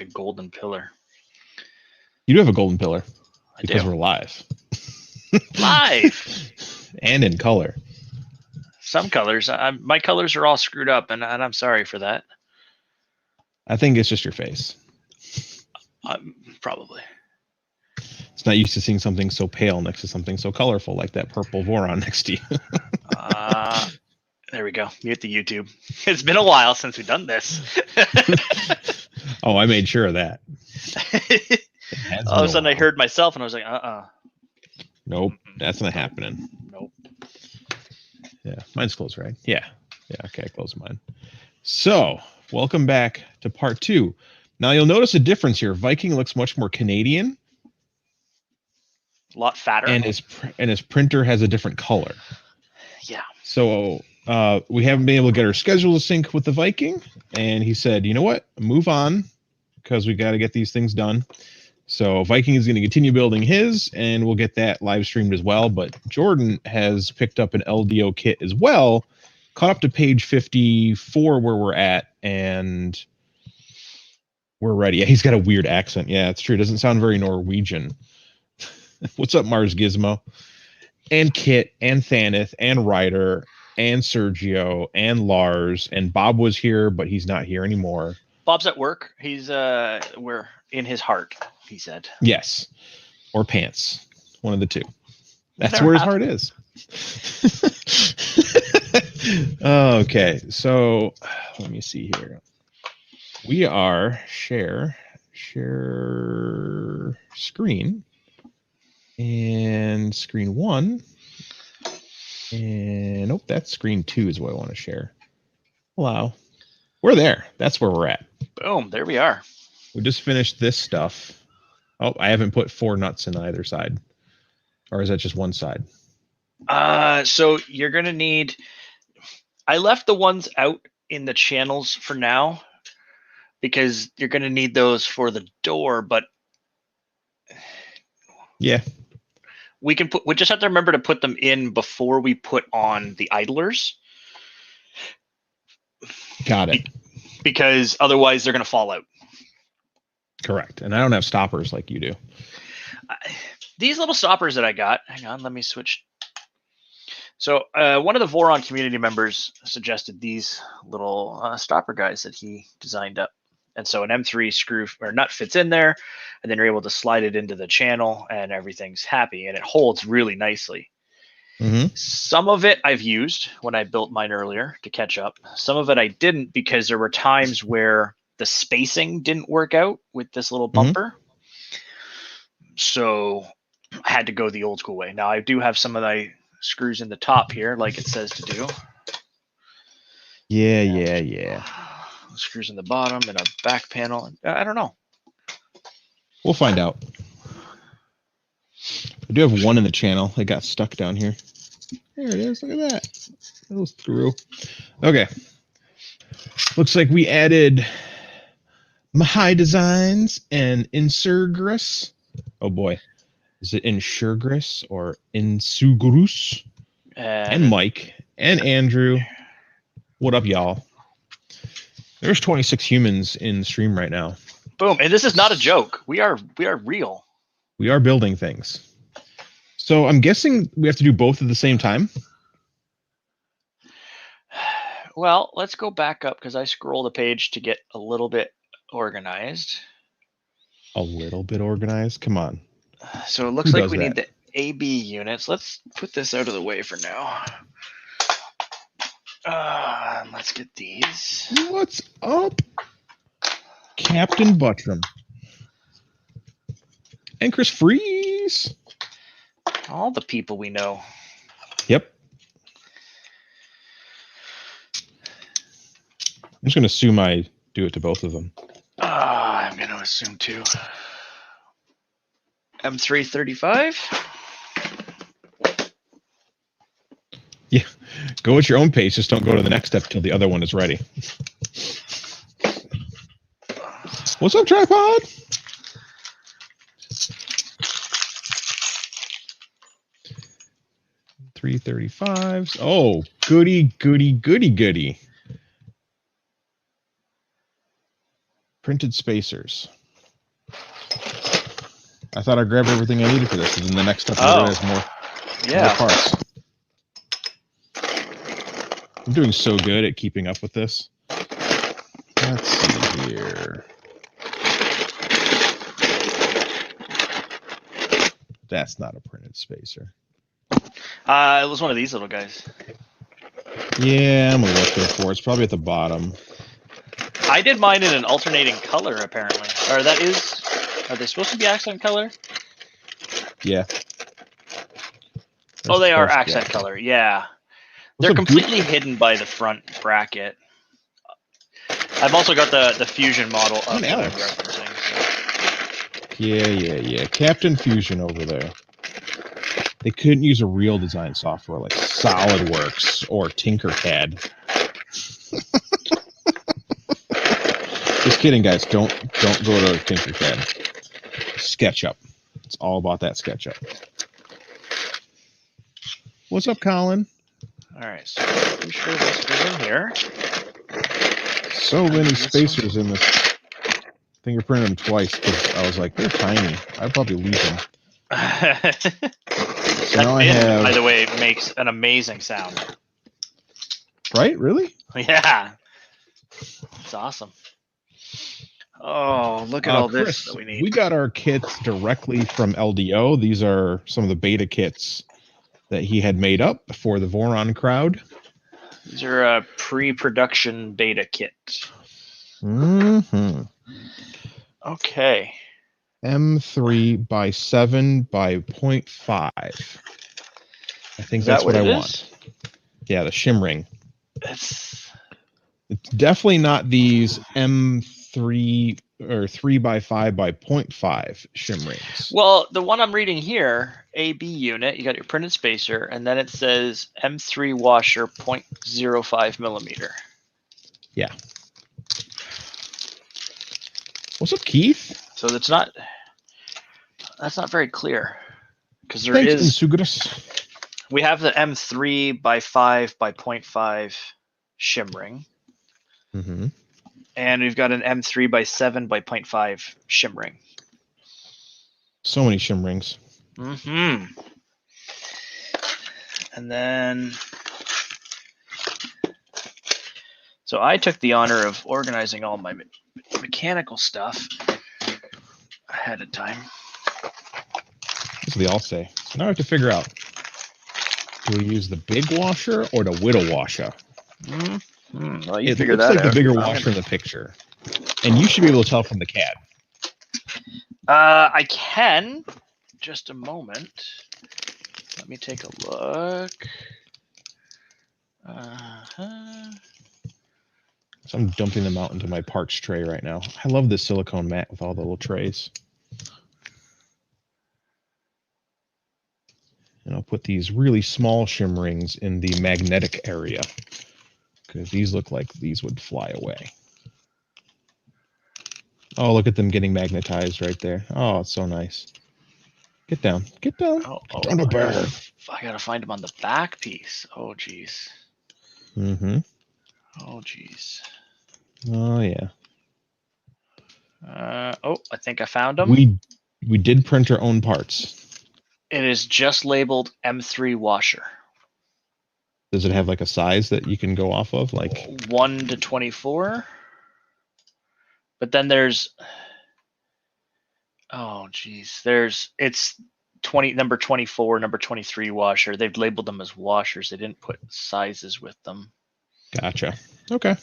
a golden pillar. You do have a golden pillar because do. we're live. Live! And in color. Some colors. My colors are all screwed up, and I'm sorry for that. I think it's just your face. Probably. It's not used to seeing something so pale next to something so colorful like that purple Voron next to you. There we go. Mute the YouTube. It's been a while since we've done this. Oh, I made sure of that. All of a sudden I heard myself and I was like, Nope, that's not happening. Nope. Yeah, mine's closed, right? Yeah. Okay, I closed mine. So, welcome back to part 2. Now you'll notice a difference here. Viking looks much more Canadian. A lot fatter. And his printer has a different color. Yeah. So we haven't been able to get our schedule to sync with the Viking, and he said, "You know what? Move on, because we got to get these things done." So Viking is going to continue building his, and we'll get that live streamed as well. But Jordan has picked up an LDO kit as well, caught up to page 54 where we're at, and we're ready. Yeah, he's got a weird accent. Yeah, it's true. It doesn't sound very Norwegian. What's up, Mars Gizmo? And Kit, and Thaneth, and Ryder, and Sergio, and Lars, and Bob was here, but he's not here anymore. Bob's at work. He's we're in his heart, he said. Yes. Or pants. One of the two. That's where his heart is. Okay, so let me see here. We are share screen. And screen 1. And nope, that's screen 2 is what I want to share. Wow. We're there. That's where we're at. Boom, there we are. We just finished this stuff. Oh, I haven't put 4 nuts in either side. Or is that just one side? So you're going to need... I left the ones out in the channels for now because you're going to need those for the door, but... Yeah. We just have to remember to put them in before we put on the idlers. Got it. Because otherwise they're going to fall out. Correct. And I don't have stoppers like you do. These little stoppers that I got, hang on, let me switch. So one of the Voron community members suggested these little stopper guys that he designed up. And so an M3 screw or nut fits in there, and then you're able to slide it into the channel, and everything's happy, and it holds really nicely. Mm-hmm. Some of it I've used when I built mine earlier to catch up. Some of it I didn't because there were times where the spacing didn't work out with this little bumper. Mm-hmm. So I had to go the old school way. Now I do have some of the screws in the top here, like it says to do. Yeah. Screws in the bottom and a back panel. I don't know. We'll find out. I do have one in the channel. It got stuck down here. There it is. Look at that. That was through. Okay. Looks like we added Mahai Designs and Insurgrus. Oh boy. Is it Insurgrus or Insugrus? And Mike and Andrew. What up, y'all? There's 26 humans in the stream right now. Boom. And this is not a joke. We are real. We are building things. So I'm guessing we have to do both at the same time. Well, let's go back up because I scrolled the page to get a little bit organized. A little bit organized? Come on. So it looks like we need the AB units. Let's put this out of the way for now. Let's get these. What's up? Captain Buttram. And Chris Freeze. All the people we know. Yep. I'm just going to assume I do it to both of them. I'm going to assume too. M335. Yeah, go at your own pace. Just don't go to the next step till the other one is ready. What's up, tripod? $335s. Oh, goody. Printed spacers. I thought I grabbed everything I needed for this, and then the next step has more parts. I'm doing so good at keeping up with this. Let's see here. That's not a printed spacer. It was one of these little guys. Yeah, I'm looking for it. It's probably at the bottom. I did mine in an alternating color, apparently. Or that is... Are they supposed to be accent color? Yeah. Oh, they are accent color, yeah. They're completely hidden by the front bracket. I've also got the Fusion model of Alex. referencing. Yeah. Captain Fusion over there. They couldn't use a real design software like SolidWorks or Tinkercad. Just kidding, guys. Don't go to Tinkercad. SketchUp. It's all about that SketchUp. What's up, Colin? All right, so I'm pretty sure this goes in here. So many spacers in this. I think I printed them twice because I was like, they're tiny. I'd probably leave them. So now I have... by the way, makes an amazing sound. Right? Really? Yeah. It's awesome. Oh, look at all Chris, this that we need. We got our kits directly from LDO. These are some of the beta kits that he had made up for the Voron crowd. These are a pre-production beta kit. Mm-hmm. Okay. M3 by 7 by 0.5. I think that's what I want. Yeah, the shimmering. It's definitely not these M3 or 3 by 5 by 0.5 shimmerings. Well, the one I'm reading here, AB unit, you got your printed spacer, and then it says M3 washer 0.05 millimeter. Yeah. What's up, Keith? So that's not very clear, because there Thanks, is. Insugatus. We have the M3 by 5 by 0.5 shimmering. Mm-hmm. And we've got an M3 by 7 by 0.5 shimmering. So many shimmerings. Mm-hmm. And then, so I took the honor of organizing all my mechanical stuff ahead of time. That's what they all say. So now I have to figure out, do we use the big washer or the little washer? Mm-hmm. Well, you figure it looks that like out. the bigger washer in the picture. And you should be able to tell from the CAD. I can. Just a moment. Let me take a look. So I'm dumping them out into my parts tray right now. I love this silicone mat with all the little trays. And I'll put these really small shimmerings in the magnetic area, because these look like these would fly away. Oh, look at them getting magnetized right there. Oh, it's so nice. Get down. Get down. Get down to bear. I gotta find them on the back piece. Oh, geez. Mm-hmm. Oh, geez. Oh, yeah. I think I found them. We did print our own parts. It is just labeled M3 washer. Does it have like a size that you can go off of, like 1 to 24? But then there's, oh geez, it's number 24, number 23 washer. They've labeled them as washers. They didn't put sizes with them. Gotcha. Okay.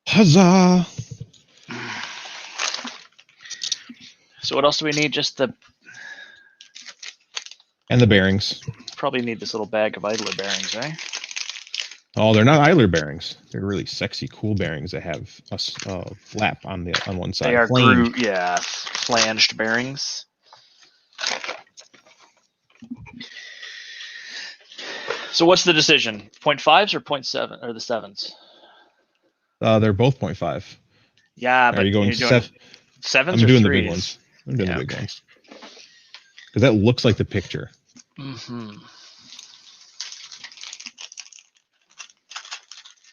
Huzzah! So what else do we need? Just the... And the bearings. Probably need this little bag of idler bearings, eh? Oh, they're not idler bearings. They're really sexy, cool bearings that have a flap on one side. They are flanged bearings. So what's the decision? 0.5s or 0.7 or the 7s? They're both 0.5. Yeah, but are you going sevens? I'm or doing threes? The big ones. I'm doing the big ones. Because that looks like the picture. Mm-hmm.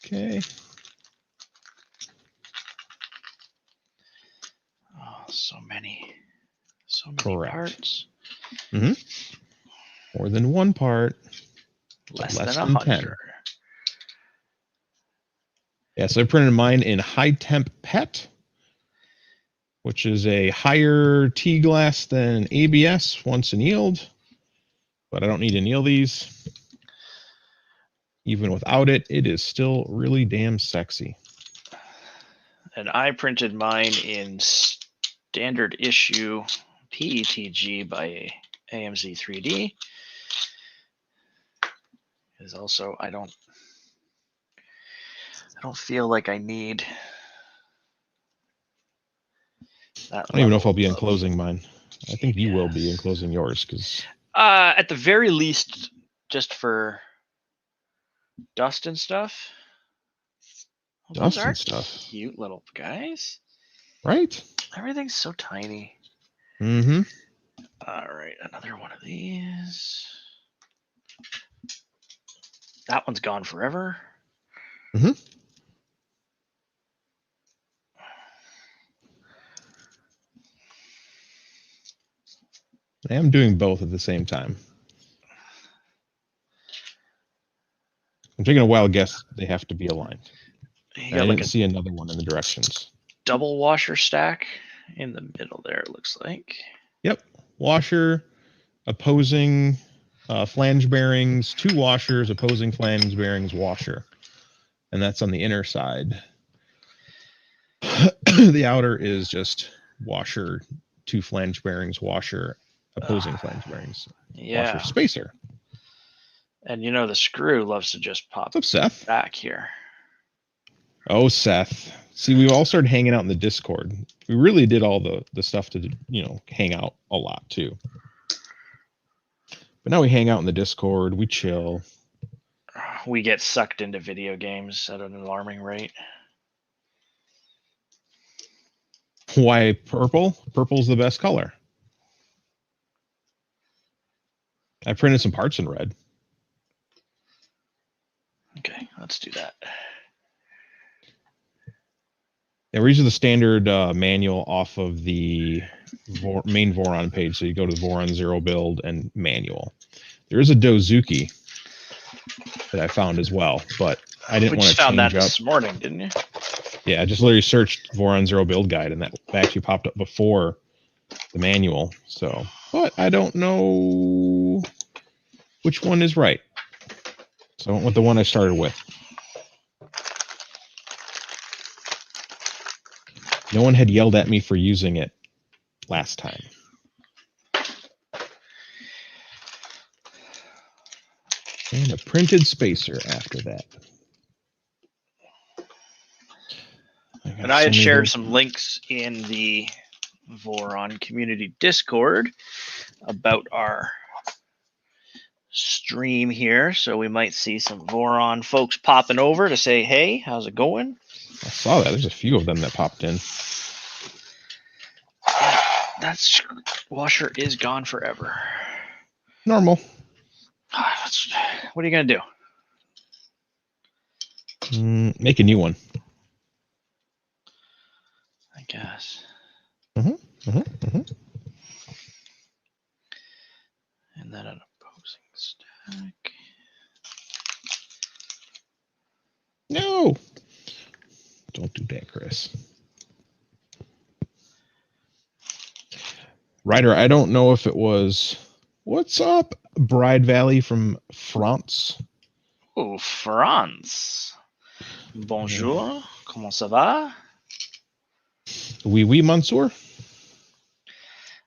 Okay. So many Correct. parts. More than one part. Less than 100. Yeah, so I printed mine in high temp PET, which is a higher T glass than ABS once annealed, but I don't need to anneal these. Even without it, it is still really damn sexy. And I printed mine in standard issue PETG by AMZ 3D. Is also I don't feel like I need that. I don't even know if I'll be enclosing mine. I think you will be enclosing yours because at the very least, just for dust and stuff. Well, those are cute little guys, right? Everything's so tiny. Mm-hmm. All right, another one of these. That one's gone forever. Mm-hmm. I am doing both at the same time. I'm taking a wild guess they have to be aligned. I didn't see another one in the directions. Double washer stack in the middle there, it looks like. Yep. Washer, opposing flange bearings, 2 washers, opposing flange bearings, washer. And that's on the inner side. The outer is just washer, 2 flange bearings, washer, opposing flange bearings. Yeah. Washer spacer. And you know the screw loves to just pop What's up, Seth? Back here. Oh, Seth. See, we all started hanging out in the Discord. We really did all the stuff to, hang out a lot too. But now we hang out in the Discord, we chill. We get sucked into video games at an alarming rate. Why purple? Purple's the best color. I printed some parts in red. Okay, let's do that. Yeah, we're using the standard manual off of the main Voron page. So you go to Voron 0 build and manual. There is a Dozuki that I found as well, but I didn't want to change up. You found that this morning, didn't you? Yeah, I just literally searched Voron 0 build guide, and that actually popped up before the manual. So, but I don't know which one is right. So I went with the one I started with. No one had yelled at me for using it last time. And a printed spacer after that. And I had shared some links in the Voron community Discord about our stream here. So we might see some Voron folks popping over to say, hey, how's it going? I saw that. There's a few of them that popped in. That washer is gone forever. Normal. What are you going to do? Make a new one. I guess. And then an opposing stack. No. Don't do that, Chris. Ryder, I don't know if it was... What's up, Bride Valley from France? Oh, France. Bonjour. Comment ça va? Oui, oui, Mansour.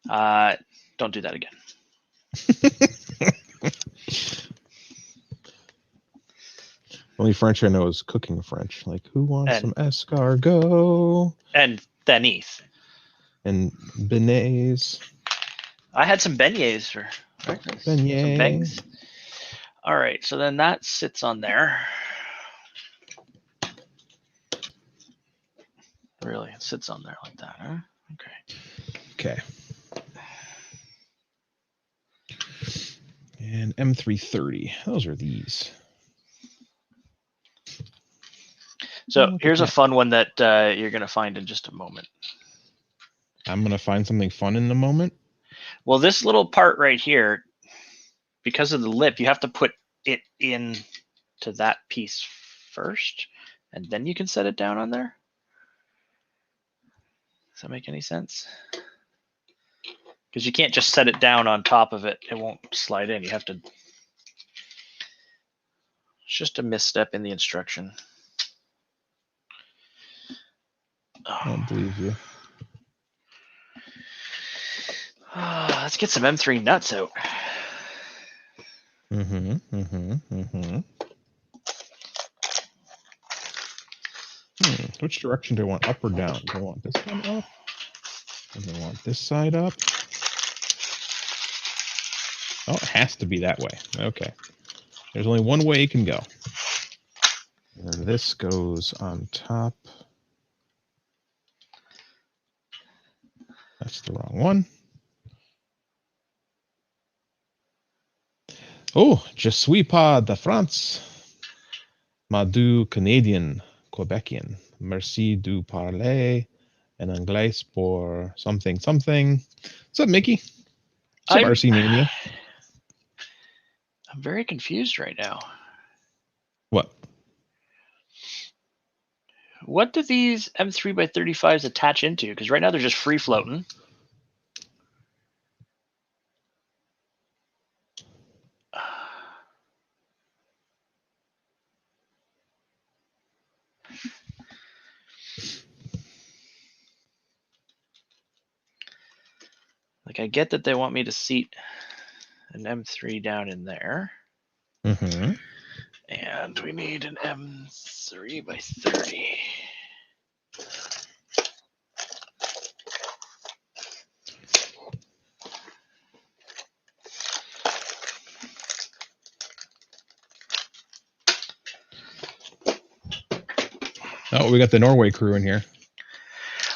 Don't do that again. Only French I know is cooking French. Like, who wants some escargot? And Denise. And beignets. I had some beignets for breakfast. Some bangs. All right, so then that sits on there. Really, it sits on there like that, huh? Okay. And M330. Those are these. So here's a fun one that you're going to find in just a moment. I'm gonna find something fun in a moment. Well, this little part right here, because of the lip, you have to put it in to that piece first, and then you can set it down on there. Does that make any sense? Because you can't just set it down on top of it. It won't slide in. You have to. It's just a misstep in the instruction. I don't believe you. Let's get some M3 nuts out. Which direction do I want? Up or down? Do I want this one up? Do I want this side up? Oh, it has to be that way. Okay. There's only one way it can go. And this goes on top. That's the wrong one. Oh, je suis pas de France. Mais du Canadien, Quebecian. Merci du parler en anglais pour something, something. What's up, Mickey? What's up, RC Mania? I'm very confused right now. What? What do these M3x35s attach into? Because right now they're just free floating. Like, I get that they want me to seat an M3 down in there. Mm-hmm. And we need an M3x30. Oh, we got the Norway crew in here.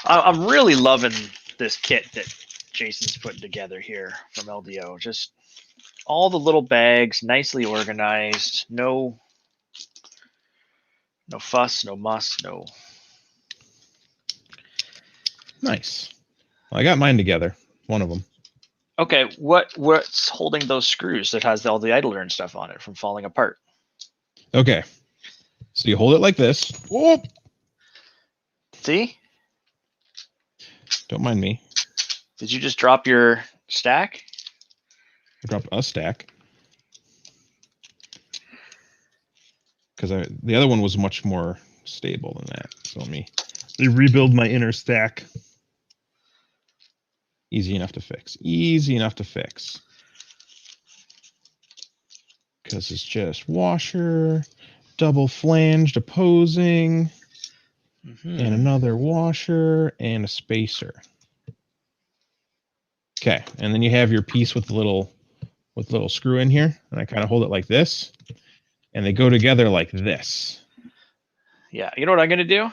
I'm really loving this kit that Jason's putting together here from LDO. Just all the little bags, nicely organized. No fuss, no muss, no. Nice. Well, I got mine together. One of them. Okay, what's holding those screws that has all the idler and stuff on it from falling apart? Okay. So you hold it like this. Whoop. See? Don't mind me. Did you just drop your stack? I dropped a stack. Because the other one was much more stable than that. So let me rebuild my inner stack. Easy enough to fix. Easy enough to fix. Because it's just washer, double flanged opposing, and another washer and a spacer. Okay, and then you have your piece with the little screw in here, and I kind of hold it like this, and they go together like this. Yeah, you know what I'm gonna do?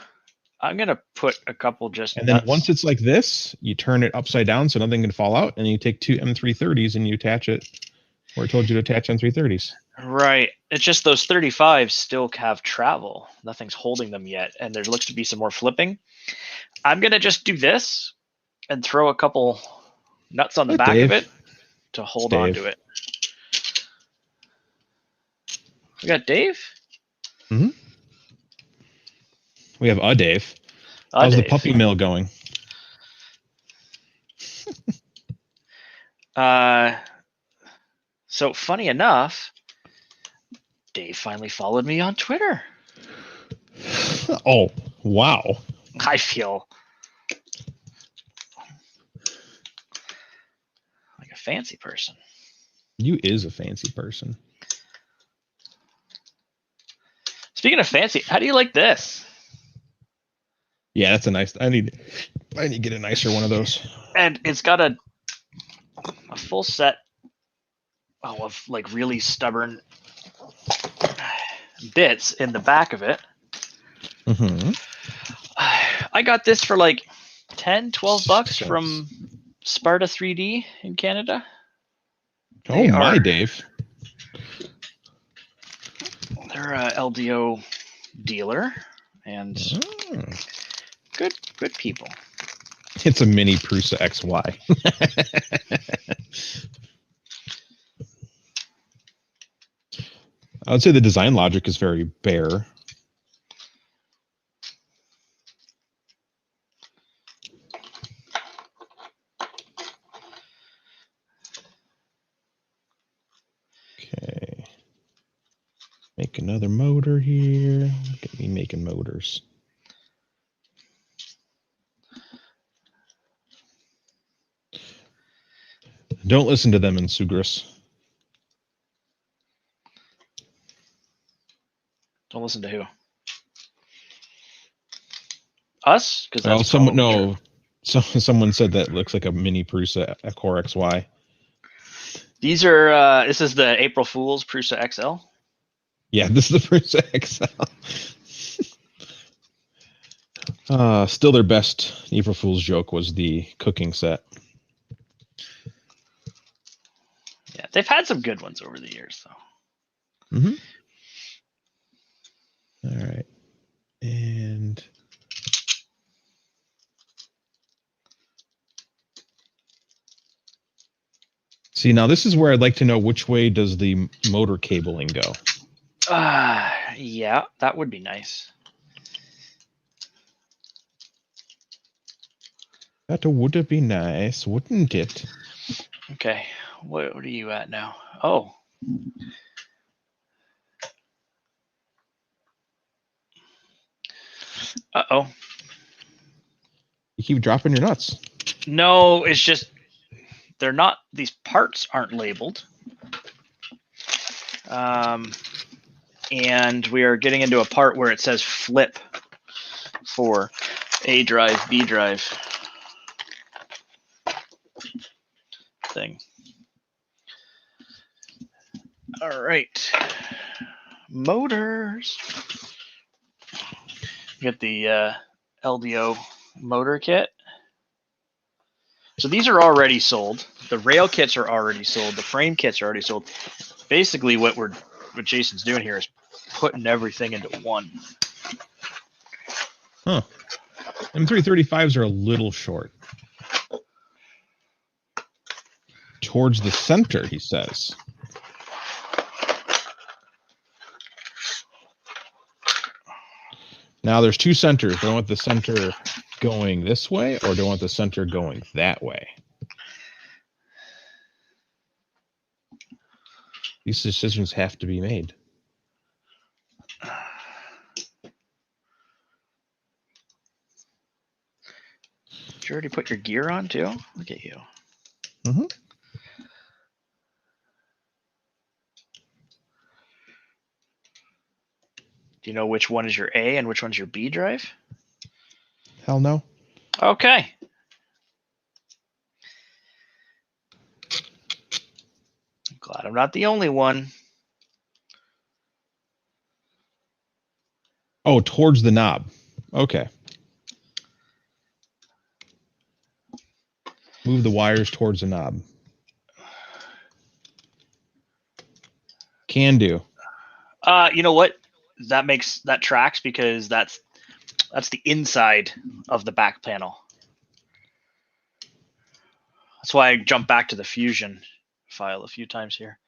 I'm gonna put a couple just. And then once it's like this, you turn it upside down so nothing can fall out, and you take two M330s and you attach it where it told you to attach M330s. Right. It's just those 35s still have travel. Nothing's holding them yet, and there looks to be some more flipping. I'm gonna just do this and throw a couple nuts on the back of it to hold on to it. We got Dave? Mm-hmm. We have a Dave. How's the puppy mill going? So funny enough, Dave finally followed me on Twitter. Oh, wow. I feel like a fancy person. You is a fancy person. Speaking of fancy, how do you like this? Yeah, that's a nice. I need to get a nicer one of those. And it's got a full set of like really stubborn bits in the back of it. Mm-hmm. I got this for like 10, 12 bucks from Sparta 3D in Canada. Dave. They're a LDO dealer and good people. It's a mini Prusa XY. I would say the design logic is very bare. Okay. Make another motor here. Look at me making motors. Don't listen to them in Sugris. Don't listen to who? Us? Because Well, that's someone probably no. So someone said that looks like a mini Prusa Core XY. These are. This is the April Fool's Prusa XL. Yeah, this is the Prusa XL. Still their best April Fool's joke was the cooking set. Yeah, they've had some good ones over the years, though. Mm-hmm. All right. And see, now this is where I'd like to know which way does the motor cabling go? Yeah, that would be nice. That would be nice, wouldn't it? Okay, what are you at now? Oh. Uh-oh. You keep dropping your nuts. No, it's just they're not. These parts aren't labeled. And we are getting into a part where it says flip for A drive, B drive thing. All right. Motors. Get the LDO motor kit. So these are already sold. The rail kits are already sold. The frame kits are already sold. Basically, what Jason's doing here is putting everything into one. Huh. M335s are a little short. Towards the center, he says. Now there's two centers. Do I want the center going this way or do I want the center going that way? These decisions have to be made. Did you already put your gear on too? Look at you. Mm-hmm. Do you know which one is your A and which one's your B drive? Hell no. Okay. I'm glad I'm not the only one. Oh, towards the knob. Okay. Move the wires towards the knob. Can do. You know what? That tracks because that's the inside of the back panel. That's why I jumped back to the Fusion file a few times here.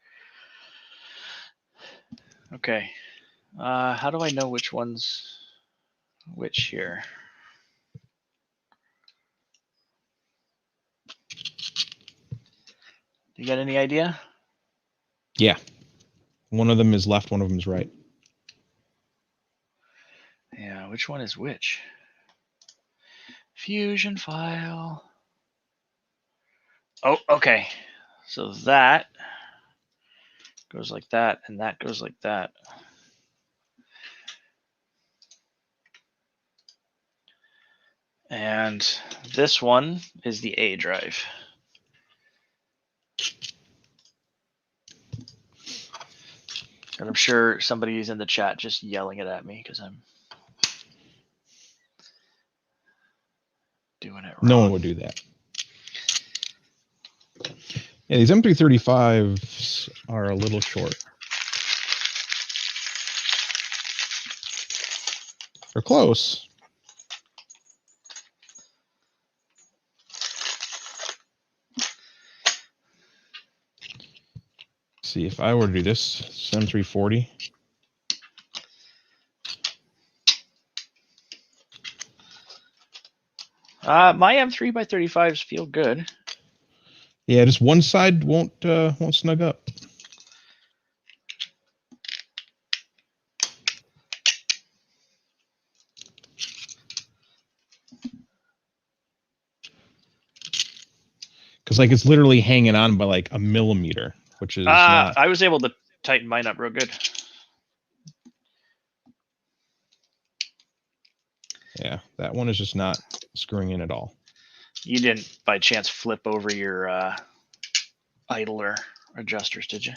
Okay. How do I know which one's which here? You got any idea? Yeah. One of them is left, one of them is right. Yeah, which one is which? Fusion file. Oh, okay. So that goes like that, and that goes like that. And this one is the A drive. And I'm sure somebody's in the chat just yelling it at me because I'm doing it wrong. No one would do that. Yeah, these M335s are a little short. They're close. see, if I were to do this, it's M340. My M3x35s feel good. Yeah, just one side won't snug up. Because like it's literally hanging on by like a millimeter, which is not. I was able to tighten mine up real good. Yeah, that one is just not screwing in at all. You didn't by chance flip over your idler adjusters, did you?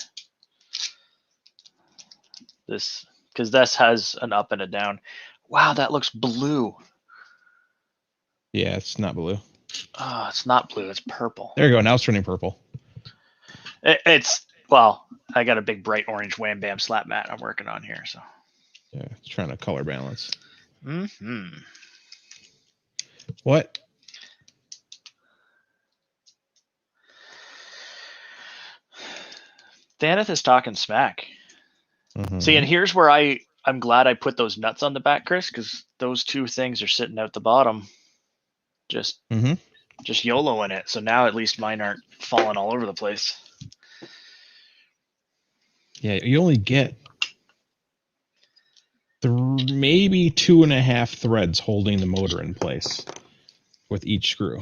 This, because this has an up and a down. Wow, that looks blue. Yeah, it's not blue. Oh, it's not blue, it's purple. There you go. Now it's turning purple. It's, well, I got a big bright orange wham bam slap mat I'm working on here, so. Yeah, it's trying to color balance. Mm-hmm. What? Daneth is talking smack. Mm-hmm. See, and here's where I'm glad I put those nuts on the back, Chris, because those two things are sitting out the bottom. Just YOLO in it. So now at least mine aren't falling all over the place. Yeah, you only get maybe 2.5 threads holding the motor in place with each screw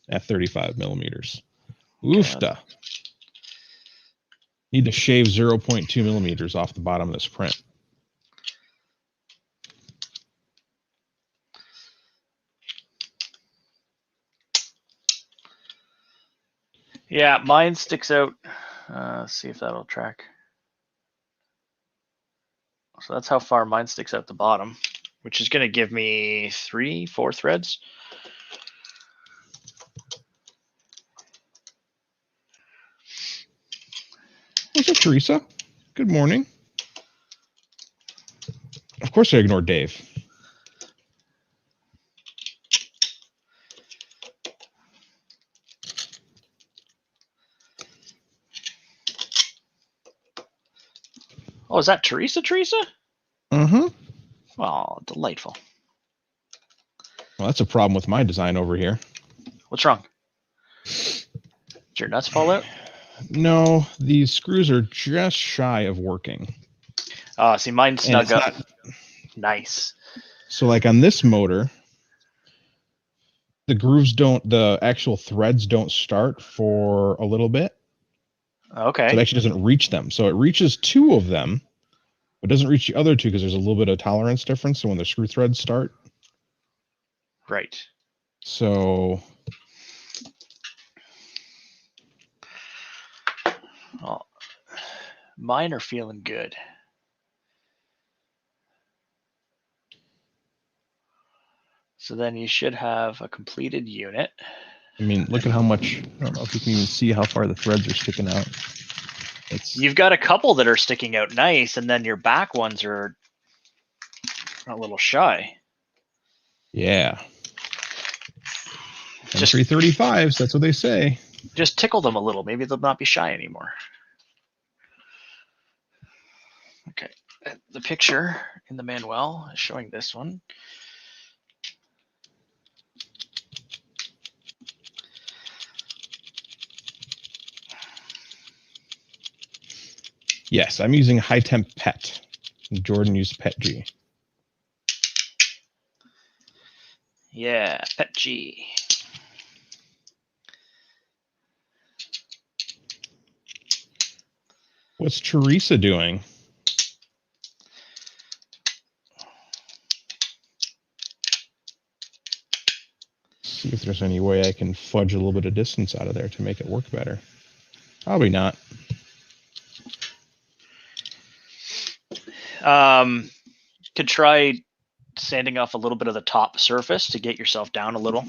at 35 millimeters. Oofta. Need to shave 0.2 millimeters off the bottom of this print. Yeah, mine sticks out. Let's see if that'll track. So that's how far mine sticks out the bottom, which is going to give me 3-4 threads. What's up, Teresa? Good morning. Of course I ignored Dave. Oh, is that Teresa? Uh-huh. Oh, delightful. Well, that's a problem with my design over here. What's wrong? Did your nuts fall out? No, these screws are just shy of working. See, mine snug up. Nice. So like on this motor, the actual threads don't start for a little bit. Okay. So it actually doesn't reach them. So it reaches 2 of them, but doesn't reach the other 2 because there's a little bit of tolerance difference. So when the screw threads start. Right. So. Oh, mine are feeling good. So then you should have a completed unit. I mean, look at how much. I don't know if you can even see how far the threads are sticking out. You've got a couple that are sticking out nice, and then your back ones are a little shy. Yeah. Just 335s, that's what they say. Just tickle them a little. Maybe they'll not be shy anymore. Okay. The picture in the manual is showing this one. Yes, I'm using high temp PET. Jordan used PET G. Yeah, PET G. What's Teresa doing? See if there's any way I can fudge a little bit of distance out of there to make it work better. Probably not. Could try sanding off a little bit of the top surface to get yourself down a little.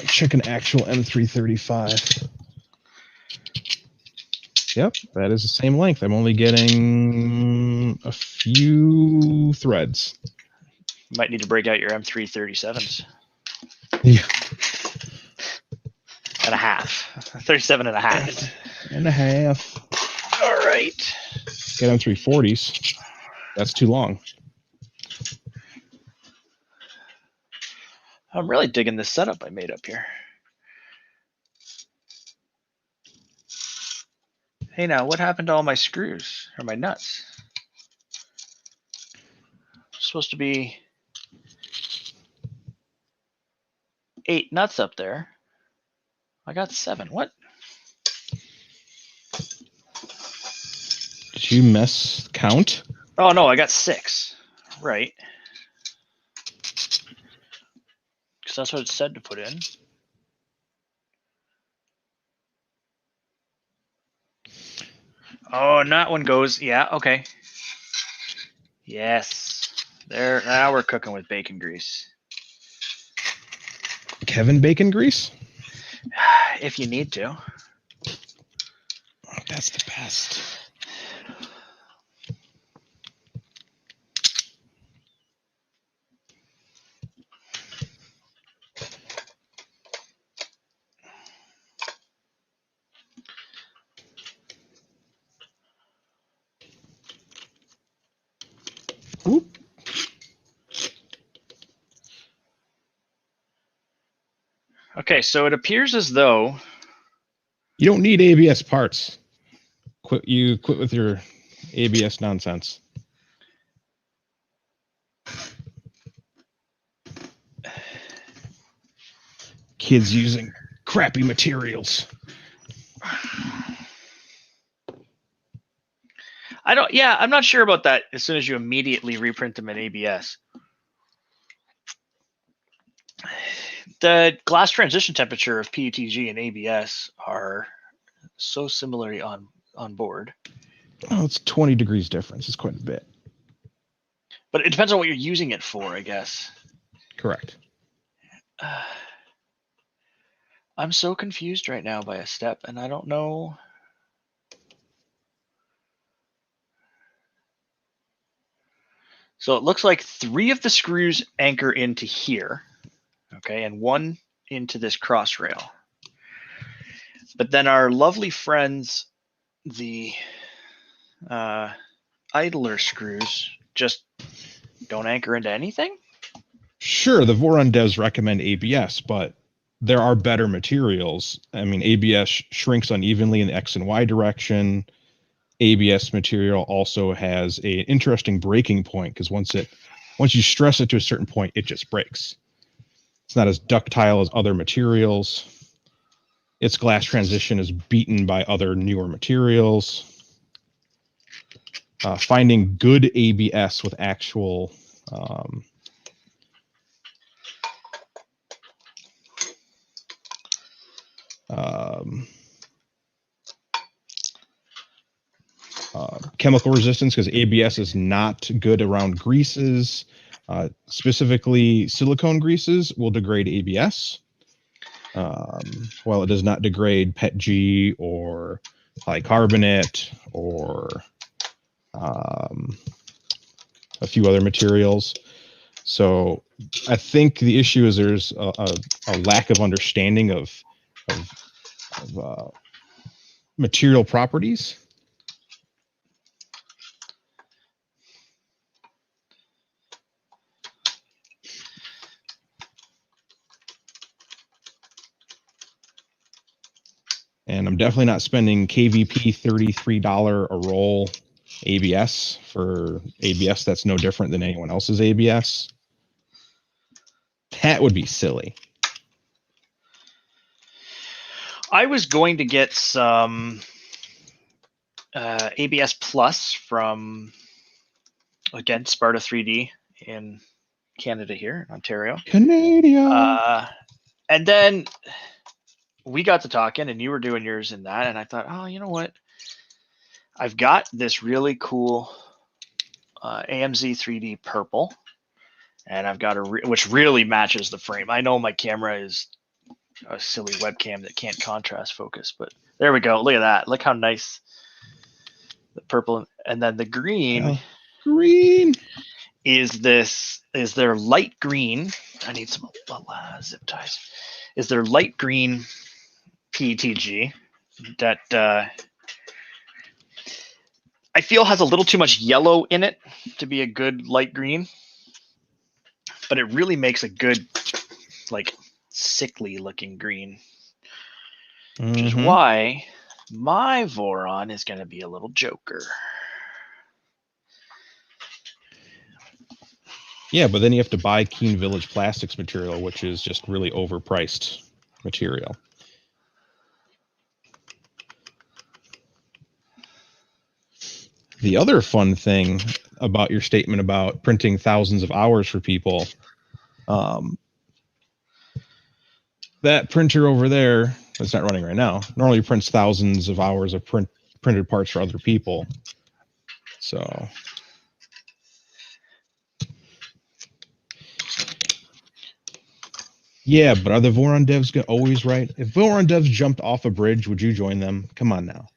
Check an actual M335. Yep, that is the same length. I'm only getting a few threads. You might need to break out your M337s. Yeah. And a half. 37 and a half. And a half. All right. Get on 340s. That's too long. I'm really digging this setup I made up here. Hey, now, what happened to all my screws or my nuts? Supposed to be 8 nuts up there. I got 7. What? Did you miss count? Oh, no, I got 6. Right. Because that's what it said to put in. Oh, and that one goes. Yeah, okay. Yes. There. Now we're cooking with bacon grease. Kevin Bacon Grease? If you need to. That's the best. Oop. Okay, so it appears as though You don't need ABS parts. Quit with your ABS nonsense. Kids using crappy materials. I'm not sure about that as soon as you immediately reprint them in ABS. The glass transition temperature of PETG and ABS are so similarly on board. Oh, it's 20 degrees difference. It's quite a bit. But it depends on what you're using it for, I guess. Correct. I'm so confused right now by a step, and I don't know. So it looks like 3 of the screws anchor into here, okay, and 1 into this cross rail. But then our lovely friends, the idler screws, just don't anchor into anything? Sure, the Voron does recommend ABS, but there are better materials. I mean, ABS shrinks unevenly in the X and Y direction. ABS material also has an interesting breaking point because once you stress it to a certain point, it just breaks. It's not as ductile as other materials. Its glass transition is beaten by other newer materials. Finding good ABS with actual chemical resistance, because ABS is not good around greases. Specifically, silicone greases will degrade ABS. While it does not degrade PETG or polycarbonate or a few other materials. So I think the issue is there's a lack of understanding of material properties. And I'm definitely not spending KVP $33 a roll ABS for ABS that's no different than anyone else's ABS. That would be silly. I was going to get some ABS Plus from, again, Sparta 3D in Canada here, in Ontario. Canada. And then we got to talking, and you were doing yours in that, and I thought, oh, you know what? I've got this really cool AMZ 3D purple, and I've got which really matches the frame. I know my camera is a silly webcam that can't contrast focus, but there we go. Look at that. Look how nice the purple, and then the green. Green is their light green. I need some zip ties. Is their light green PETG that I feel has a little too much yellow in it to be a good light green, but it really makes a good, like, sickly looking green, which is why my Voron is going to be a little joker. Yeah, but then you have to buy Keen Village Plastics material, which is just really overpriced material. The other fun thing about your statement about printing thousands of hours for people, that printer over there, it's not running right now, normally prints thousands of hours of printed parts for other people. So yeah, but are the Voron devs always right? If Voron devs jumped off a bridge, would you join them? Come on now.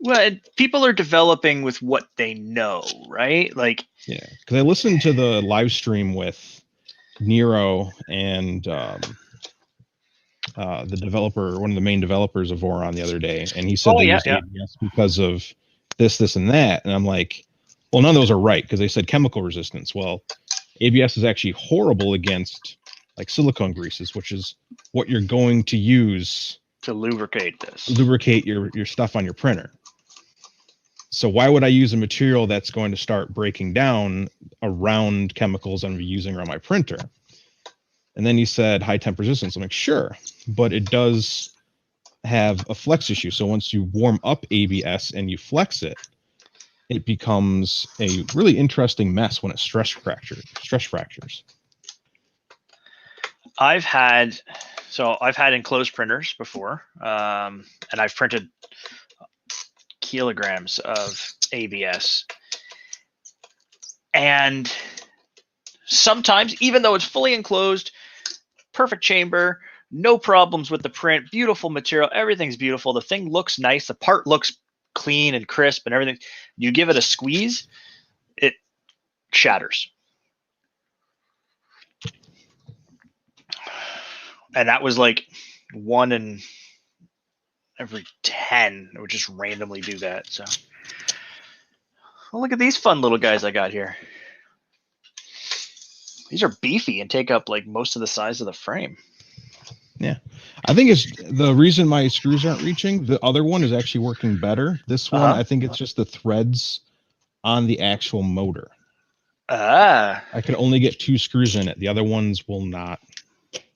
Well, people are developing with what they know, right? Like, yeah, because I listened to the live stream with Nero and the developer, one of the main developers of Voron the other day, and he said they used ABS because of this, and that. And I'm like, well, none of those are right, because they said chemical resistance. Well, ABS is actually horrible against like silicone greases, which is what you're going to use to lubricate this. Lubricate your stuff on your printer. So why would I use a material that's going to start breaking down around chemicals I'm using around my printer? And then he said high temp resistance. I'm like, sure, but it does have a flex issue. So once you warm up ABS and you flex it, it becomes a really interesting mess when it stress fractures. I've had enclosed printers before, and I've printed kilograms of ABS. And sometimes, even though it's fully enclosed, perfect chamber, no problems with the print, beautiful material, everything's beautiful, the thing looks nice, the part looks clean and crisp and everything, you give it a squeeze, it shatters. And that was like 1 in every 10 would just randomly do that. So, well, look at these fun little guys I got here. These are beefy and take up like most of the size of the frame. Yeah, I think it's the reason my screws aren't reaching. The other one is actually working better. This one, I think it's just the threads on the actual motor. I can only get 2 screws in it. The other ones will not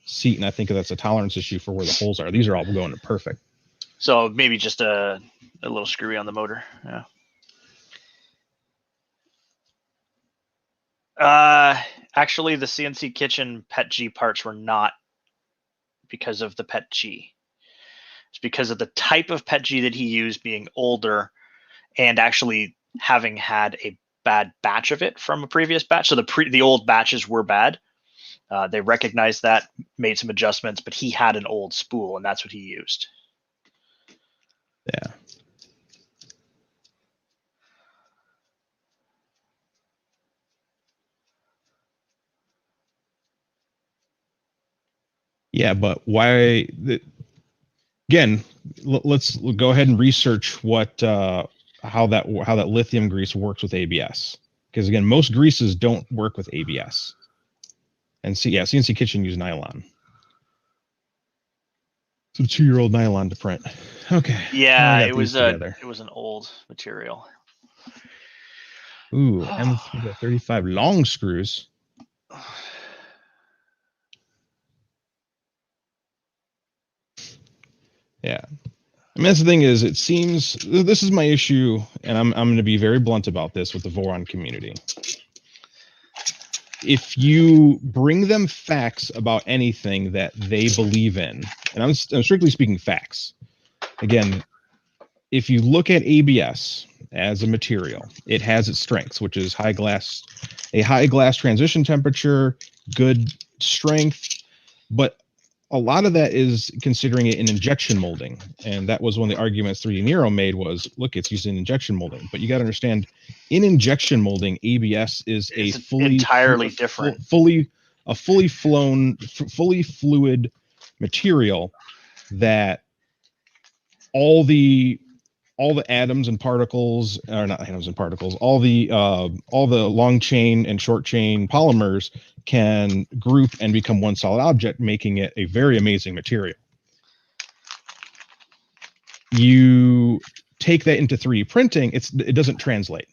seat, and I think that's a tolerance issue for where the holes are. These are all going to perfect. So maybe just a little screwy on the motor. Yeah. Actually, the CNC Kitchen PET G parts were not because of the PET G. It's because of the type of PET G that he used being older and actually having had a bad batch of it from a previous batch. So the old batches were bad. They recognized that, made some adjustments, but he had an old spool, and that's what he used. Yeah. Yeah, but why? Again, let's go ahead and research what how that lithium grease works with ABS. Because again, most greases don't work with ABS. And CNC Kitchen used nylon. So 2-year-old nylon to print. Okay. Yeah, it was an old material. Ooh, M35 long screws. Yeah. I mean, that's the thing is, it seems this is my issue, and I'm going to be very blunt about this with the Voron community. If you bring them facts about anything that they believe in, and I'm strictly speaking facts. Again, if you look at ABS as a material, it has its strengths, which is a high glass transition temperature, good strength, but a lot of that is considering it in injection molding. And that was one of the arguments 3D Nero made was, look, it's used in injection molding. But you got to understand, in injection molding, ABS is entirely different, fully fluid material that all the atoms and particles, or not atoms and particles, all the long chain and short chain polymers can group and become one solid object, making it a very amazing material. You take that into 3D printing, it doesn't translate.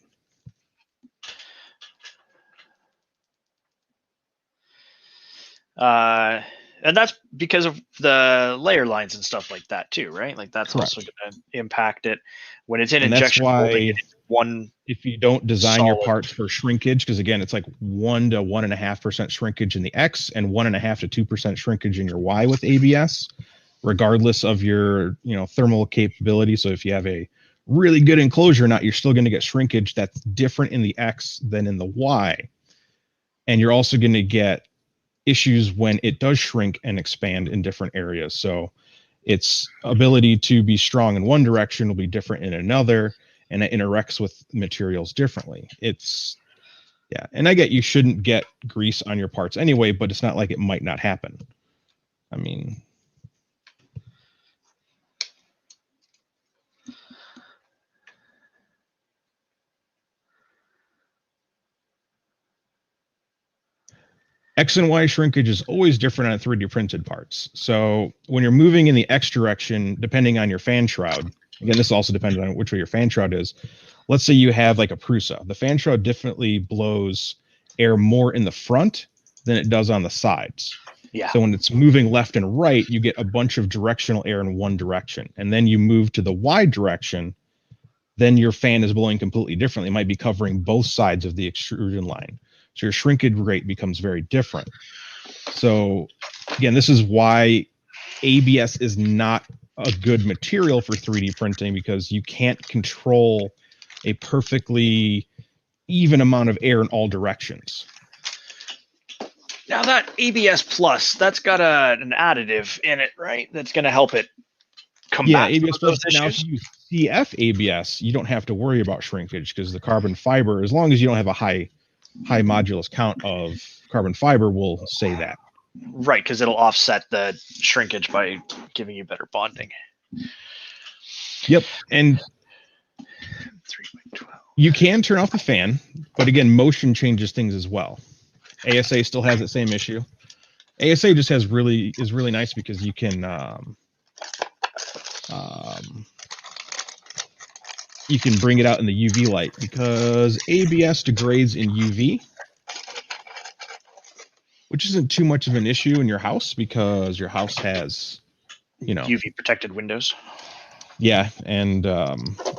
And that's because of the layer lines and stuff like that too, right? Like that's Correct. also going to impact it when it's in And injection that's why molding. One, if you don't design your solid parts for shrinkage, because again, it's like 1 to 1.5% shrinkage in the X and 1.5 to 2% shrinkage in your Y with ABS, regardless of your thermal capability. So if you have a really good enclosure or not, you're still going to get shrinkage that's different in the X than in the Y. And you're also going to get issues when it does shrink and expand in different areas. So its ability to be strong in one direction will be different in another, and it interacts with materials differently. And I get you shouldn't get grease on your parts anyway, but it's not like it might not happen. I mean, X and Y shrinkage is always different on 3D printed parts. So when you're moving in the X direction, depending on your fan shroud, again, this also depends on which way your fan shroud is. Let's say you have like a Prusa. The fan shroud definitely blows air more in the front than it does on the sides. Yeah. So when it's moving left and right, you get a bunch of directional air in one direction. And then you move to the Y direction, then your fan is blowing completely differently. It might be covering both sides of the extrusion line. So your shrinkage rate becomes very different. So again, this is why ABS is not a good material for 3D printing, because you can't control a perfectly even amount of air in all directions. Now that ABS Plus, that's got an additive in it, right? That's going to help it combat ABS those Plus. Now, if you use CF ABS, you don't have to worry about shrinkage, because the carbon fiber, as long as you don't have a high modulus count of carbon fiber, will say that. Right, because it'll offset the shrinkage by giving you better bonding. Yep, and 3x12. You can turn off the fan, but again, motion changes things as well. ASA still has that same issue. ASA just is really nice because you can bring it out in the UV light, because ABS degrades in UV, which isn't too much of an issue in your house because your house has, UV protected windows. Yeah, and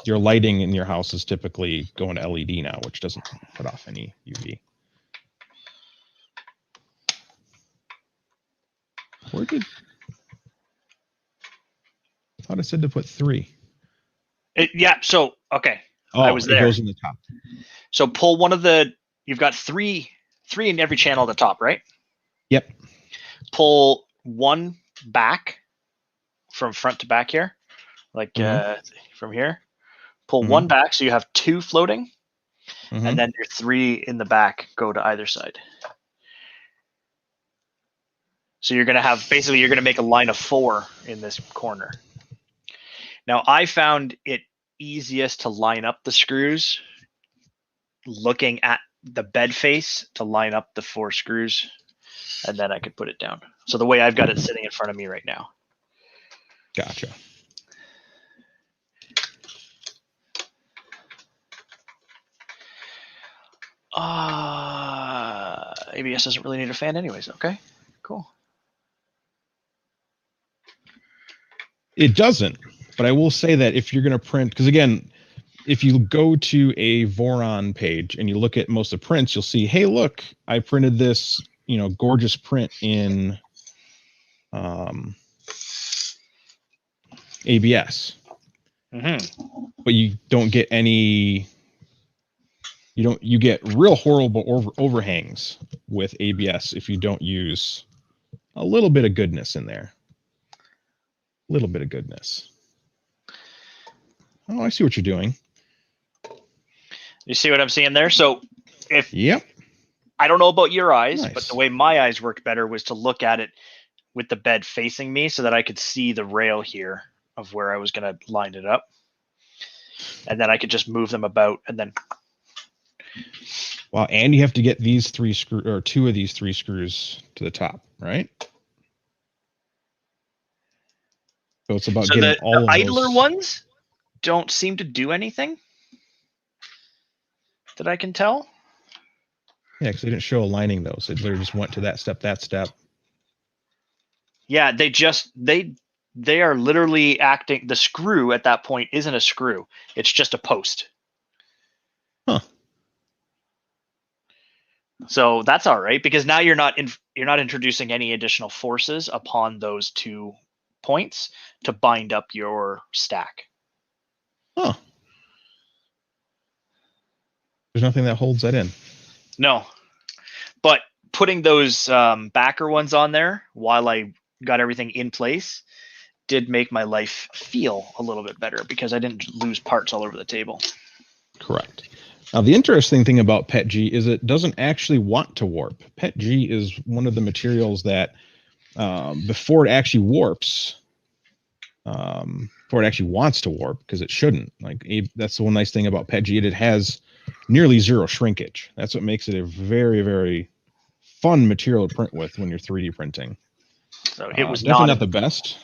your lighting in your house is typically going to LED now, which doesn't put off any UV. I thought I said to put 3. So, okay. Oh, I was there. It goes in the top. So pull one of you've got three in every channel at the top, right? Yep. Pull one back from front to back here, like from here. Pull one back, so you have 2 floating, and then your 3 in the back go to either side. So you're going to make a line of 4 in this corner. Now, I found it easiest to line up the screws looking at the bed face to line up the 4 screws, and then I could put it down. So the way I've got it sitting in front of me right now. Gotcha. ABS doesn't really need a fan anyways. Okay, cool. It doesn't, but I will say that if you're going to print, because again, if you go to a Voron page and you look at most of the prints, you'll see, hey, look, I printed this, gorgeous print in ABS. But you don't get any. You get real horrible overhangs with ABS if you don't use a little bit of goodness in there. A little bit of goodness. Oh, I see what you're doing. You see what I'm seeing there? So Yep. I don't know about your eyes, but the way my eyes worked better was to look at it with the bed facing me so that I could see the rail here of where I was going to line it up. And then I could just move them about and then. Well, and you have to get these 3 screw or 2 of these 3 screws to the top, right? So it's about getting all of idler those. ones don't seem to do anything that I can tell. Yeah, because they didn't show aligning those. They literally just went to that step, that step. Yeah, they are literally acting. The screw at that point isn't a screw; it's just a post. Huh. So that's all right, because now you're not introducing any additional forces upon those 2 points to bind up your stack. Huh. There's nothing that holds that in. No, but putting those backer ones on there while I got everything in place did make my life feel a little bit better, because I didn't lose parts all over the table. Correct. Now, the interesting thing about PETG is it doesn't actually want to warp. PETG is one of the materials that before it actually warps, before it actually wants to warp, because it shouldn't. Like, that's the one nice thing about PETG. It has nearly 0 shrinkage. That's what makes it a very, very fun material to print with when you're 3D printing. So it was definitely not the best,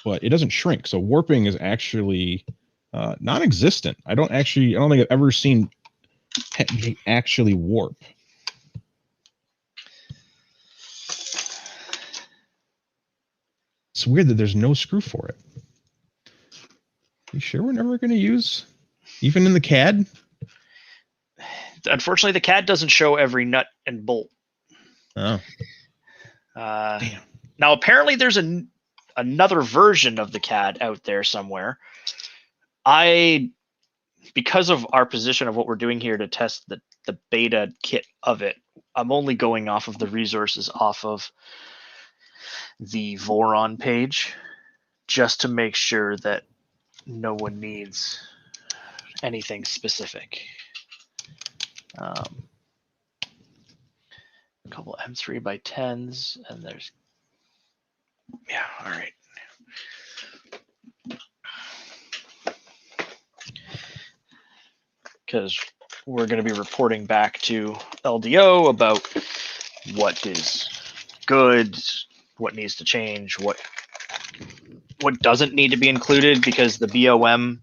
but it doesn't shrink. So warping is actually non-existent. I don't think I've ever seen PETG actually warp. It's weird that there's no screw for it. You sure we're never going to use, even in the CAD? Unfortunately, the CAD doesn't show every nut and bolt. Oh. Damn. Now, apparently there's another version of the CAD out there somewhere. Because of our position of what we're doing here to test the beta kit of it, I'm only going off of the resources off of the Voron page, just to make sure that no one needs anything specific. A couple M3 by 10s, and there's, yeah, all right. Because we're going to be reporting back to LDO about what is good, what needs to change, what doesn't need to be included, because the BOM,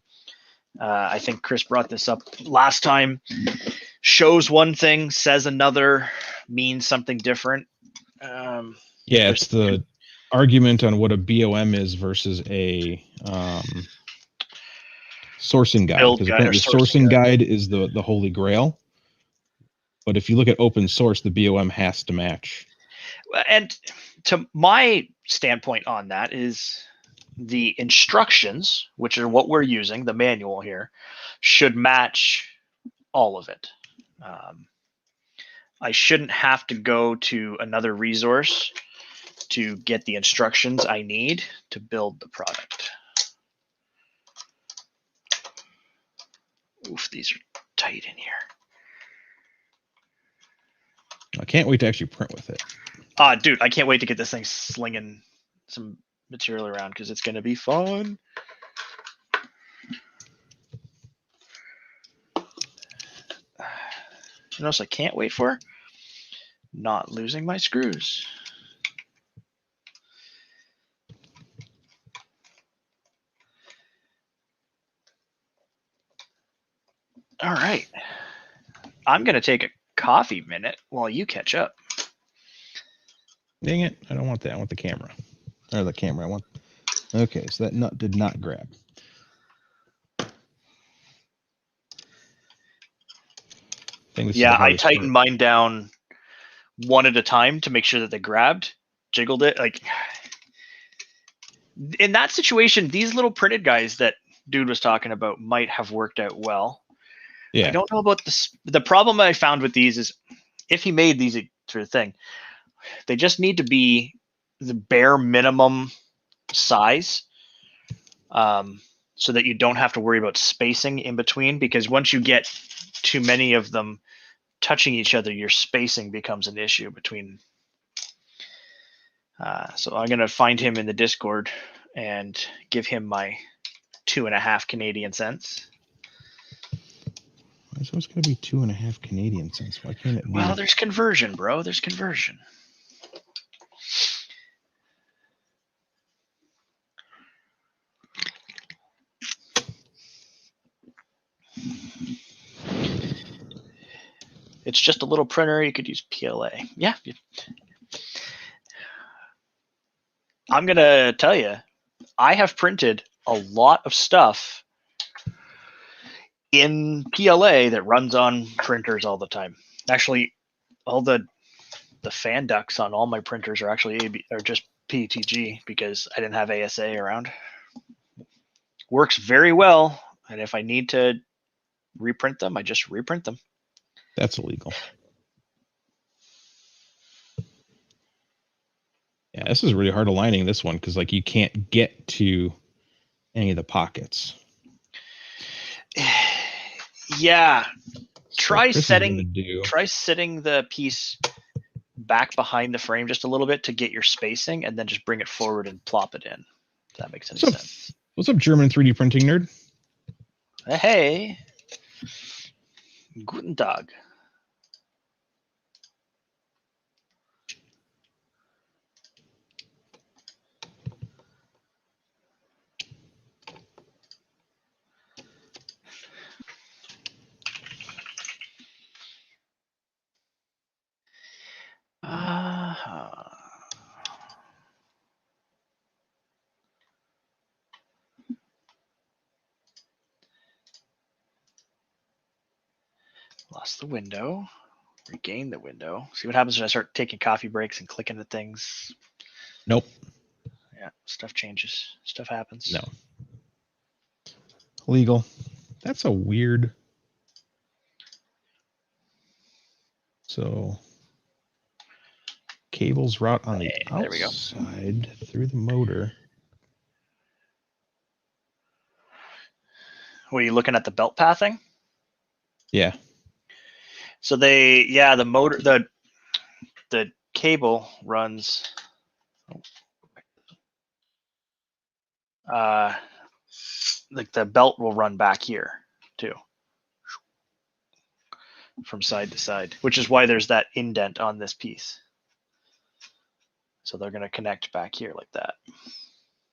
I think Chris brought this up last time, shows one thing, says another, means something different. Yeah, it's the argument on what a BOM is versus a sourcing guide, because apparently the sourcing guide is the holy grail, but if you look at open source, the BOM has to match. And to my standpoint on that is the instructions, which are what we're using, the manual here, should match all of it. I shouldn't have to go to another resource to get the instructions I need to build the product. Oof, these are tight in here. I can't wait to actually print with it. Dude, I can't wait to get this thing slinging some material around, because it's going to be fun. You know what else I can't wait for? Not losing my screws. All right. I'm going to take a coffee minute while you catch up. Dang it. I don't want that. I want the camera. Or the camera. I want. Okay, so that nut did not grab. Yeah, I tightened mine down one at a time to make sure that they grabbed, jiggled it. Like, in that situation, these little printed guys that dude was talking about might have worked out well. Yeah. I don't know about this. The problem I found with these is, if he made these sort of thing, they just need to be the bare minimum size, so that you don't have to worry about spacing in between, because once you get too many of them touching each other, your spacing becomes an issue between. So I'm going to find him in the Discord and give him my 2.5 Canadian cents. So it's going to be 2.5 Canadian cents. Why can't it be? Well, there's conversion, bro. There's conversion. It's just a little printer. You could use PLA. Yeah. I'm going to tell you, I have printed a lot of stuff in PLA that runs on printers all the time. Actually, all the fan ducts on all my printers are actually are just PETG because I didn't have ASA around. Works very well, and if I need to reprint them, I just reprint them. That's illegal. Yeah, this is really hard aligning this one because like you can't get to any of the pockets. Yeah. So Try Chris setting the piece back behind the frame just a little bit to get your spacing, and then just bring it forward and plop it in. If that makes any sense. What's up, German 3D printing nerd? Hey. Guten Tag. Lost the window. Regain the window. See what happens when I start taking coffee breaks and clicking at things. Nope. Yeah, stuff changes. Stuff happens. No. Legal. That's a weird. So cables route on the outside through the motor. Were you looking at the belt pathing? Yeah. So the motor, the cable runs. Like the belt will run back here too, from side to side, which is why there's that indent on this piece. So they're going to connect back here like that.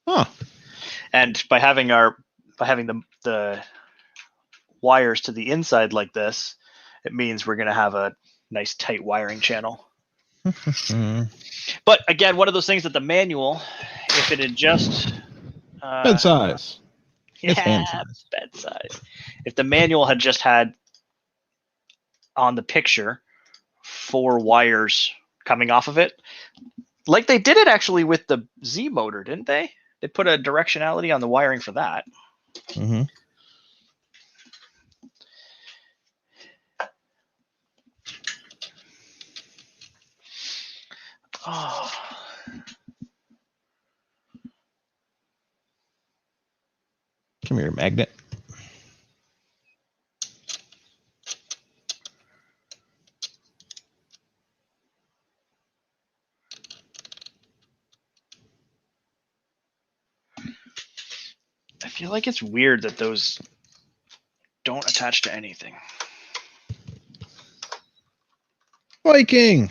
Huh. And by having the wires to the inside like this, it means we're going to have a nice tight wiring channel. But again, one of those things that the manual, if it had just bed size. Yeah, bed size. If the manual had just had on the picture 4 wires coming off of it, like they did it actually with the Z motor, didn't they? They put a directionality on the wiring for that. Mm-hmm. Oh. Come here, magnet. I feel like it's weird that those don't attach to anything. Viking.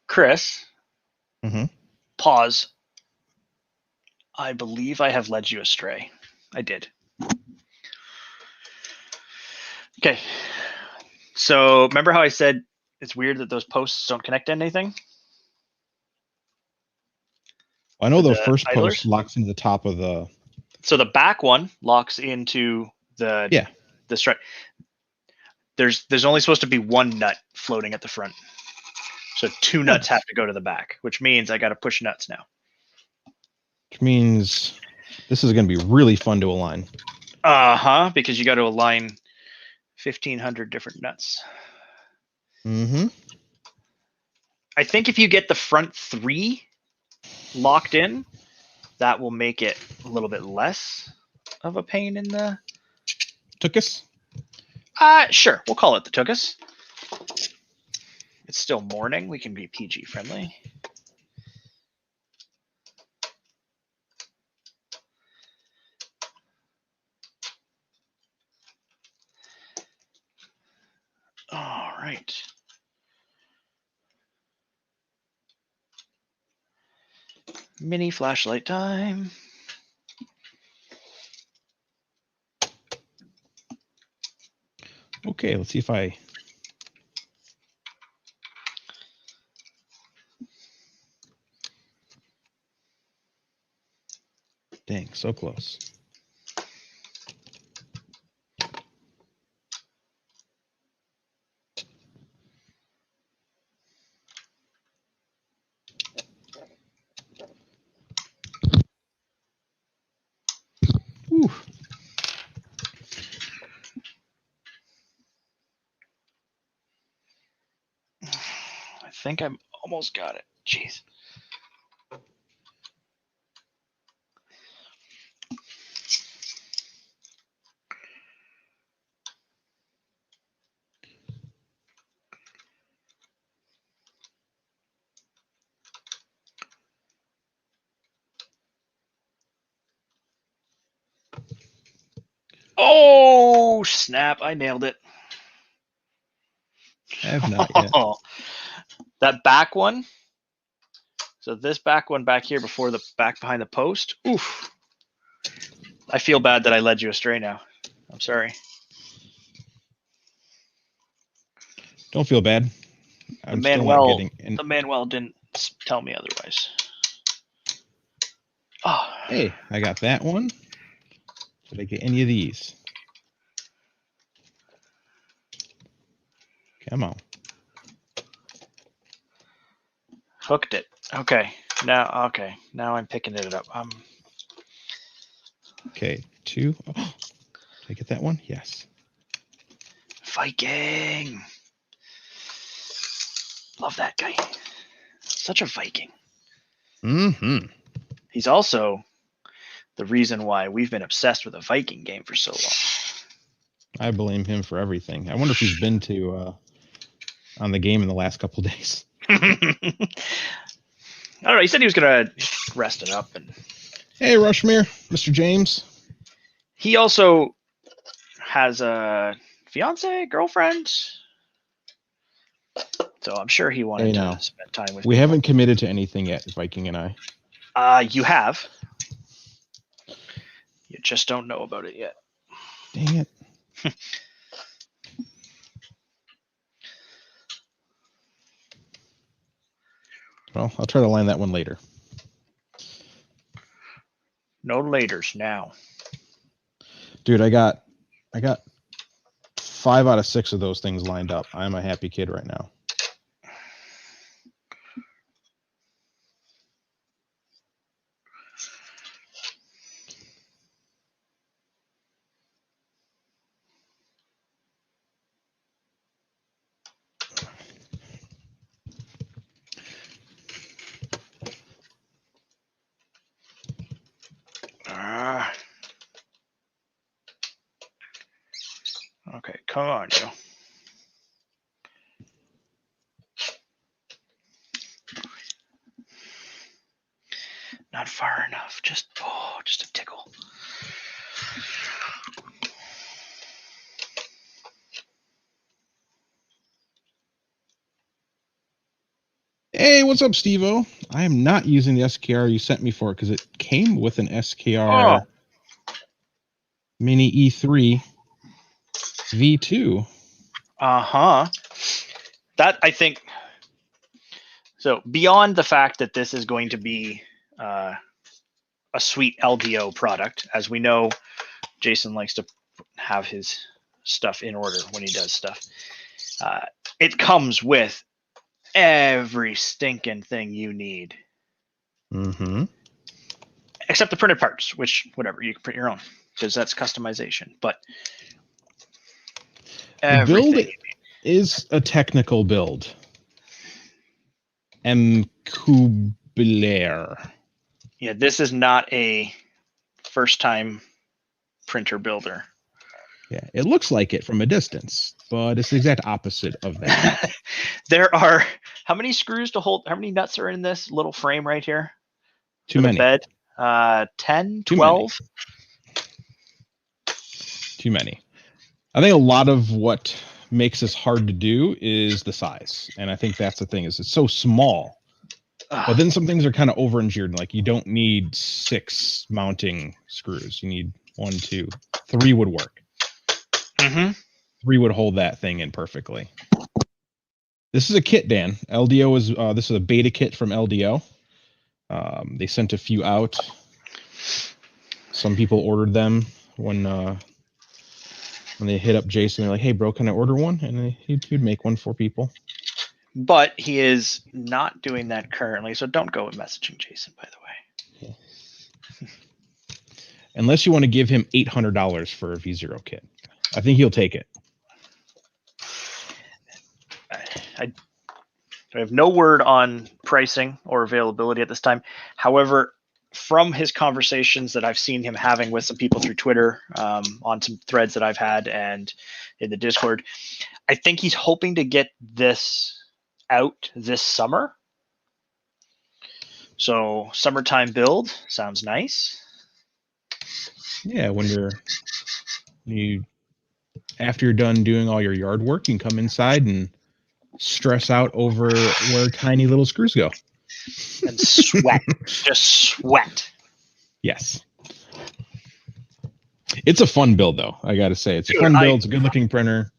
Chris, Mm-hmm. Pause. I believe I have led you astray. I did. Okay. So remember how I said it's weird that those posts don't connect to anything? I know the first post locks into the top of the. So the back one locks into the strut. There's only supposed to be one nut floating at the front. So 2 nuts have to go to the back, which means I got to push nuts now. Which means this is going to be really fun to align. Because you got to align 1,500 different nuts. Mm-hmm. I think if you get the front 3 locked in, that will make it little bit less of a pain in the... Tookus? Sure, we'll call it the Tookus. It's still morning. We can be PG friendly. All right. Mini flashlight time. Okay, let's see if I... Dang, so close. Whew. I think I'm almost got it. Jeez. Oh, snap. I nailed it. I have not yet. That back one. So this back one back here before the back behind the post. Oof. I feel bad that I led you astray now. I'm sorry. Don't feel bad. The I'm still not getting... the Manuel didn't tell me otherwise. Oh. Hey, I got that one. Did I get any of these? Come on. Hooked it. Okay. Now I'm picking it up. Okay, 2. Oh, did I get that one? Yes. Viking. Love that guy. Such a Viking. Mm-hmm. He's also the reason why we've been obsessed with a Viking game for so long. I blame him for everything. I wonder if he's been to on the game in the last couple days. I don't know. He said he was gonna rest it up. And hey, Rushmere, Mr. James. He also has a fiance, girlfriend. So I'm sure he wanted to spend time with We people. haven't committed to anything yet, Viking and I. You have. You just don't know about it yet. Dang it. Well, I'll try to line that one later. No laters now. Dude, I got 5 out of 6 of those things lined up. I'm a happy kid right now. Okay, come on, you. Not far enough. Just a tickle. Hey, what's up, Steve-O? I am not using the SKR you sent me for it because it came with an SKR Mini E3 V2. That, I think, so beyond the fact that this is going to be a sweet LDO product, as we know, Jason likes to have his stuff in order when he does stuff. It comes with every stinking thing you need. Mm-hmm. Except the printed parts, which, whatever, you can print your own, because that's customization. But the build is a technical build. Kubler. Yeah, this is not a first time printer builder. Yeah, it looks like it from a distance, but it's the exact opposite of that. There are how many screws to hold? How many nuts are in this little frame right here? Too for many. The bed? 10, Too 12? Too many. I think a lot of what makes this hard to do is the size. And I think that's the thing, is it's so small. But then some things are kind of over-engineered. Like you don't need 6 mounting screws. You need 1, 2, 3 would work. Mm-hmm. 3 would hold that thing in perfectly. This is a kit, Dan. LDO is this is a beta kit from LDO. They sent a few out. Some people ordered them when they hit up Jason. They're like, "Hey, bro, can I order one?" And he'd make one for people. But he is not doing that currently, so don't go messaging Jason, by the way. Unless you want to give him $800 for a V0 kit. I think he'll take it. I have no word on pricing or availability at this time. However, from his conversations that I've seen him having with some people through Twitter, on some threads that I've had and in the Discord, I think he's hoping to get this out this summer. So summertime build sounds nice. Yeah, after you're done doing all your yard work, you can come inside and stress out over where tiny little screws go. And sweat. Just sweat. Yes. It's a fun build, though. I got to say, it's a fun build. It's a good-looking printer.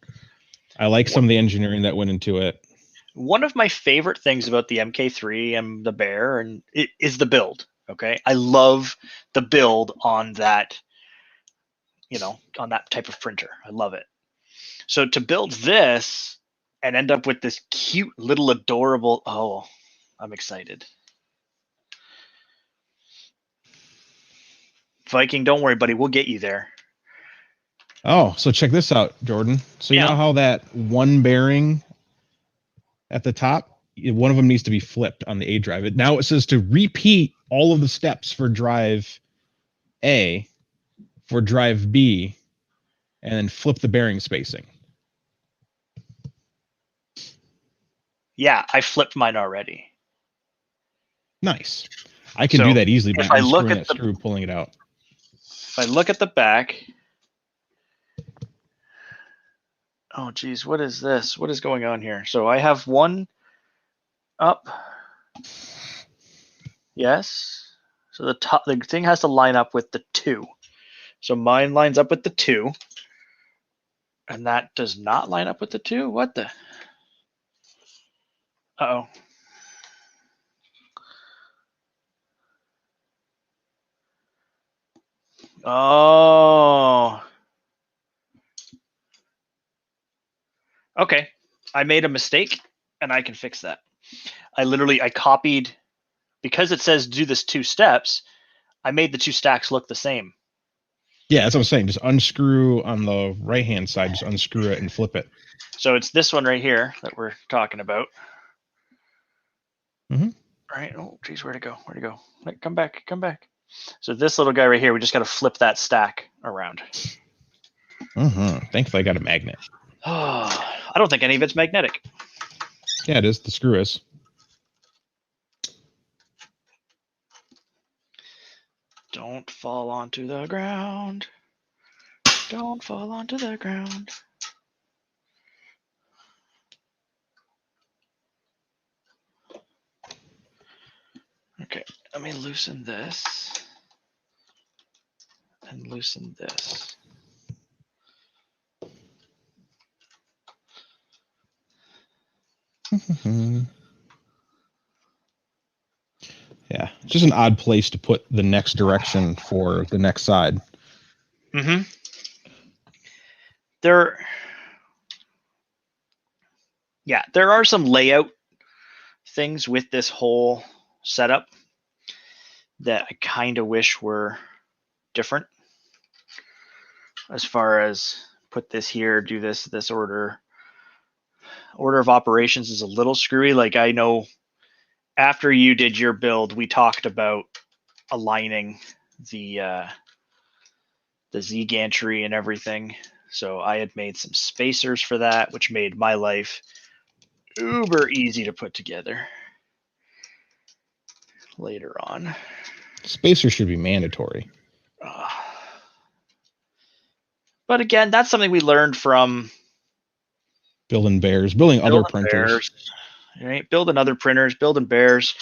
I like some of the engineering that went into it. One of my favorite things about the MK3 and the Bear and it is the build. Okay, I love the build on that. On that type of printer, I love it. So to build this and end up with this cute little adorable, I'm excited. Viking, don't worry, buddy. We'll get you there. Oh, so check this out, Jordan. So you know how that one bearing at the top, one of them needs to be flipped on the A drive. Now it says to repeat all of the steps for drive A, for drive B, and then flip the bearing spacing. Yeah, I flipped mine already. Nice. I can do that easily by unscrewing that screw, pulling it out. If I look at the back, oh geez, what is this? What is going on here? So I have one up. Yes. So the thing has to line up with the 2. So mine lines up with the 2. And that does not line up with the 2? What the? Uh-oh. Oh. Okay. I made a mistake and I can fix that. I copied, because it says do this 2 steps, I made the 2 stacks look the same. Yeah, that's what I'm saying. Just unscrew on the right-hand side, just unscrew it and flip it. So it's this one right here that we're talking about. Mm-hmm. All right. Oh, geez, where'd it go? Where'd it go? Come back. Come back. So this little guy right here, we just got to flip that stack around. Mm-hmm. Thankfully, I got a magnet. I don't think any of it's magnetic. Yeah, it is. The screw is. Don't fall onto the ground. Don't fall onto the ground. Okay, let me loosen this and loosen this. Yeah, it's just an odd place to put the next direction for the next side. Mm-hmm. There are some layout things with this whole setup that I kind of wish were different. As far as put this here, do this order. Order of operations is a little screwy. Like, I know after you did your build, we talked about aligning the the Z gantry and everything. So I had made some spacers for that, which made my life uber easy to put together later on. Spacers should be mandatory. But again, that's something we learned from building other printers. Bears, right? Building other printers, building bears.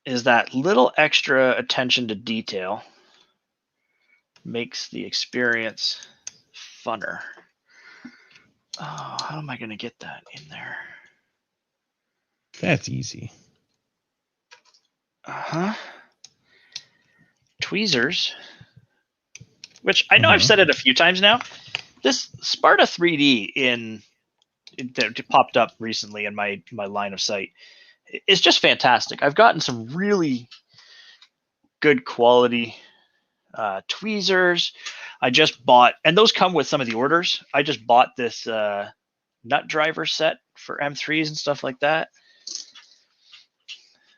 Is that little extra attention to detail makes the experience funner. Oh, how am I going to get that in there? That's easy. Tweezers, which I know I've said it a few times now. This Sparta 3D that popped up recently in my line of sight is just fantastic. I've gotten some really good quality tweezers. I just bought, and those come with some of the orders. I just bought this nut driver set for M3s and stuff like that.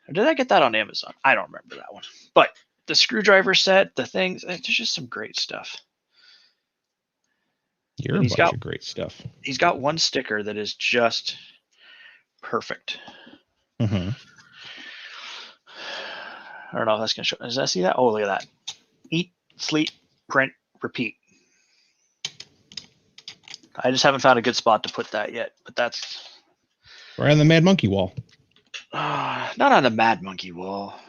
Or did I get that on Amazon? I don't remember that one. But the screwdriver set, the things, there's just some great stuff. You're a bunch of great stuff. He's got one sticker that is just perfect. Mm-hmm. I don't know if that's going to show. Does that see that? Oh, look at that. Eat, sleep, print, repeat. I just haven't found a good spot to put that yet, but that's right on the Mad Monkey wall. Not on the Mad Monkey wall.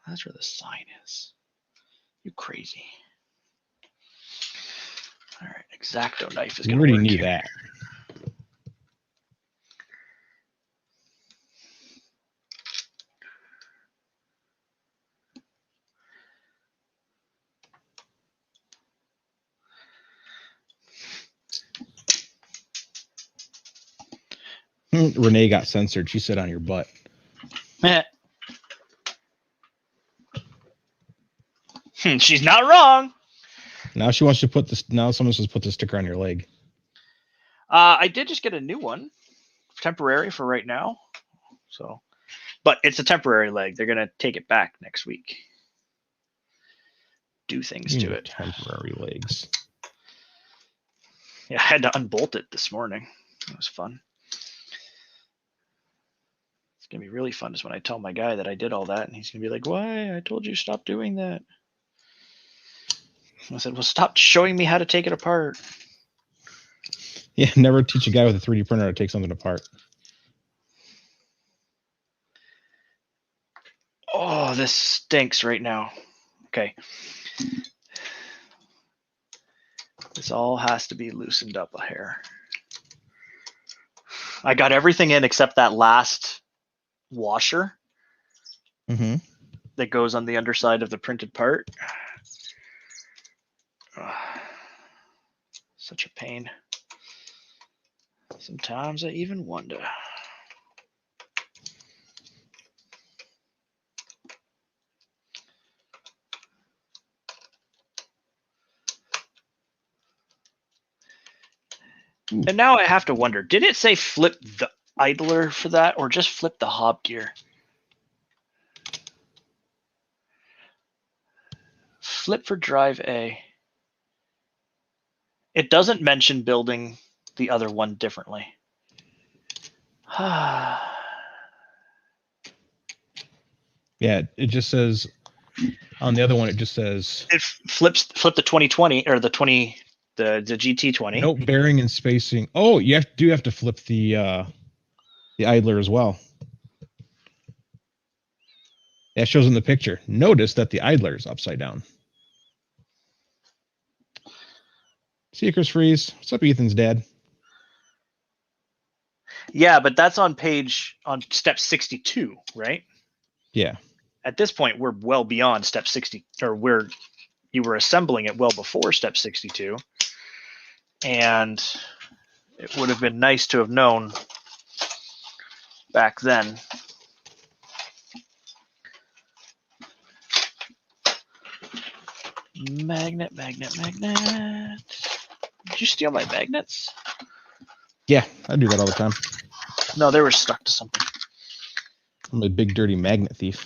That's where the sign is. You crazy. All right, X-Acto knife is going to work. You already knew that. Renee got censored. She said on your butt. She's not wrong. Now she wants to put this. Now someone says put the sticker on your leg. I did just get a new one, temporary for right now. So, but it's a temporary leg. They're gonna take it back next week. Do things to it. Temporary legs. Yeah, I had to unbolt it this morning. It was fun. It's gonna be really fun is when I tell my guy that I did all that, and he's gonna be like, "Why? I told you stop doing that." I said, "Well, stop showing me how to take it apart." Yeah, never teach a guy with a 3D printer how to take something apart. Oh, this stinks right now. Okay. This all has to be loosened up a hair. I got everything in except that last washer that goes on the underside of the printed part. Such a pain. Sometimes I even wonder. And now I have to wonder, did it say flip the idler for that or just flip the hob gear? Flip for drive A. It doesn't mention building the other one differently. Yeah, it just says on the other one. It just says it flip the 2020 or the GT20. Nope, bearing and spacing. Oh, you do have to flip the idler as well. That shows in the picture. Notice that the idler is upside down. Seekers freeze. What's up, Ethan's dad? Yeah, but that's on step 62, right? Yeah. At this point, we're well beyond step 60, or you were assembling it well before step 62. And it would have been nice to have known back then. Magnet. Did you steal my magnets? Yeah, I do that all the time. No, they were stuck to something. I'm a big dirty magnet thief.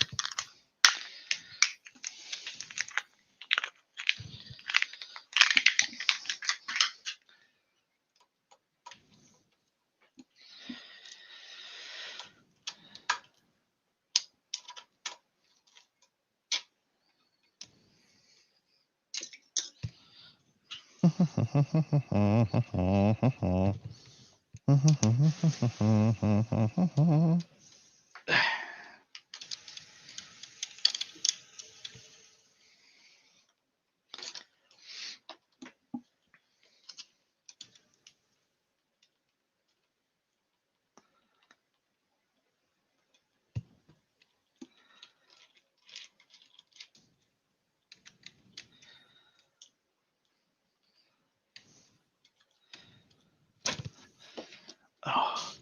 Oh.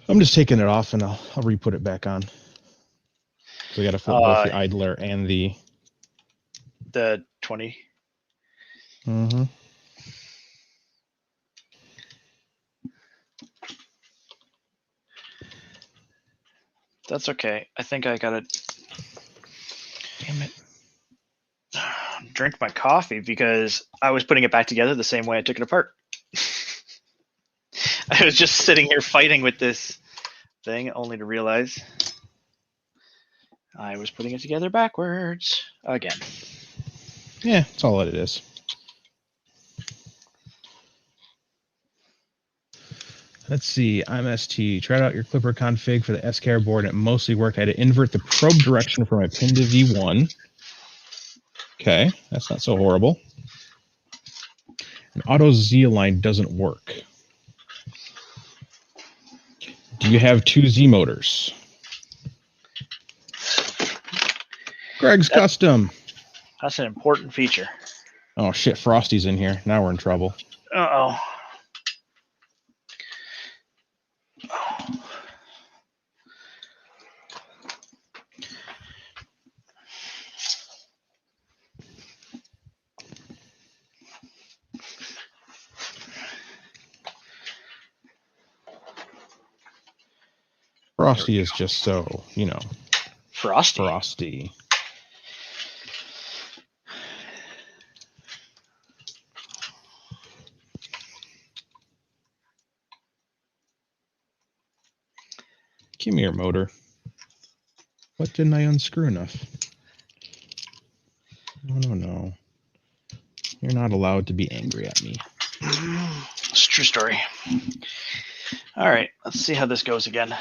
I'm just taking it off and I'll re-put it back on. So we got to flip both the idler and the 20. Mm-hmm. That's okay. I think I got it. Damn it. Drink my coffee because I was putting it back together the same way I took it apart. I was just sitting here fighting with this thing only to realize I was putting it together backwards again. Yeah, that's all it is. Let's see, IMST, tried out your Clipper config for the SKR board and it mostly worked. I had to invert the probe direction from my pin to V1. Okay, that's not so horrible. And auto Z align doesn't work. Do you have 2 Z motors? Greg's custom. That's an important feature. Oh shit, Frosty's in here. Now we're in trouble. Uh-oh. Frosty is just so, you know. Frosty. Give me your motor. What didn't I unscrew enough? No. You're not allowed to be angry at me. It's a true story. All right, let's see how this goes again.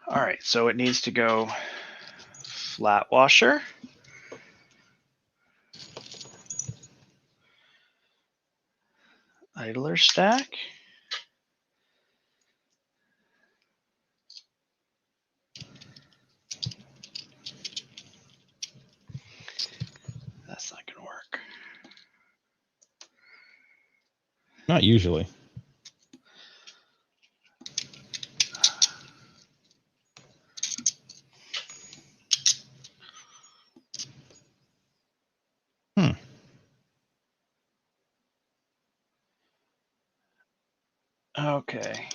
All right, so it needs to go flat washer. Idler stack. That's not going to work. Not usually. Okay.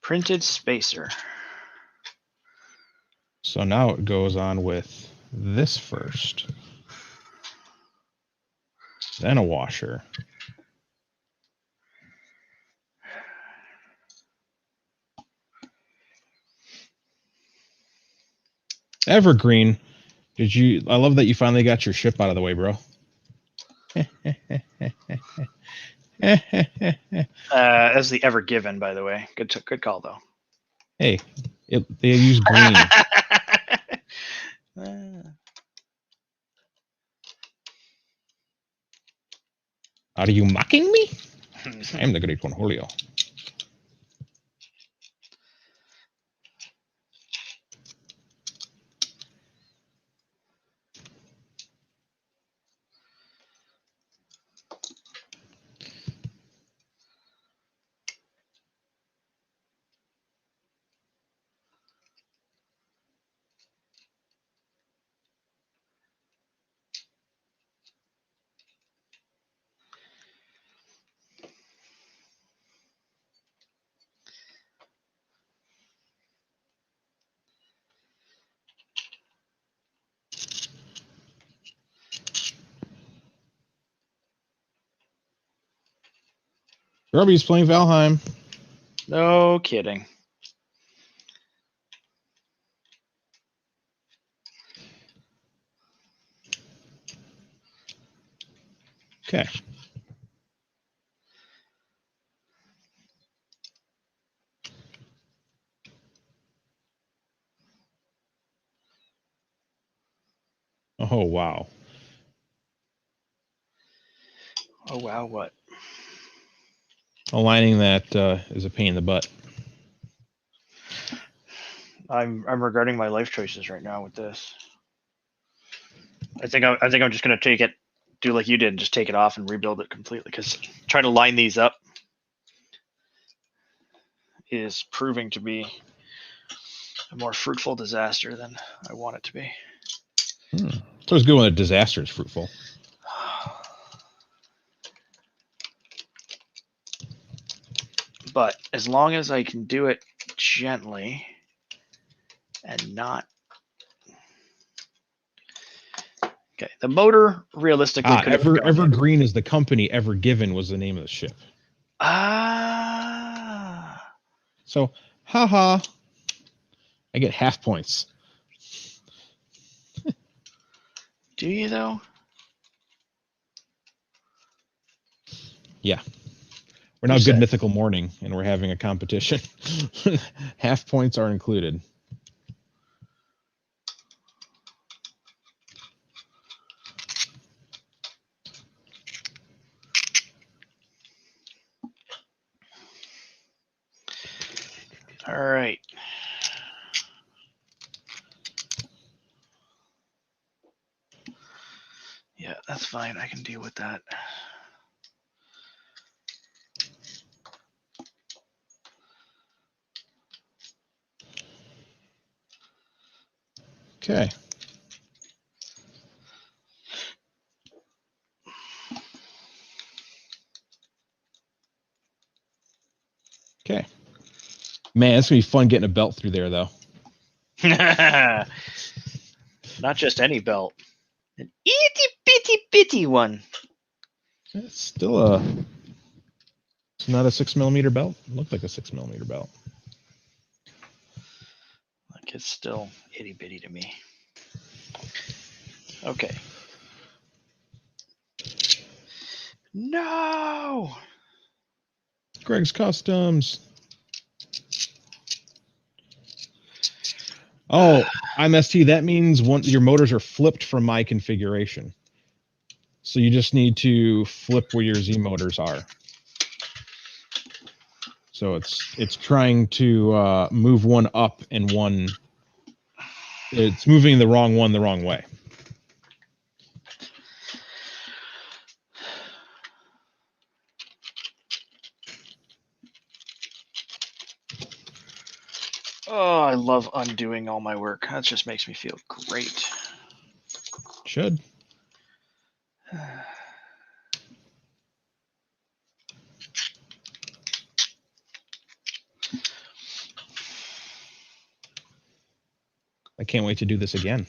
Printed spacer. So now it goes on with this first. Then a washer. Evergreen. I love that you finally got your ship out of the way, bro. As the Ever Given, by the way. Good call, though. Hey, they use green. Are you mocking me? I am the great one, Julio. Grubby's playing Valheim. No kidding. Okay. Oh, wow. Oh, wow, what? Aligning that is a pain in the butt. I'm regretting my life choices right now with this. I think I'm just gonna take it, do like you did, and just take it off and rebuild it completely. Because trying to line these up is proving to be a more fruitful disaster than I want it to be. It's always good when a disaster is fruitful. But as long as I can do it gently and not. Okay, the motor realistically could have gone Evergreen is the company. Ever Given was the name of the ship. Ah. So, haha. I get half points. Do you though? Yeah. We're now Good Mythical Morning, and we're having a competition. Half points are included. All right. Yeah, that's fine. I can deal with that. Okay. Okay. Man, it's going to be fun getting a belt through there, though. Not just any belt. An itty-bitty-bitty one. It's still it's not a 6mm belt. It looked like a 6mm belt. Like it's still itty-bitty to me. Okay. No! Greg's Customs. Oh, I'm ST. That means your motors are flipped from my configuration. So you just need to flip where your Z motors are. So it's trying to move one up and one. It's moving the wrong one the wrong way. Oh, I love undoing all my work. That just makes me feel great. Should. I can't wait to do this again.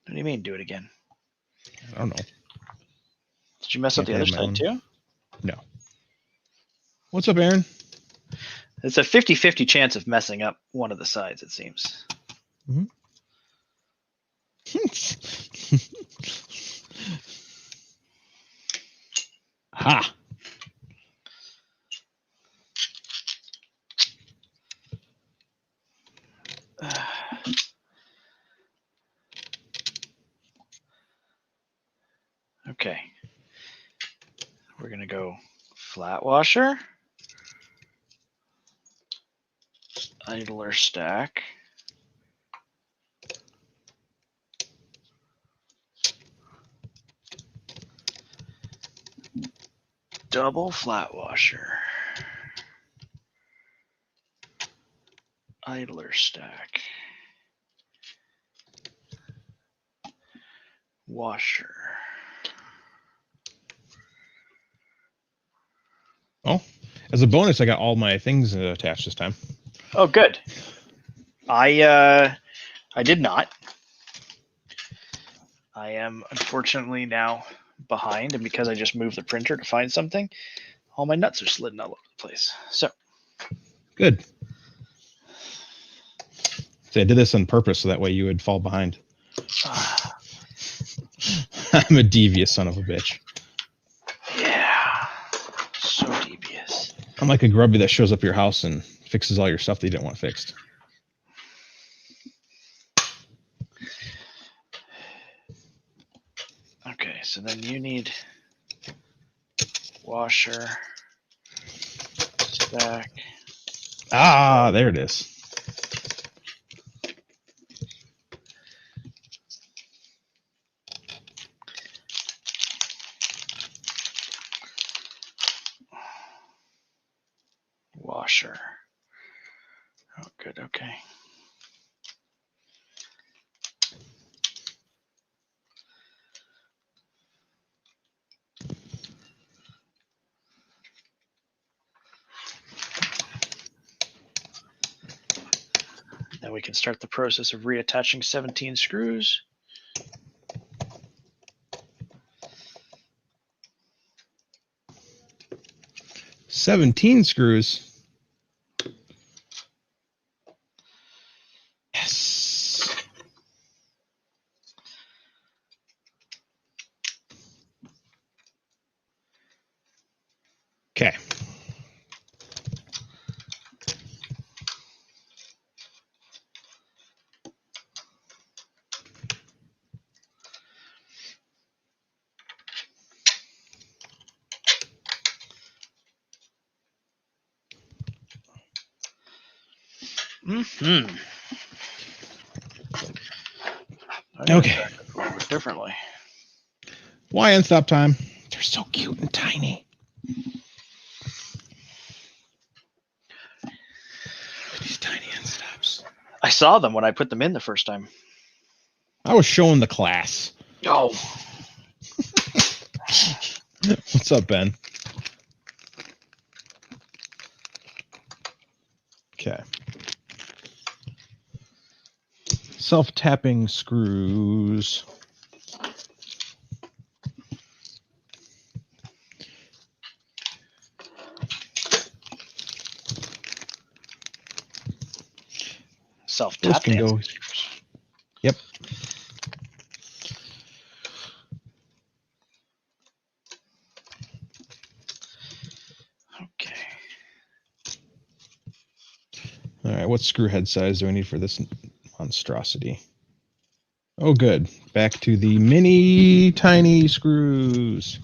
What do you mean, do it again? I don't know. Did you mess up the other side too? No. What's up, Aaron? It's a 50-50 chance of messing up one of the sides, it seems. Mm-hmm. Ha! Okay. We're going to go flat washer, idler stack, double flat washer, idler stack, washer. Oh, as a bonus, I got all my things attached this time. Oh, good. I did not. I am unfortunately now behind, and because I just moved the printer to find something, all my nuts are slidden all over the place. So good. So I did this on purpose so that way you would fall behind. I'm a devious son of a bitch. Yeah, so devious. I'm like a grubby that shows up at your house and fixes all your stuff that you didn't want fixed. Okay, so then you need washer, stack. Ah, there it is. Washer. Oh, good. Okay. Now we can start the process of reattaching 17 screws. "17 screws." Yes. Okay. Mm-hmm. Okay. Differently. Why end stop time? They're so cute and tiny. These tiny end stops. I saw them when I put them in the first time. I was showing the class. Oh. What's up, Ben? Okay. Self-tapping screws. Self-tapping. Those can go. Yep. Okay. All right. What screw head size do I need for this monstrosity? Oh, good. Back to the mini tiny screws.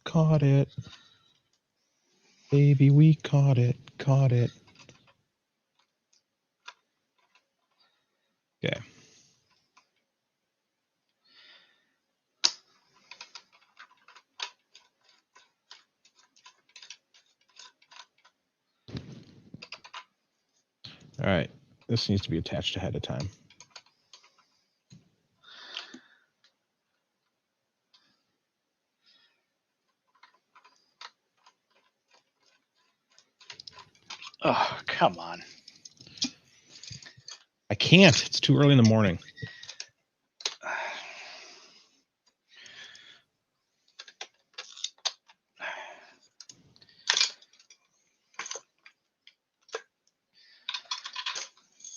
Caught it. Baby, we caught it. Caught it. Okay. All right. This needs to be attached ahead of time. Oh, come on. I can't. It's too early in the morning.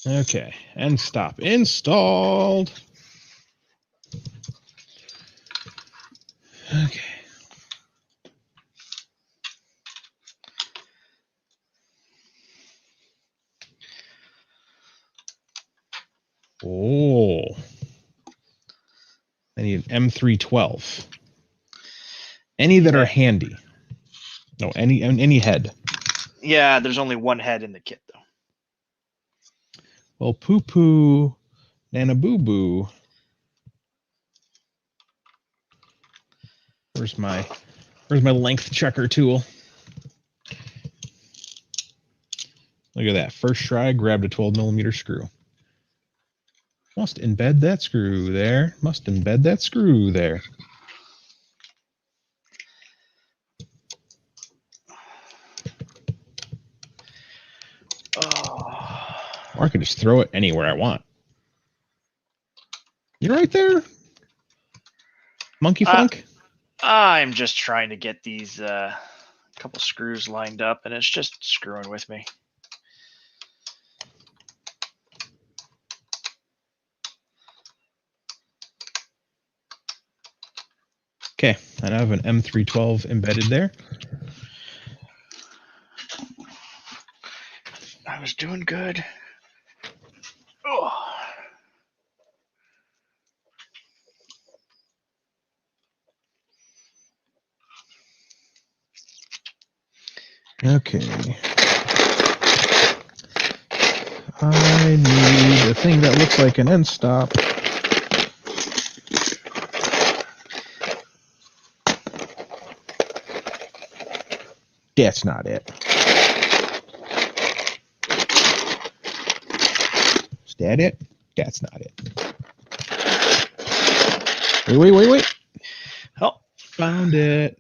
Okay. End stop installed. Okay. Oh. I need an M312. Any that are handy. No, any head. Yeah, there's only one head in the kit, though. Well, poo-poo, nana boo-boo. Where's my length checker tool? Look at that. First try, grabbed a 12mm screw. Must embed that screw there. Must embed that screw there. Oh. Or I can just throw it anywhere I want. You're right there. Monkey Funk? I'm just trying to get these couple screws lined up, and it's just screwing with me. Okay, and I have an M312 embedded there. I was doing good. Oh. Okay. I need a thing that looks like an end stop. That's not it. Is that it? That's not it. Wait. Oh. Found it.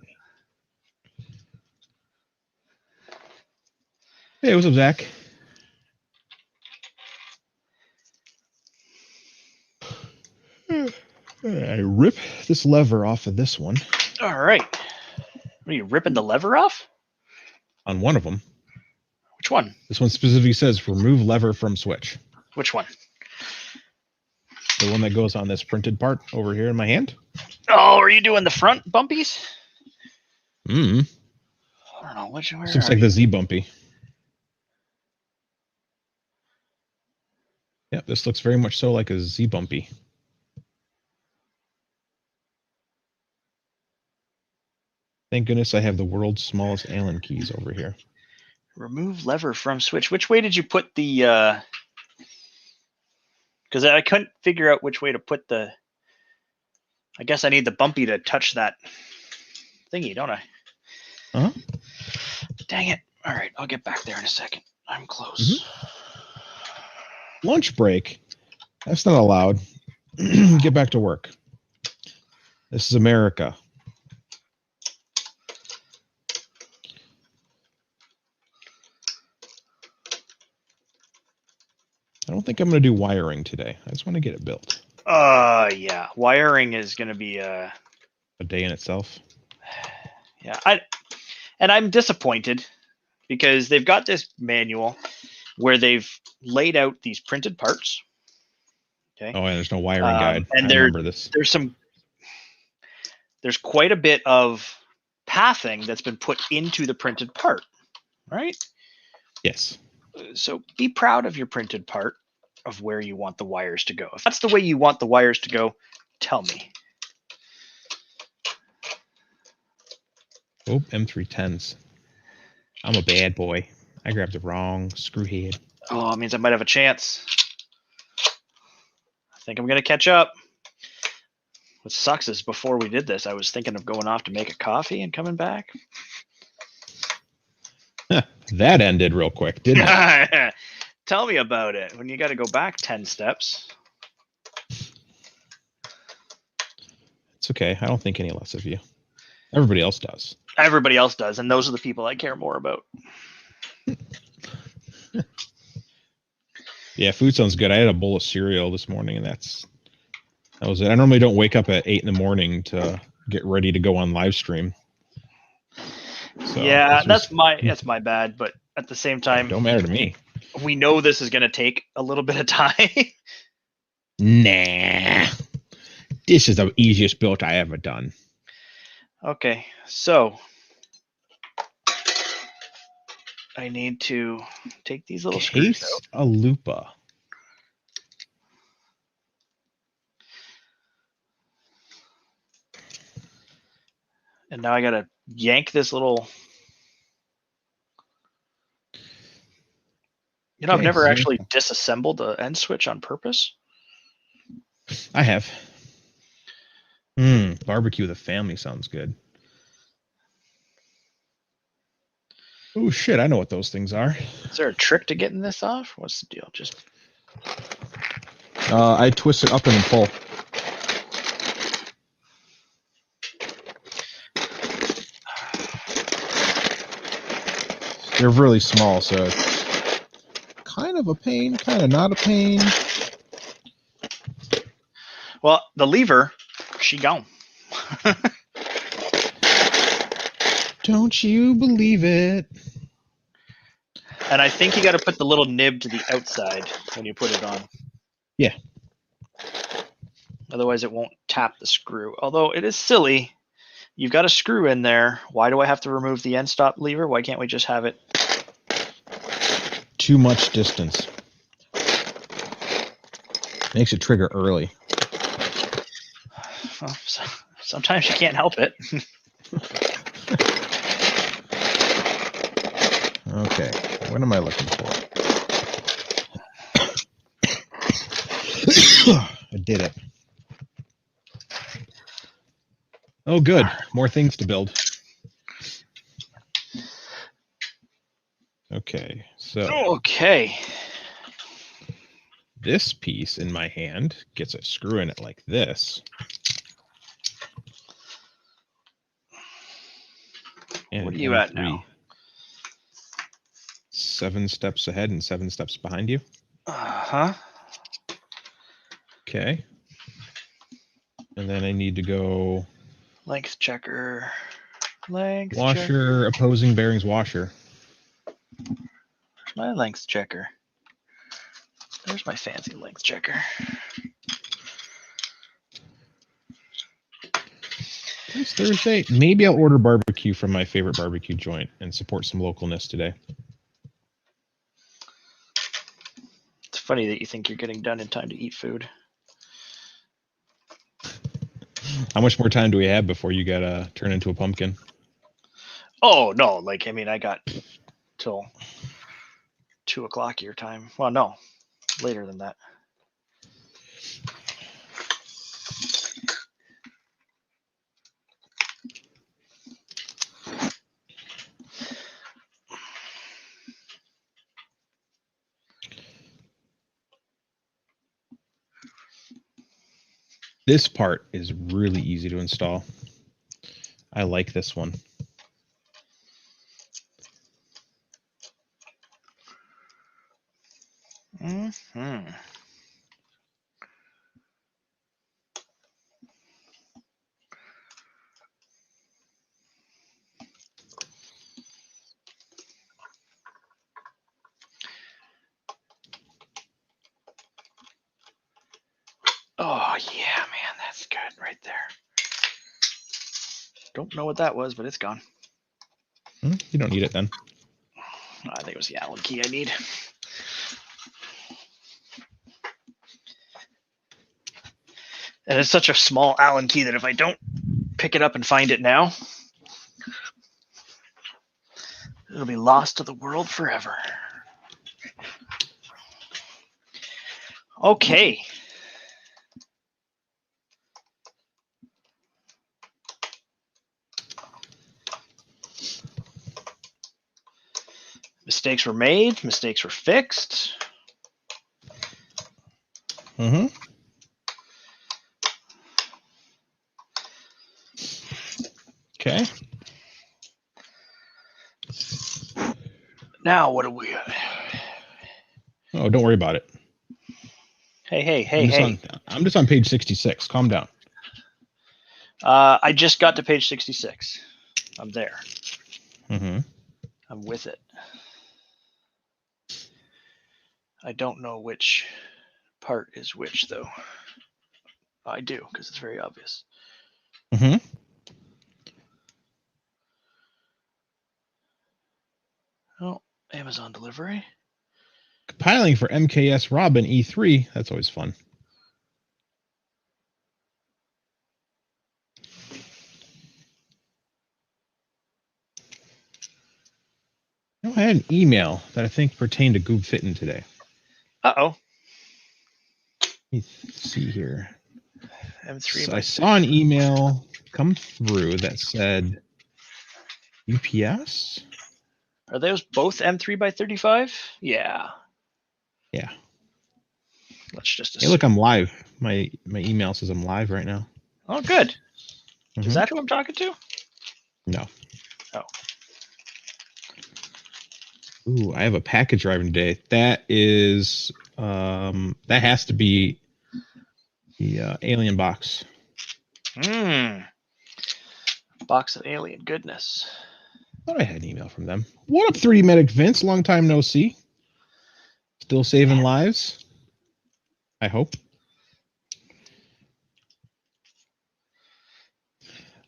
Hey, what's up, Zach? I rip this lever off of this one. All right. What are you ripping the lever off? On one of them. Which one? This one specifically says remove lever from switch. Which one? The one that goes on this printed part over here in my hand. Oh, are you doing the front bumpies? I don't know. Which one? This looks like the Z bumpy. Yep, this looks very much so like a Z bumpy. Thank goodness I have the world's smallest Allen keys over here. Remove lever from switch. Which way did you put the... Because I couldn't figure out which way to put the... I guess I need the bumpy to touch that thingy, don't I? Uh-huh. Dang it. All right, I'll get back there in a second. I'm close. Lunch break. That's not allowed. Get back to work. This is America. I don't think I'm going to do wiring today. I just want to get it built. Yeah. Wiring is going to be a day in itself. Yeah. I'm disappointed because they've got this manual where they've laid out these printed parts. Okay. Oh, and there's no wiring guide. And I remember this. There's quite a bit of pathing that's been put into the printed part, right? Yes. So be proud of your printed part of where you want the wires to go. If that's the way you want the wires to go, tell me. Oh, M310s. I'm a bad boy. I grabbed the wrong screw head. Oh, it means I might have a chance. I think I'm going to catch up. What sucks is before we did this, I was thinking of going off to make a coffee and coming back. That ended real quick, didn't it? Tell me about it. When you got to go back 10 steps. It's okay. I don't think any less of you. Everybody else does. Everybody else does, and those are the people I care more about. Yeah, food sounds good. I had a bowl of cereal this morning, and that was it. I normally don't wake up at 8 in the morning to get ready to go on live stream. So yeah, that's my bad. But at the same time, don't matter to me. We know this is going to take a little bit of time. Nah, this is the easiest build I ever done. Okay, so I need to take these little screws out. A lupa. And now I got to yank this little... You know, I've never actually disassembled the end switch on purpose. I have. Barbecue with a family sounds good. Oh shit, I know what those things are. Is there a trick to getting this off? What's the deal? Just I twist it up and pull. They're really small, so kind of a pain, kind of not a pain. Well, the lever, she gone. Don't you believe it? And I think you got to put the little nib to the outside when you put it on. Yeah. Otherwise, it won't tap the screw. Although it is silly. You've got a screw in there. Why do I have to remove the end stop lever? Why can't we just have it? Too much distance. Makes it trigger early. Well, sometimes you can't help it. Okay, what am I looking for? I did it. Oh, good. More things to build. Okay, so Okay. this piece in my hand gets a screw in it like this. And What are you at now? 7 steps ahead and 7 steps behind you. Uh-huh. Okay. And then I need to go Length checker. Length washer, opposing bearings washer. Where's my length checker? There's my fancy length checker. It's Thursday. Maybe I'll order barbecue from my favorite barbecue joint and support some localness today. It's funny that you think you're getting done in time to eat food. How much more time do we have before you gotta turn into a pumpkin? Oh, no. Like, I mean, I got till 2 o'clock your time. Well, no. Later than that. This part is really easy to install. I like this one. Mm-hmm. Oh, yeah, man. That's good right there. Don't know what that was, but it's gone. You don't need it then. I think it was the Allen key I need. And it's such a small Allen key that if I don't pick it up and find it now, it'll be lost to the world forever. Okay. Mistakes were made. Mistakes were fixed. Mm-hmm. Okay. Now what do we... Oh, don't worry about it. Hey. I'm just on page 66. Calm down. I just got to page 66. I'm there. Mm-hmm. I'm with it. I don't know which part is which, though. I do, because it's very obvious. Mm-hmm. Oh, Amazon delivery. Compiling for MKS Robin E3. That's always fun. I had an email that I think pertained to Goob Fitting today. Uh-oh. Let me see here. M3. So I saw an email come through that said UPS. Are those both M3 by 35? Yeah. Yeah. Let's just Hey, look, I'm live. My email says I'm live right now. Oh, good. Mm-hmm. Is that who I'm talking to? No. Oh. Ooh, I have a package arriving today. That is, that has to be the alien box. Box of alien goodness. Thought I had an email from them. What up, 3D Medic Vince? Long time no see. Still saving lives? I hope.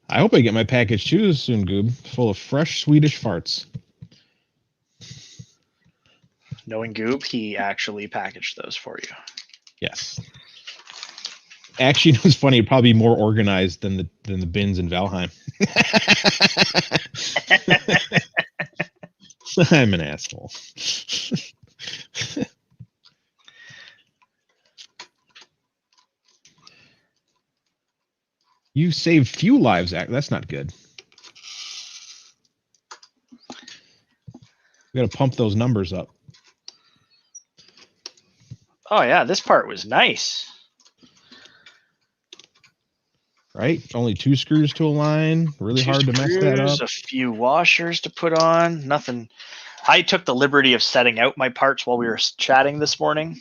I hope I get my package too soon, Goob. Full of fresh Swedish farts. Knowing Goob, he actually packaged those for you. Yes. Actually, it was funny. It'd probably be more organized than the bins in Valheim. I'm an asshole. You saved few lives. That's not good. We got to pump those numbers up. Oh yeah, this part was nice. Right? Only 2 screws to align. Really hard to mess that up. A few washers to put on. Nothing. I took the liberty of setting out my parts while we were chatting this morning.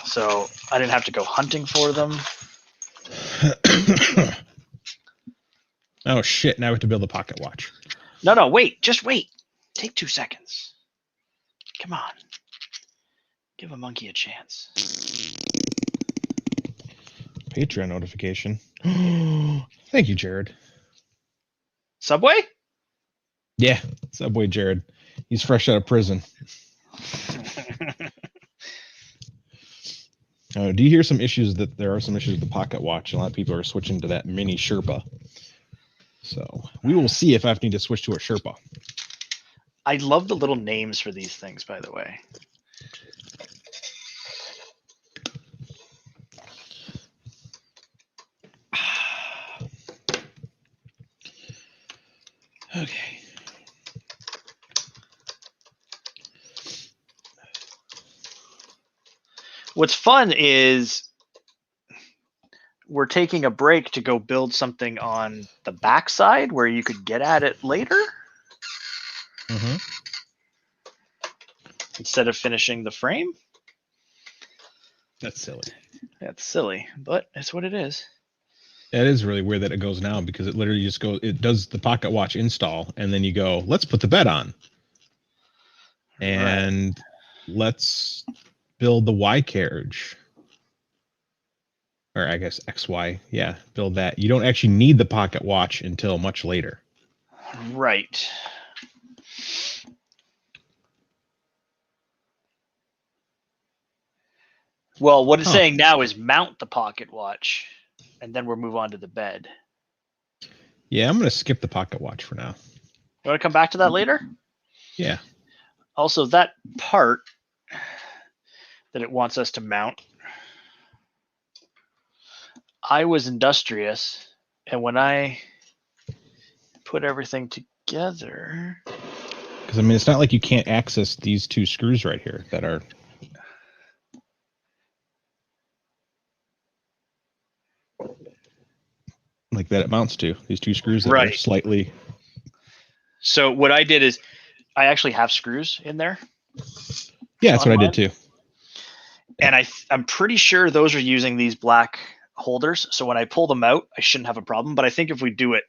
So I didn't have to go hunting for them. Oh, shit. Now we have to build a pocket watch. No, wait. Just wait. Take 2 seconds. Come on. Give a monkey a chance. Patreon notification. Thank you, Jared. Subway? Yeah, Subway Jared. He's fresh out of prison. Do you hear some issues that there are some issues with the pocket watch? A lot of people are switching to that mini Sherpa. So we will see if I need to switch to a Sherpa. I love the little names for these things, by the way. Okay. What's fun is we're taking a break to go build something on the backside where you could get at it later. Mm-hmm. Instead of finishing the frame. That's silly. That's silly, but it's what it is. That is really weird that it goes now, because it literally just goes, it does the pocket watch install, and then you go, let's put the bed on. And let's build the Y carriage. Or I guess XY. Yeah, build that. You don't actually need the pocket watch until much later. Right. Well, what it's saying now is mount the pocket watch, and then we'll move on to the bed. Yeah, I'm going to skip the pocket watch for now. You want to come back to that later? Yeah. Also, that part that it wants us to mount, I was industrious, and when I put everything together... Because, I mean, it's not like you can't access these 2 screws right here that are... like that it mounts to. These 2 screws that are slightly... So what I did is I actually have screws in there. Yeah, that's what I did too. And I'm pretty sure those are using these black holders. So when I pull them out, I shouldn't have a problem. But I think if we do it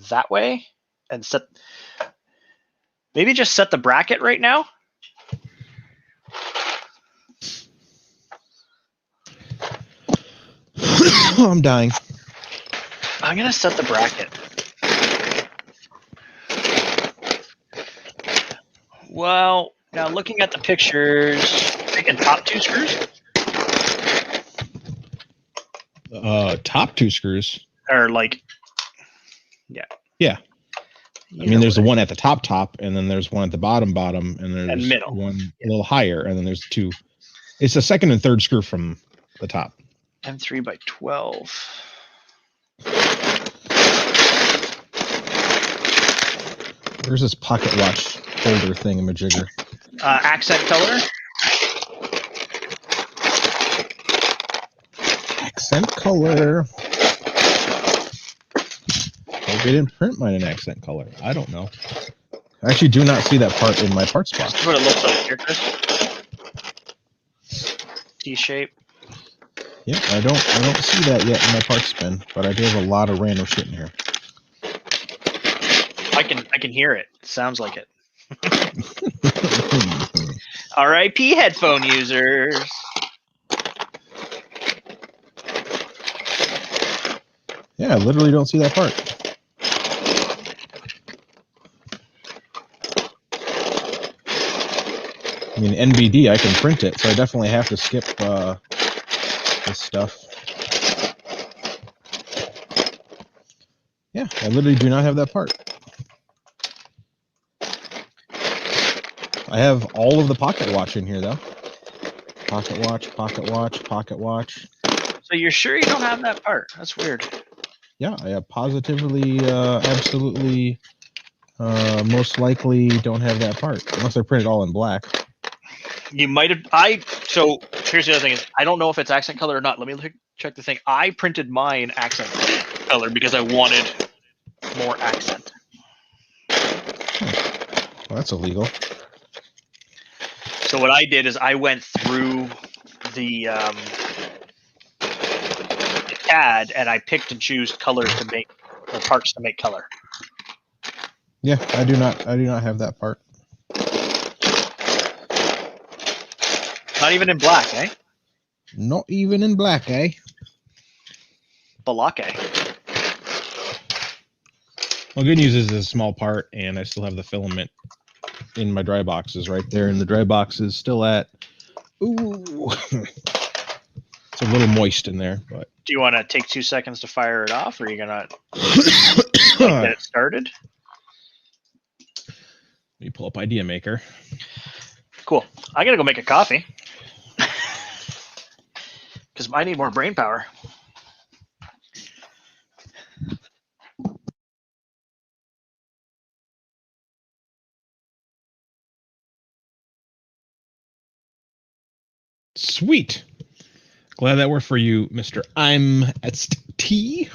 that way and maybe just set the bracket right now. I'm dying. I'm going to set the bracket. Well, now looking at the pictures, taking top 2 screws? Top 2 screws? Or like, yeah. Yeah. I mean, there's the one at the top, and then there's one at the bottom, and there's one a little higher, and then there's 2. It's the second and third screw from the top. M3 by 12. Where's this pocket watch holder thingamajigger? Accent color. Accent color. Maybe I didn't print mine in accent color. I don't know. I actually do not see that part in my parts box. That's what it looks like here, Chris. T-shape. Yeah, I don't see that yet in my parts bin, but I do have a lot of random shit in here. I can hear it. It sounds like it. R.I.P. headphone users. Yeah, I literally don't see that part. I mean, NBD, I can print it, so I definitely have to skip this stuff. Yeah, I literally do not have that part. I have all of the pocket watch in here, though. Pocket watch, pocket watch, pocket watch. So you're sure you don't have that part? That's weird. Yeah, I have positively, absolutely, most likely don't have that part. Unless I print it all in black. You might have. So here's the other thing: is I don't know if it's accent color or not. Let me check the thing. I printed mine accent color because I wanted more accent. Well, that's illegal. So what I did is I went through the CAD and I picked and choose colors to make or parts to make color. Yeah, I do not have that part. Not even in black, eh? Not even in black, eh? Balake. Well, good news is it's a small part, and I still have the filament in my dry boxes right there, and the dry box is still at. Ooh, it's a little moist in there, but. Do you want to take 2 seconds to fire it off, or are you gonna get it started? Let me pull up Idea Maker. Cool. I gotta go make a coffee because I need more brain power. Sweet. Glad that worked for you, Mr. I'm T.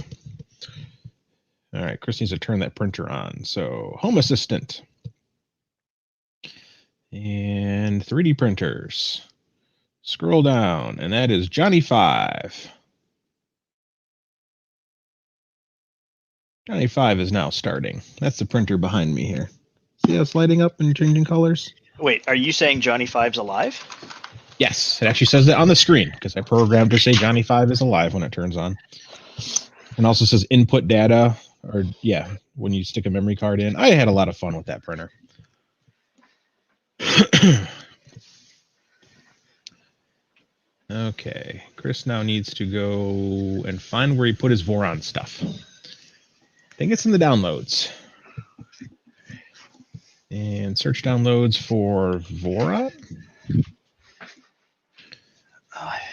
All right, Chris needs to turn that printer on. So, Home Assistant. And 3D printers. Scroll down, and that is Johnny 5. Johnny 5 is now starting. That's the printer behind me here. See how it's lighting up and changing colors? Wait, are you saying Johnny 5's alive? Yes, it actually says that on the screen because I programmed to say Johnny 5 is alive when it turns on. And also says input data, or yeah, when you stick a memory card in. I had a lot of fun with that printer. Okay, Chris now needs to go and find where he put his Voron stuff. I think it's in the downloads. And search downloads for Voron.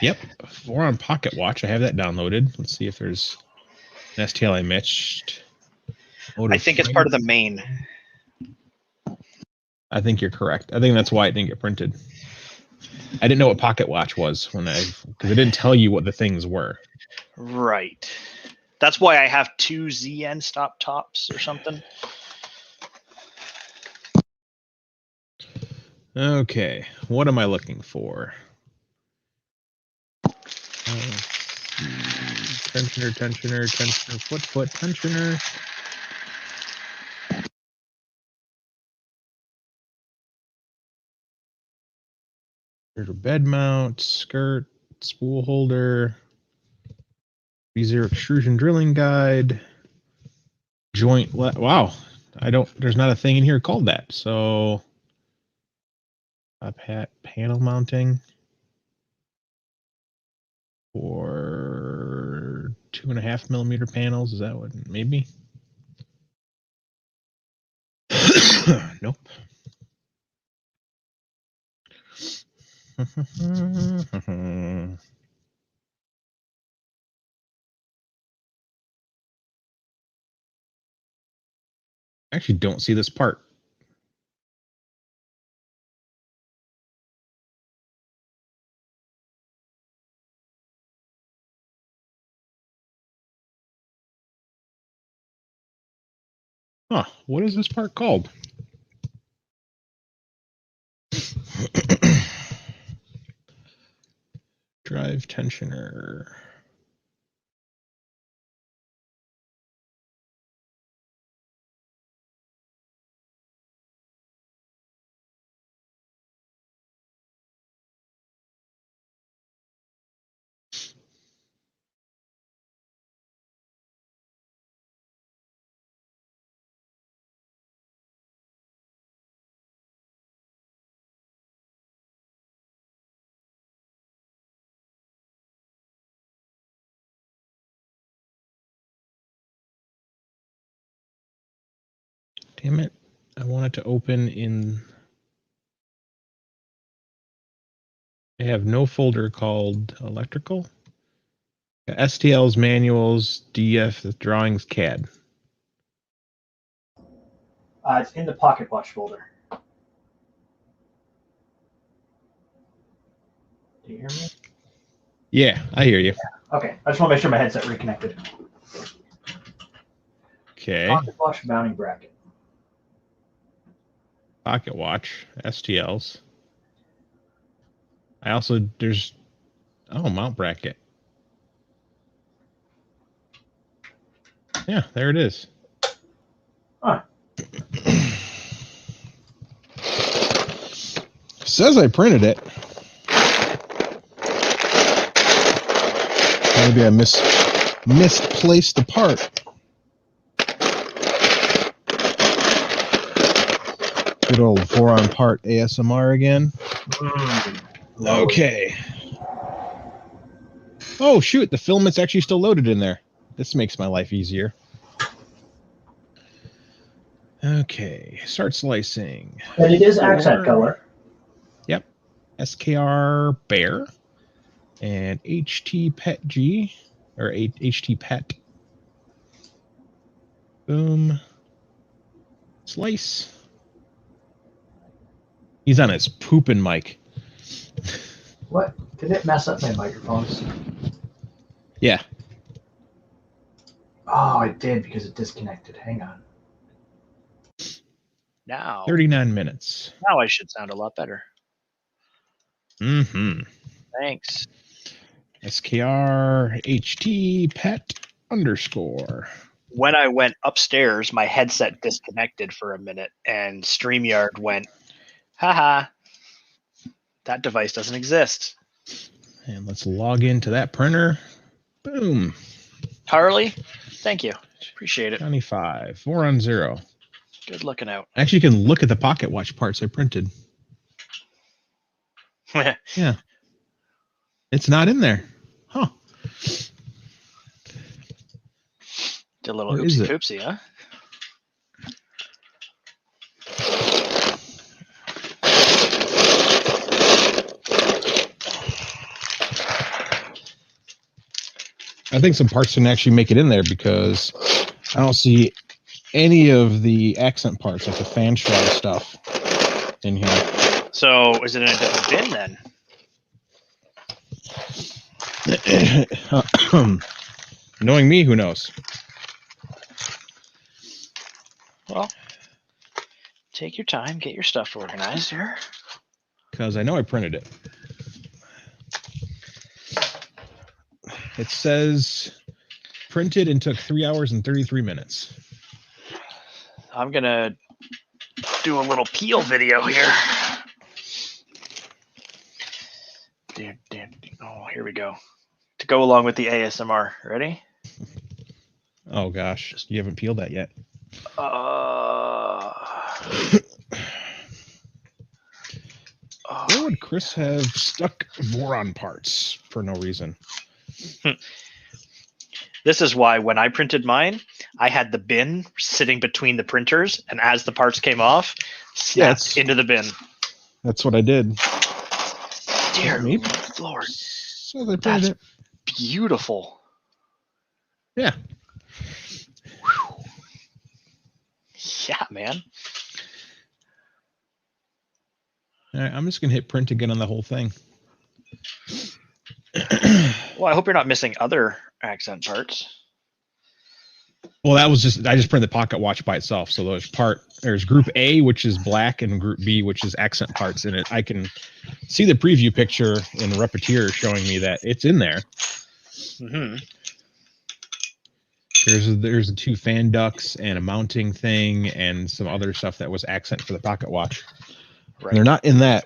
Yep, Voron Pocket Watch. I have that downloaded. Let's see if there's an STL I missed. I think it's part of the main. I think you're correct. I think that's why it didn't get printed. I didn't know what Pocket Watch was because it didn't tell you what the things were. Right. That's why I have 2 ZN stop tops or something. Okay, what am I looking for? Tensioner, foot, tensioner. There's a bed mount, skirt, spool holder, V0 extrusion drilling guide, joint. Wow, there's not a thing in here called that. So, top hat, panel mounting for 2.5mm panels. Is that what? Maybe. Nope. I actually don't see this part. Huh, what is this part called? Drive tensioner. Damn it. I want it to open in... I have no folder called electrical. STLs, manuals, DF, drawings, CAD. It's in the Pocket Watch folder. Do you hear me? Yeah, I hear you. Okay, I just want to make sure my headset reconnected. Okay. Pocket Watch mounting bracket. Pocket watch, STLs. I also, there's, mount bracket. Yeah, there it is. Huh. Says I printed it. Maybe I misplaced the part. Good old Voron part ASMR again. Okay. Oh shoot, the filament's actually still loaded in there. This makes my life easier. Okay, start slicing. And it is accent color. Yep. SKR Bear and HT Pet G or HT Pet. Boom. Slice. He's on his pooping mic. What? Did it mess up my microphones? Yeah. Oh, it did because it disconnected. Hang on. Now, 39 minutes. now I should sound a lot better. Mm-hmm. Thanks. SKR HT Pet _ When I went upstairs, my headset disconnected for a minute, and StreamYard went, haha, that device doesn't exist. And let's log into that printer. Boom. Harley, thank you. Appreciate it. 25. 4 on 0. Good looking out. Actually, you can look at the pocket watch parts I printed. Yeah. It's not in there. Huh. Did a little Where is oopsie it? poopsie, huh? I think some parts didn't actually make it in there because I don't see any of the accent parts, like the fan shroud stuff, in here. So is it in a different bin then? Knowing me, who knows? Well, take your time, get your stuff organized here. Because I know I printed it. It says printed and took 3 hours and 33 minutes. I'm going to do a little peel video here. Oh, here we go. To go along with the ASMR. Ready? Oh gosh, you haven't peeled that yet. Where would Chris have stuck Voron parts for no reason? This is why when I printed mine, I had the bin sitting between the printers, and as the parts came off, snapped into the bin. That's what I did. Dear Maybe. Lord, So they printed that's it. beautiful. Yeah. Yeah, man. All right, I'm just gonna hit print again on the whole thing. Well, I hope you're not missing other accent parts. Well, I just printed the pocket watch by itself. So there's group A, which is black, and group B, which is accent parts in it. I can see the preview picture in Repetier showing me that it's in there. Mm-hmm. There's the 2 fan ducts and a mounting thing and some other stuff that was accent for the pocket watch. Right. And they're not in that,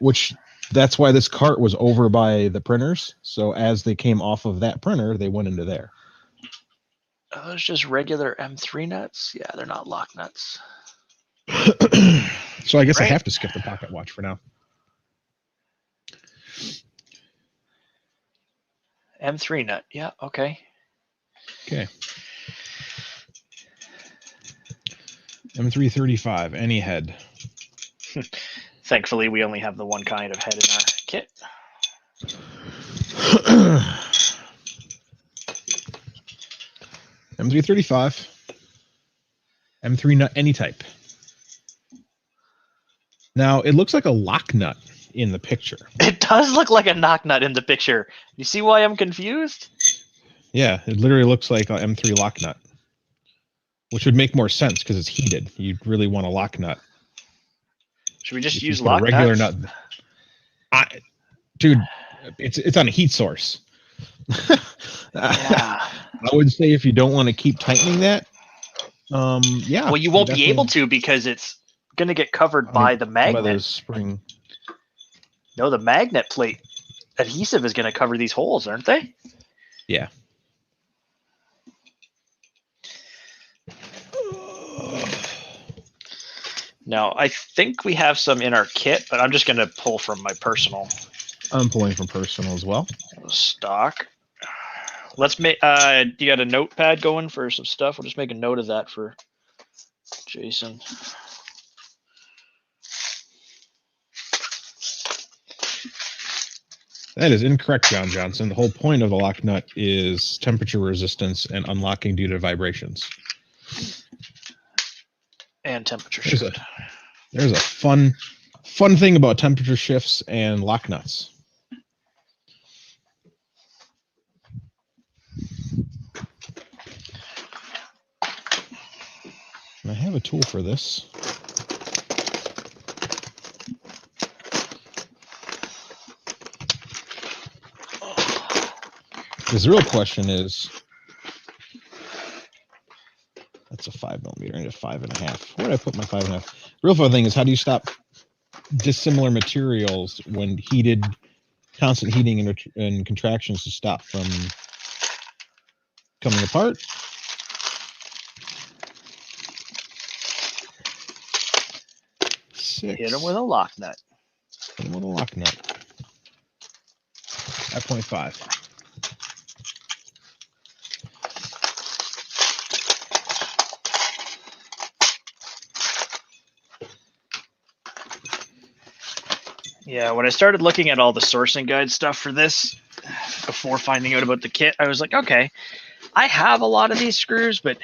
that's why this cart was over by the printers. So as they came off of that printer, they went into there. Are those just regular M3 nuts? Yeah, they're not lock nuts. So I guess I have to skip the pocket watch for now. M3 nut. Yeah, okay. Okay. M335, any head. Thankfully, we only have the one kind of head in our kit. M335. M3 nut, any type. Now, it looks like a lock nut in the picture. It does look like a knock nut in the picture. You see why I'm confused? Yeah, it literally looks like an M3 lock nut. Which would make more sense because it's heated. You'd really want a lock nut. Should we just use lock a regular nuts? Nut? Dude, it's on a heat source. Yeah. I would say if you don't want to keep tightening that, yeah. Well, you won't be able to because it's going to get covered by the magnet. By the spring. No, the magnet plate adhesive is going to cover these holes, aren't they? Yeah. Now, I think we have some in our kit, but I'm just going to pull from my personal. I'm pulling from personal as well. Stock. Let's make. You got a notepad going for some stuff? We'll just make a note of that for Jason. That is incorrect, John Johnson. The whole point of the lock nut is temperature resistance and unlocking due to vibrations. And temperature shift. There's a fun thing about temperature shifts and lock nuts. And I have a tool for this. Because the real question is, that's a 5mm. I need a 5.5. Where did I put my 5.5? The real fun thing is, how do you stop dissimilar materials when constant heating and contractions to stop from coming apart? Hit them with a lock nut. Hit them with a lock nut. 5.5. Yeah, when I started looking at all the sourcing guide stuff for this, before finding out about the kit, I was like, okay, I have a lot of these screws, but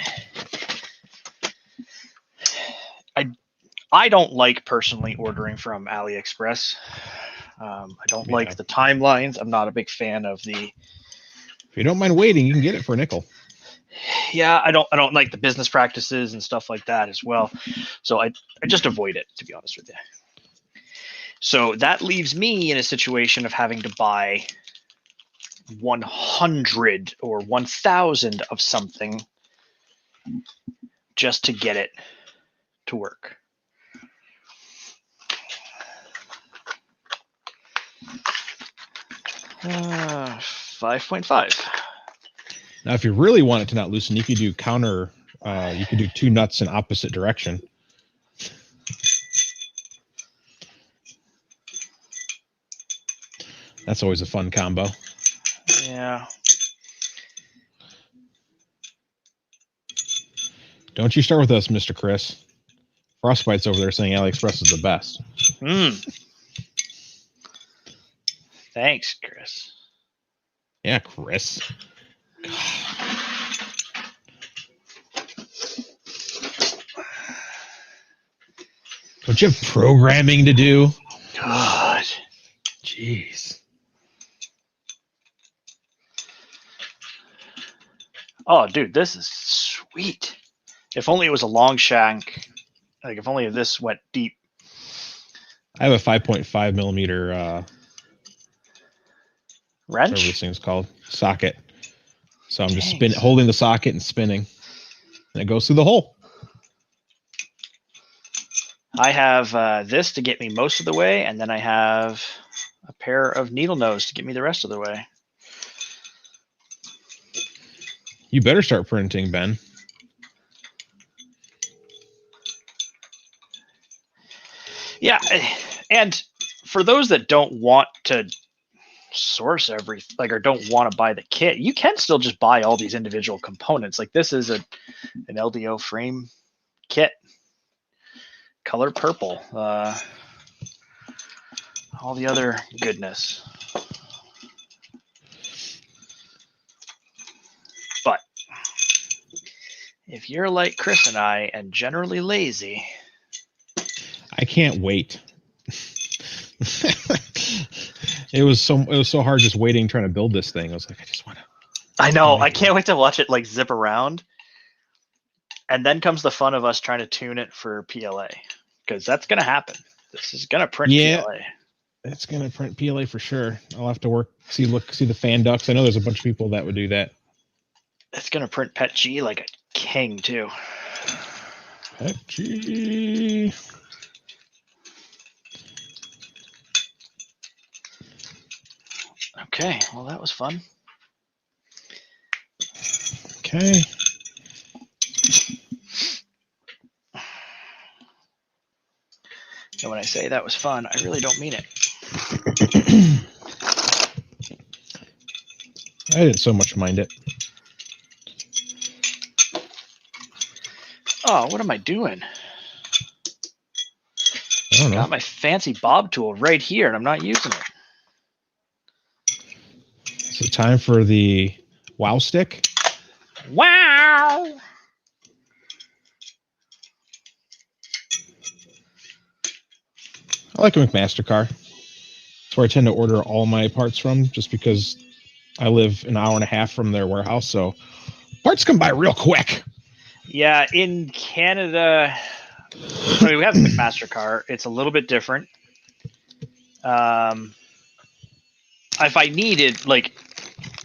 I don't like personally ordering from AliExpress. I don't like the timelines. I'm not a big fan of the. If you don't mind waiting, you can get it for a nickel. Yeah, I don't like the business practices and stuff like that as well. So I just avoid it, to be honest with you. So that leaves me in a situation of having to buy 100 or 1,000 of something just to get it to work. Uh, 5.5. Now, if you really want it to not loosen, you could do you could do 2 nuts in opposite direction. That's always a fun combo. Yeah. Don't you start with us, Mr. Chris. Frostbite's over there saying AliExpress is the best. Thanks, Chris. Yeah, Chris. Don't you have programming to do? God. Jeez. Oh, dude, this is sweet. If only it was a long shank. Like if only this went deep. I have a 5.5 millimeter whatever Wrench? this thing's called, socket. So I'm just Dang. holding the socket and spinning, and it goes through the hole. I have this to get me most of the way, and then I have a pair of needle nose to get me the rest of the way. You better start printing, Ben. Yeah, and for those that don't want to source everything, like, or don't want to buy the kit, you can still just buy all these individual components. Like this is an LDO frame kit, color purple, all the other goodness. But if you're like Chris and I and generally lazy, I can't wait. It was so hard just waiting, trying to build this thing. I was like, I just want to. I know, I can't wait to watch it like zip around. And then comes the fun of us trying to tune it for PLA, because that's going to happen. This is going to print PLA. It's going to print PLA for sure. I'll have to see the fan ducts. I know there's a bunch of people that would do that. It's going to print Pet G like a king too. Pet G. Okay, well that was fun. Okay. And when I say that was fun, I really don't mean it. I didn't so much mind it. Oh, what am I doing? I don't know. Got my fancy bob tool right here, and I'm not using it. Is it time for the wow stick? Wow! I like a McMaster-Carr. That's where I tend to order all my parts from, just because I live an hour and a half from their warehouse, so parts come by real quick. Yeah, in Canada, I mean, we have McMaster-Carr. It's a little bit different. If I needed, like,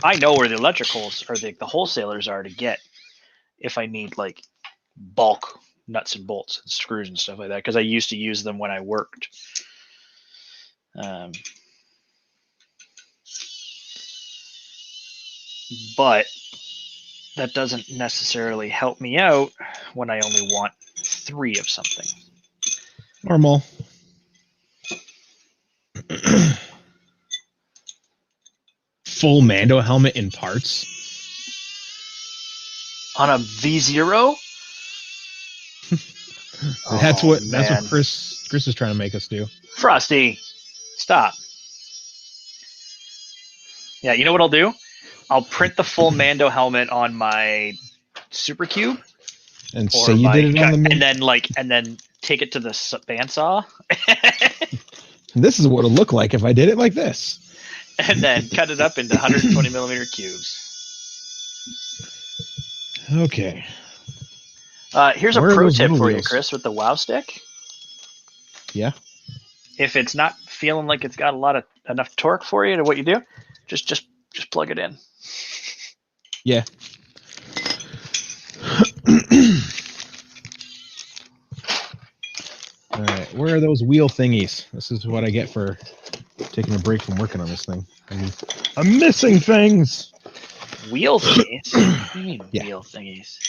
I know where the electricals or the wholesalers are to get if I need, like, bulk nuts and bolts and screws and stuff like that, because I used to use them when I worked. But that doesn't necessarily help me out when I only want 3 of something. Normal. Full Mando helmet in parts. On a V0? That's what man. Chris is trying to make us do. Frosty, stop. Yeah, you know what I'll do? I'll print the full Mando helmet on my Super Cube, and say you did it on the and then take it to the bandsaw. This is what it'll look like if I did it like this. And then cut it up into 120 millimeter cubes. Okay. Here's a pro tip for you, Chris, with the WoW stick. Yeah. If it's not feeling like it's got enough torque for you to what you do, just plug it in. Yeah. All right, where are those wheel thingies? This is what I get for taking a break from working on this thing. I'm missing things. Wheel thingies? What do you mean wheel thingies?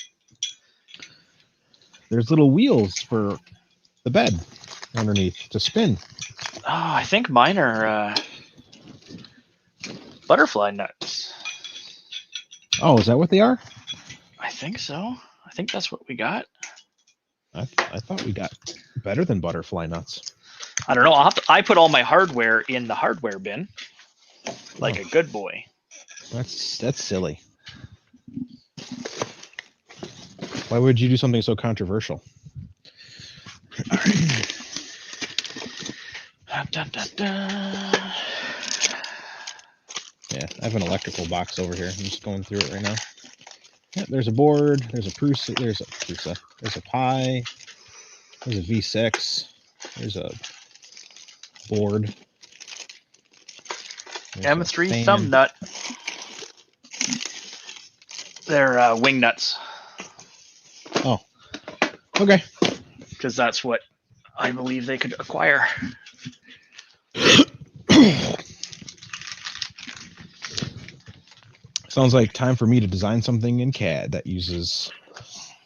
There's little wheels for the bed underneath to spin. Oh, I think mine are butterfly nuts. Oh, is that what they are? I think so. I think that's what we got. I thought we got better than butterfly nuts. I don't know. I put all my hardware in the hardware bin, like a good boy. That's silly. Why would you do something so controversial? All right. Dun, dun, dun. Yeah, I have an electrical box over here. I'm just going through it right now. Yeah, there's a board. There's a Prusa. There's a Prusa. There's a Pi. There's a V6. There's a board. There's a M3 fan. thumb nut. They're wing nuts. Oh, okay. Because that's what I believe they could acquire. Sounds like time for me to design something in CAD that uses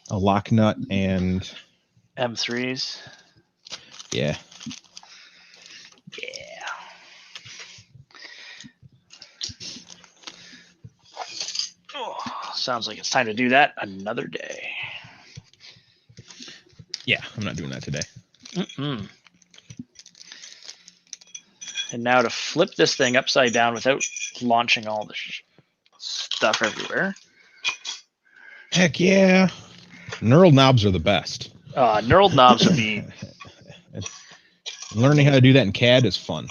a lock nut and M3s. yeah. Yeah. Oh, sounds like it's time to do that another day. Yeah, I'm not doing that today. Mm-mm. And now to flip this thing upside down without launching all the stuff everywhere. Heck yeah. Knurled knobs are the best. Knurled knobs would be... Learning how to do that in CAD is fun.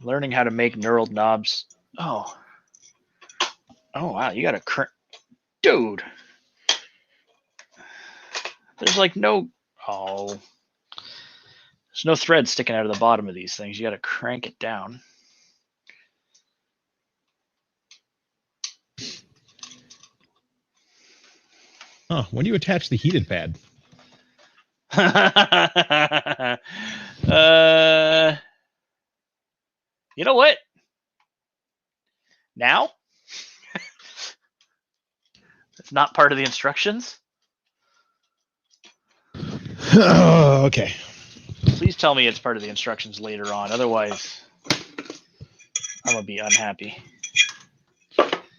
Learning how to make knurled knobs. Oh, wow. You got a dude. There's like no... Oh. There's no thread sticking out of the bottom of these things. You got to crank it down. Huh. When do you attach the heated pad? You know what? Now? It's not part of the instructions. Okay. Please tell me it's part of the instructions later on. Otherwise, I'm going to be unhappy.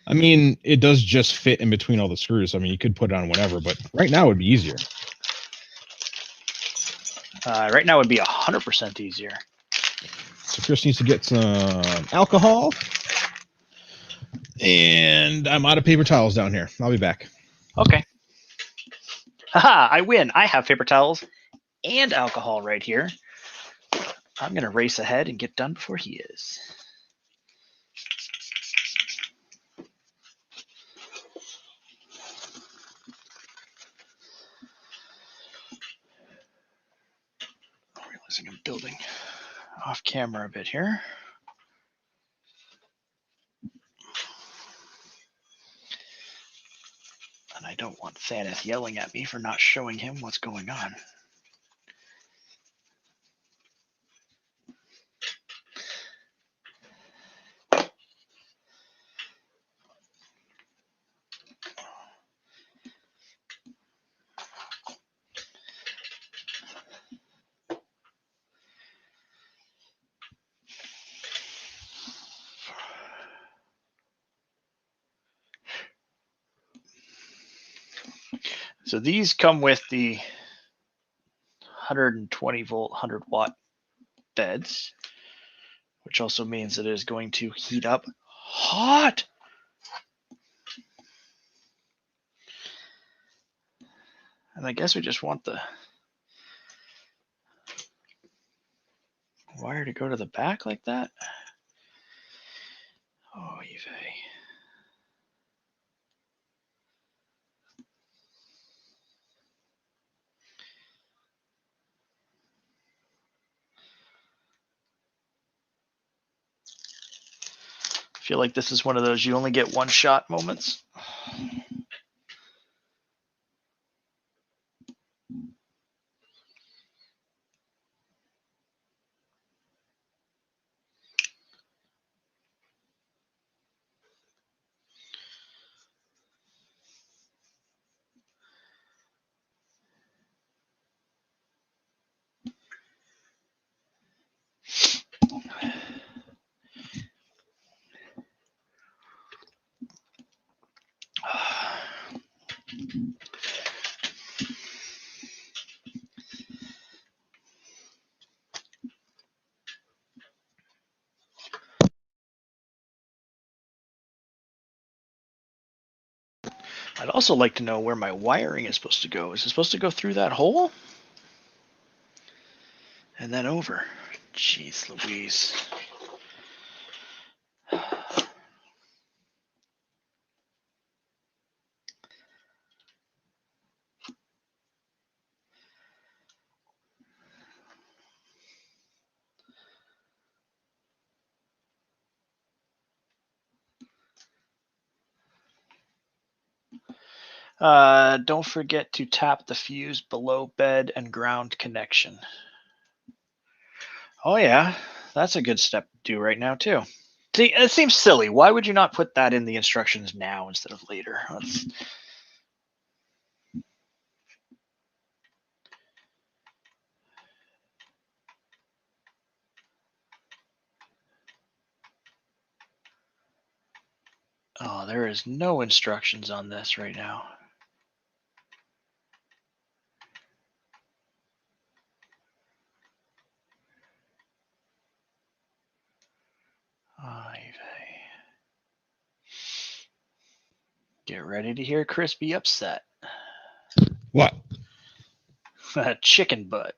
I mean, it does just fit in between all the screws. I mean, you could put it on whatever, but right now it would be easier. Right now would be 100% easier. So Chris needs to get some alcohol. And I'm out of paper towels down here. I'll be back. Okay. Haha, I win. I have paper towels and alcohol right here. I'm going to race ahead and get done before he is. I'm realizing I'm building off camera a bit here. And I don't want Thaneth yelling at me for not showing him what's going on. So these come with the 120 volt, 100 watt beds, which also means that it is going to heat up hot. And I guess we just want the wire to go to the back like that. Oh, Yves. I feel like this is one of those you only get one shot moments. I'd also like to know where my wiring is supposed to go. Is it supposed to go through that hole? And then over. Jeez Louise. Don't forget to tap the fuse below bed and ground connection. Oh yeah, that's a good step to do right now too. See, it seems silly. Why would you not put that in the instructions now instead of later? Oh, there is no instructions on this right now. Get ready to hear Chris be upset. What? Chicken butt.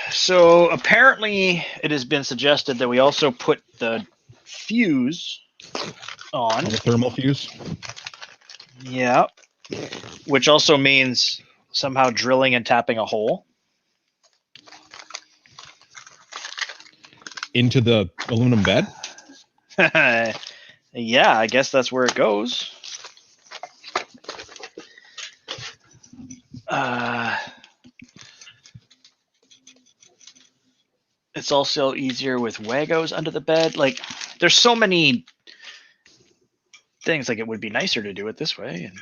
So apparently it has been suggested that we also put the fuse on. The thermal fuse? Yeah. Which also means somehow drilling and tapping a hole. Into the aluminum bed? Yeah, I guess that's where it goes. It's also easier with Wagos under the bed. Like, there's so many things. Like, it would be nicer to do it this way. And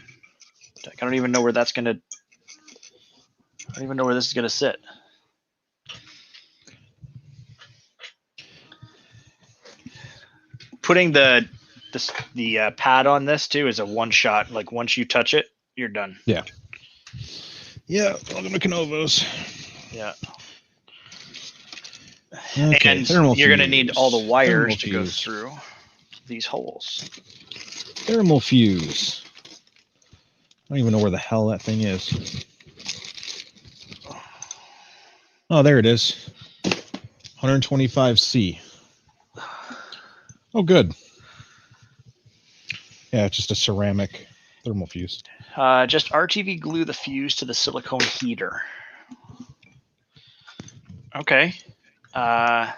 I don't even know where that's gonna. I don't even know where this is gonna sit. Putting the pad on this too is a one shot. Like, once you touch it, you're done. Yeah. Yeah, welcome to Canovos. Yeah. Okay, and you're going to need all the wires to go through these holes. Thermal fuse. I don't even know where the hell that thing is. Oh, there it is. 125C. Oh, good. Yeah, it's just a ceramic thermal fuse. Just RTV glue the fuse to the silicone heater. Okay. Then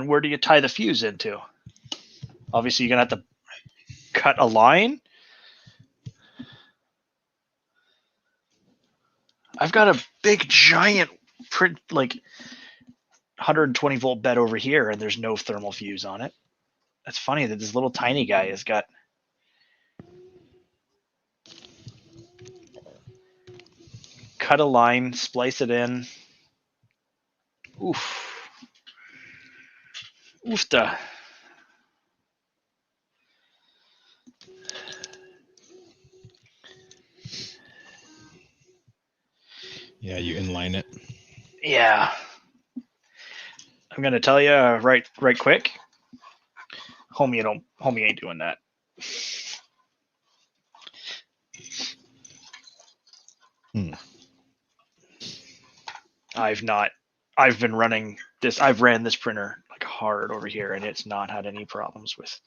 where do you tie the fuse into? Obviously, you're going to have to cut a line. I've got a big, giant, like 120 volt bed over here, and there's no thermal fuse on it. That's funny that this little tiny guy has got. Cut a line, splice it in. Oof. Oofta. Yeah, you inline it. Yeah. I'm gonna tell you right quick. Homie ain't doing that. I've been running this. I've ran this printer like hard over here, and it's not had any problems with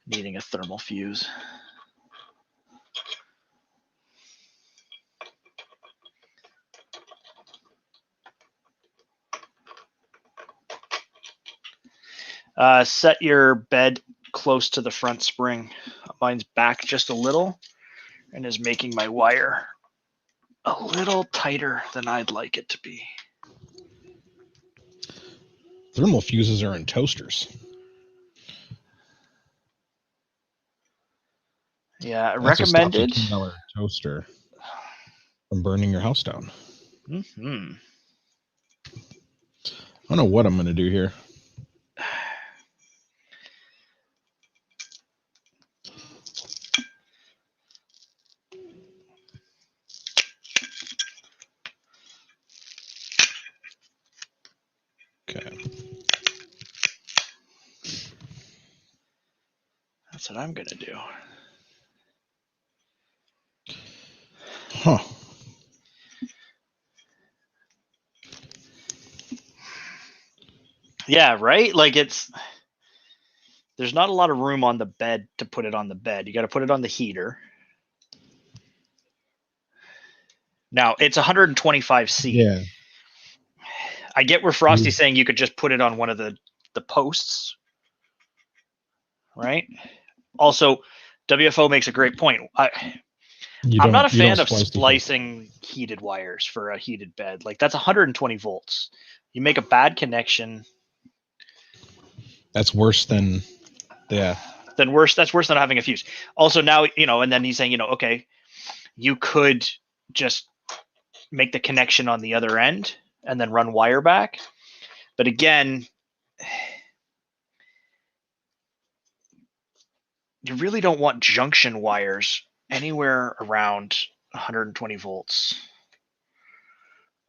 needing a thermal fuse. Set your bed close to the front spring. Mine's back just a little and is making my wire a little tighter than I'd like it to be. Thermal fuses are in toasters. Yeah, That's recommended. A $15 toaster from burning your house down. Mm-hmm. I don't know what I'm going to do here. Okay. That's what I'm going to do. Huh. Yeah, right? Like there's not a lot of room on the bed to put it on the bed. You got to put it on the heater. Now, it's 125C. Yeah. I get where Frosty's saying you could just put it on one of the posts. right? Also, WFO makes a great point. I'm not a fan of splicing heated wires for a heated bed. Like, that's 120 volts. You make a bad connection. That's worse than, yeah. That's worse than having a fuse. Also, now, and then he's saying, okay, you could just make the connection on the other end and then run wire back. But again, you really don't want junction wires anywhere around 120 volts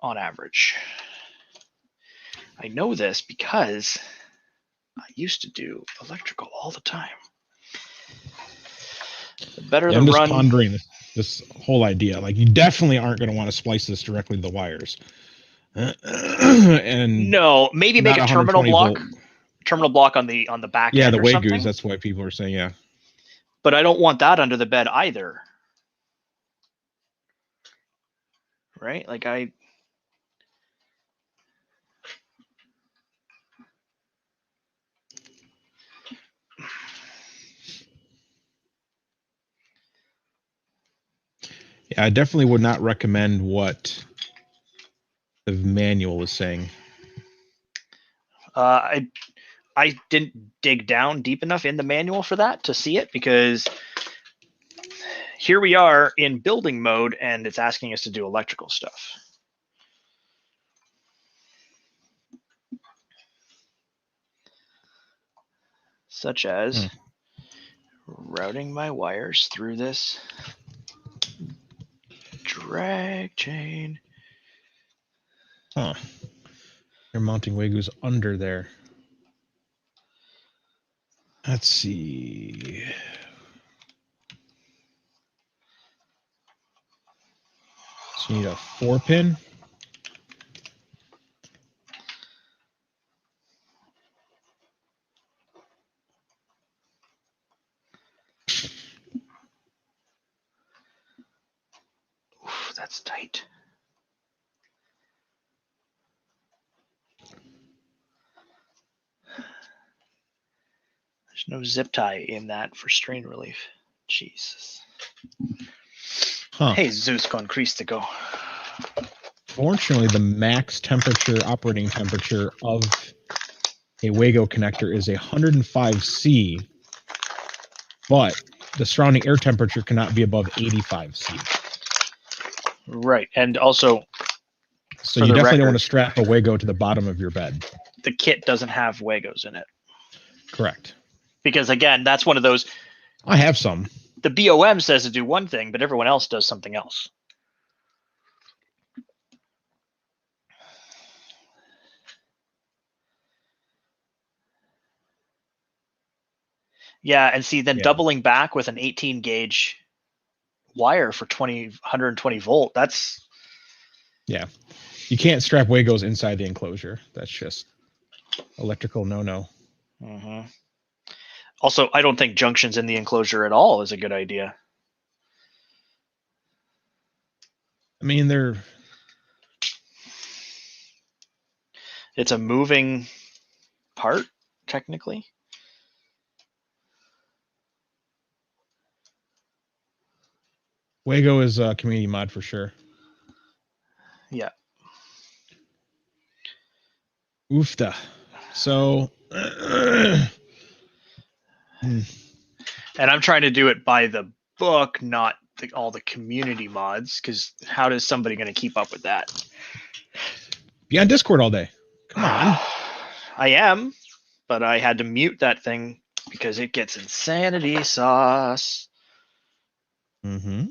on average. I know this because I used to do electrical all the time. The better the I'm just run. pondering this whole idea. Like, you definitely aren't going to want to splice this directly to the wires. And no, maybe make a terminal block. Terminal block on the back. Yeah, end the or Wagoos. Something. That's what people are saying. Yeah. But I don't want that under the bed either. Right? Like I definitely would not recommend what the manual is saying. I didn't dig down deep enough in the manual for that to see it, because here we are in building mode and it's asking us to do electrical stuff. Such as routing my wires through this drag chain. Huh. They're mounting Wagoos under there. Let's see. So you need a 4-pin. Oof, that's tight. There's no zip tie in that for strain relief. Jesus. Huh. Hey, Zeus Concrease to go. Fortunately, the max temperature, operating temperature of a Wago connector is 105 C, but the surrounding air temperature cannot be above 85 C. Right, and also, so you definitely don't want to strap a Wago to the bottom of your bed. The kit doesn't have Wagos in it. Correct. Because again, that's one of those. I have some. The BOM says to do one thing, but everyone else does something else. Yeah, and see, then doubling back with an 18 gauge wire for 120 volt, that's... Yeah. You can't strap Wagos inside the enclosure. That's just electrical no-no. Mm-hmm. Also, I don't think junctions in the enclosure at all is a good idea. I mean, it's a moving part, technically. Wago is a community mod for sure. Yeah. Oofta. So... And I'm trying to do it by the book, not all the community mods, because how is somebody going to keep up with that? Be on Discord all day. Come on. I am, but I had to mute that thing because it gets insanity sauce. Mm-hmm.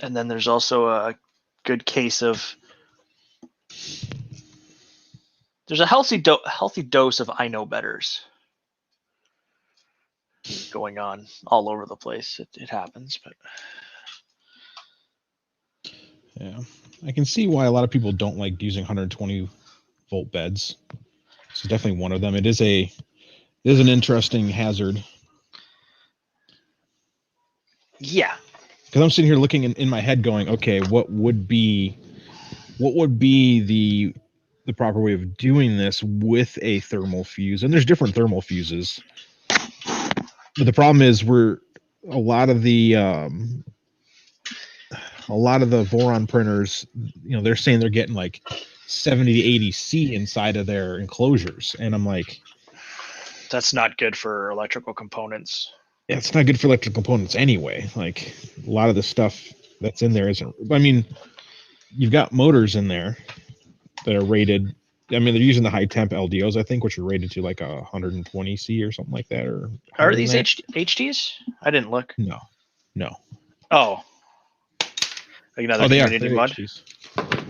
And then there's also a good case of... There's a healthy dose of I know betters going on all over the place. It happens, but... Yeah, I can see why a lot of people don't like using 120 volt beds. This is definitely one of them. It is an interesting hazard. Yeah. Because I'm sitting here looking in my head going, okay, what would be what would be the proper way of doing this with a thermal fuse? And there's different thermal fuses, but the problem is a lot of the Voron printers, they're saying they're getting like 70 to 80 C inside of their enclosures, and I'm like, that's not good for electrical components. Yeah, it's not good for electrical components anyway. Like a lot of the stuff that's in there isn't. I mean, you've got motors in there that are rated. I mean, they're using the high temp LDOs, I think, which are rated to like 120 C or something like that. Or are these HDs? I didn't look. No. Oh, like another they are. community They're mod. HDs.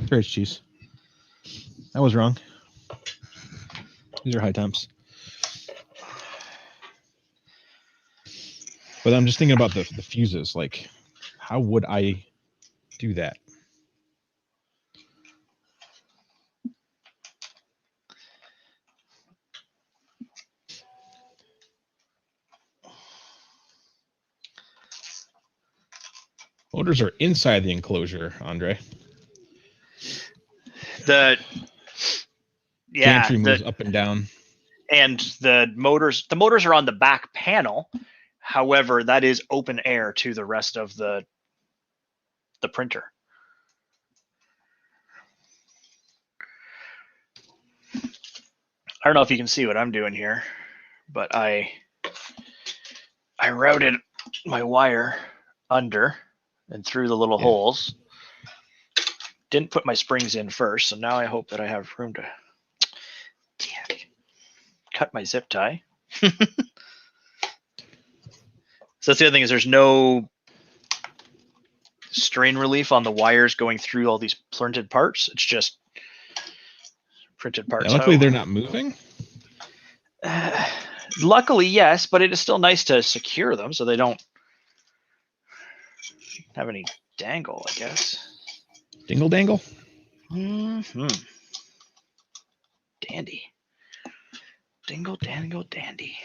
They're HDs. I was wrong. These are high temps. But I'm just thinking about the fuses. Like, how would I do that? Motors are inside the enclosure, Andre. Gantry moves up and down. And the motors are on the back panel. However, that is open air to the rest of the printer. I don't know if you can see what I'm doing here, but I routed my wire under and through the little holes. Didn't put my springs in first, so now I hope that I have room to cut my zip tie. So that's the other thing, is there's no strain relief on the wires going through all these printed parts. It's just printed parts. Yeah, luckily, they're not moving. Luckily, yes, but it is still nice to secure them so they don't have any dangle, I guess. Dingle dangle? Mm-hmm. Dandy. Dingle dangle dandy.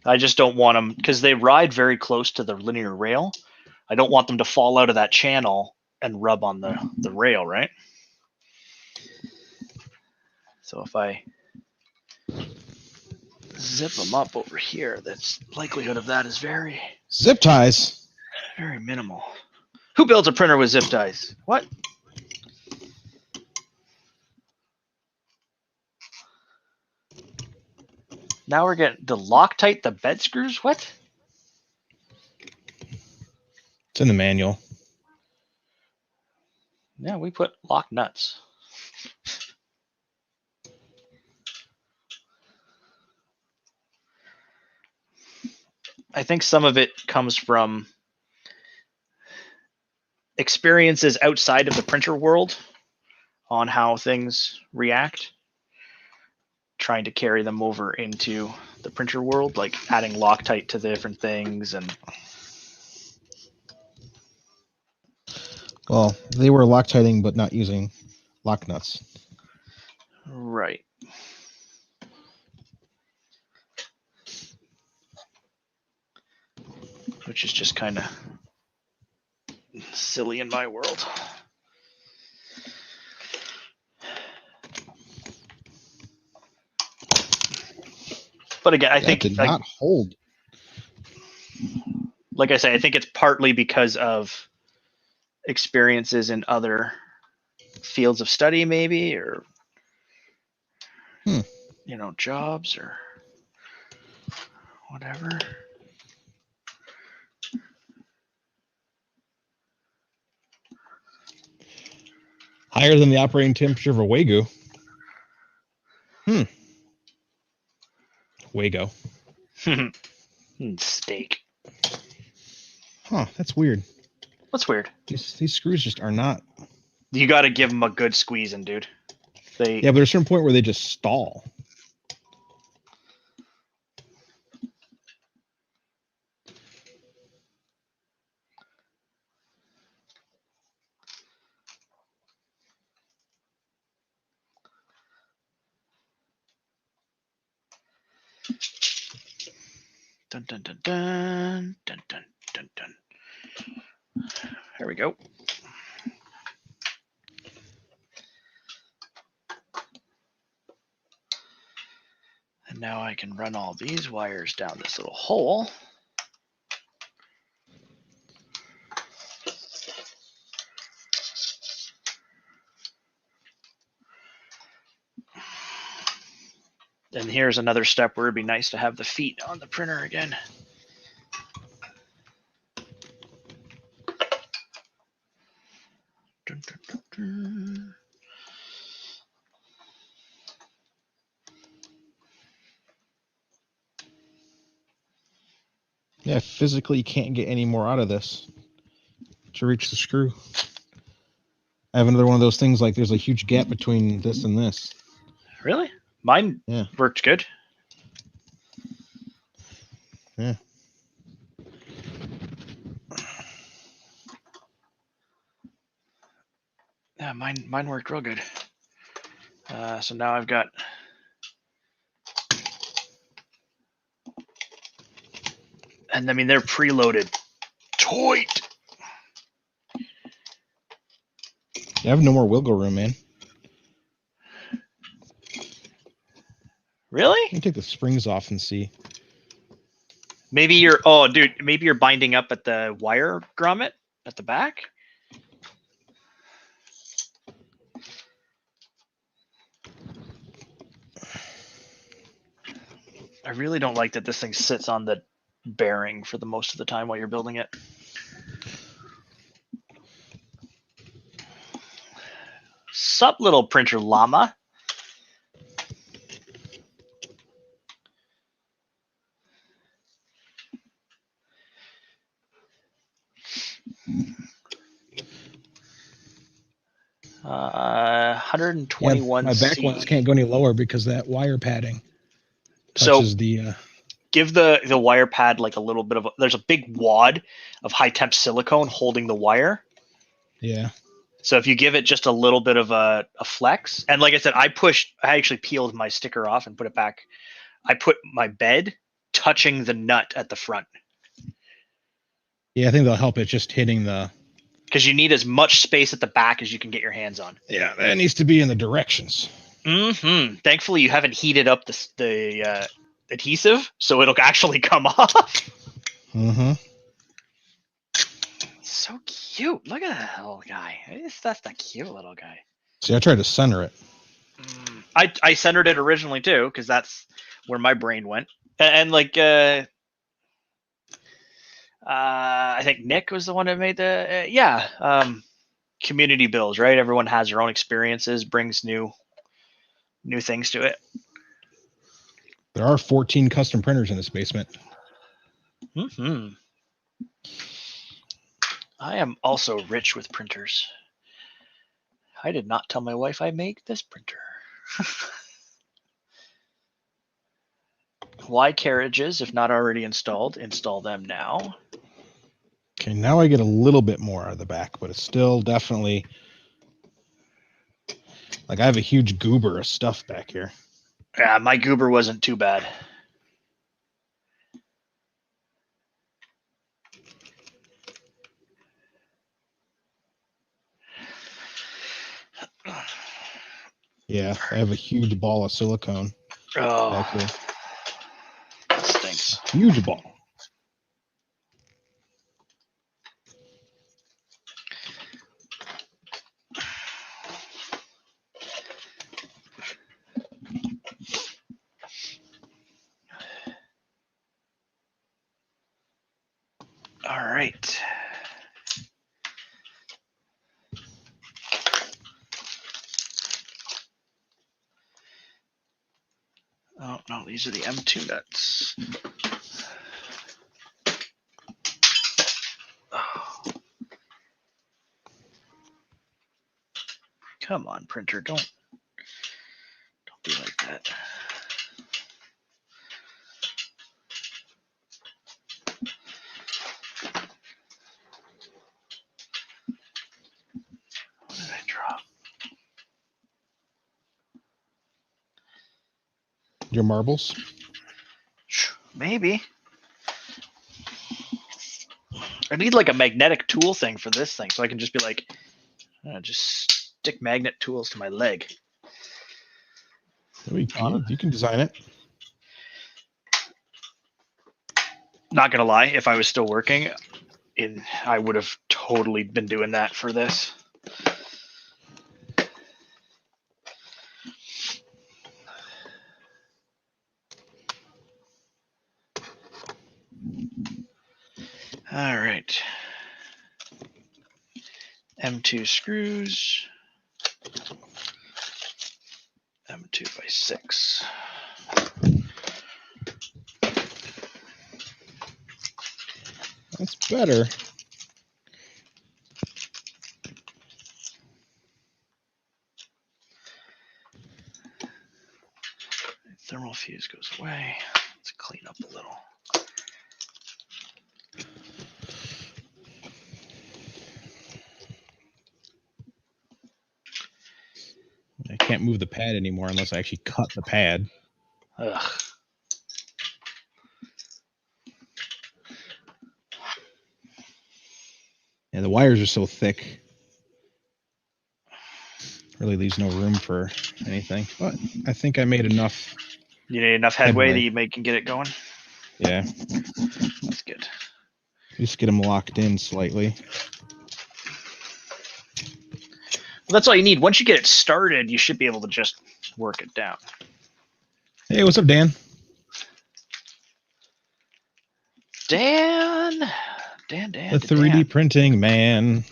I just don't want them, because they ride very close to the linear rail. I don't want them to fall out of that channel and rub on the rail, right? So if I zip them up over here, that's likelihood of that is very zip ties. Very minimal. Who builds a printer with zip ties? What? Now we're getting to Loctite the bed screws? What? It's in the manual. Yeah, we put lock nuts. I think some of it comes from experiences outside of the printer world on how things react, trying to carry them over into the printer world, like adding Loctite to the different things. And well, they were Loctiting but not using lock nuts. Right. Which is just kind of silly in my world. But again, I think did not hold. Like I say, I think it's partly because of experiences in other fields of study, maybe, or jobs or whatever. Higher than the operating temperature of a Wagyu. Wago. Steak. Huh, that's weird. What's weird? These screws just are not. You got to give them a good squeezing, dude. Yeah, but there's a certain point where they just stall. Dun dun dun dun dun dun dun dun. There we go. And now I can run all these wires down this little hole. And here's another step where it'd be nice to have the feet on the printer again. Dun, dun, dun, dun. Yeah, physically you can't get any more out of this to reach the screw. I have another one of those things like there's a huge gap between this and this. Really? Mine worked good. Yeah. Yeah, mine worked real good. So now I've got and I mean they're preloaded tight. I have no more wiggle room, man. Really? Let me take the springs off and see. Maybe you're maybe you're binding up at the wire grommet at the back. I really don't like that this thing sits on the bearing for the most of the time while you're building it. Sup, little printer llama. Uh, 121. Yeah, my back ones can't go any lower because that wire padding touches So the. give the wire pad like a little bit of there's a big wad of high temp silicone holding the wire. Yeah. So if you give it just a little bit of a flex, and like I said, I actually peeled my sticker off and put it back. I put my bed touching the nut at the front. Yeah, I think they'll help it just hitting the. Because you need as much space at the back as you can get your hands on. Yeah, that needs to be in the directions. Mm-hmm. Thankfully, you haven't heated up the adhesive, so it'll actually come off. Mm-hmm. So cute. Look at that little guy. That's the cute little guy. See, I tried to center it. I centered it originally too, because that's where my brain went. And like, I think Nick was the one that made the community builds, right? Everyone has their own experiences, brings new things to it. There are 14 custom printers in this basement. Mm-hmm. I am also rich with printers. I did not tell my wife I made this printer. Why carriages, if not already installed? Install them now. Okay, now I get a little bit more out of the back, but it's still definitely like I have a huge goober of stuff back here. Yeah, my goober wasn't too bad. Yeah, I have a huge ball of silicone back here. That stinks. Huge ball. All right. Oh, no, these are the M2 nuts. Come on, printer, don't be like that. What did I drop? Your marbles? Maybe. I need like a magnetic tool thing for this thing, so I can just be like, just stick magnet tools to my leg. You can design it. Not gonna lie, if I was still working, I would have totally been doing that for this. All right. M2 screws. M2 by 6. That's better. Thermal fuse goes away. Let's clean up a little. I can't move the pad anymore unless I actually cut the pad. Ugh. Yeah, the wires are so thick. Really leaves no room for anything. But I think I made enough. You need enough headway that you can get it going? Yeah. That's good. Just get them locked in slightly. Well, that's all you need. Once you get it started, you should be able to just work it down. Hey, what's up, Dan? Dan. The 3D printing man.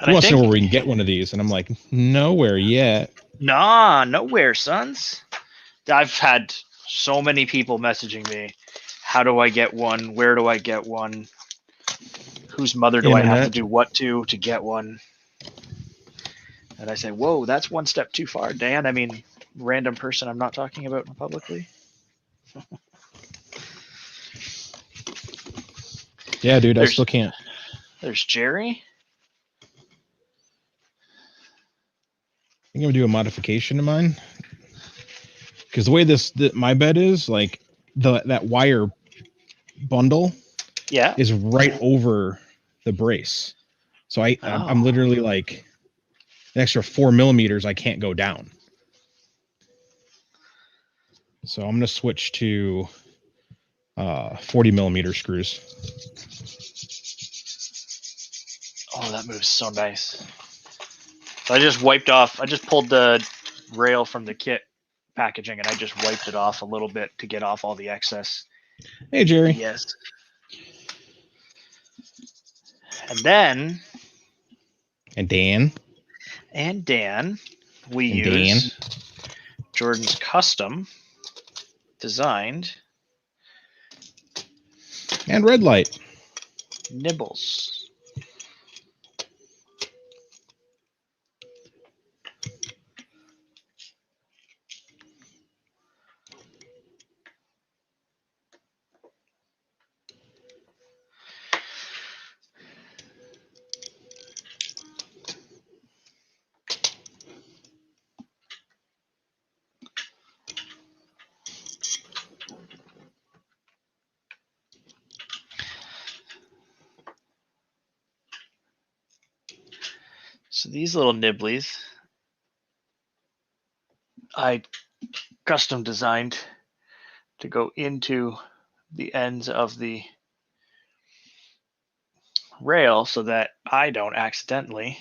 Who wants to know where we can get one of these? And I'm like, nowhere yet. Nah, nowhere, sons. I've had so many people messaging me. How do I get one? Where do I get one? Whose mother do I have to do what to get one? And I say, whoa, that's one step too far, Dan. I mean, random person I'm not talking about publicly. Yeah, dude, I still can't. There's Jerry. I think I'm gonna do a modification to mine. Because the way my bed is, like that wire bundle is right over the brace. So I'm literally like an extra 4 millimeters I can't go down. So I'm gonna switch to 40 millimeter screws. Oh, that moves so nice. So I just pulled the rail from the kit packaging and I just wiped it off a little bit to get off all the excess. Hey, Jerry. Yes. And then. And Dan. We use Jordan's custom designed. And red light. Nibbles. So these little nibblies, I custom designed to go into the ends of the rail so that I don't accidentally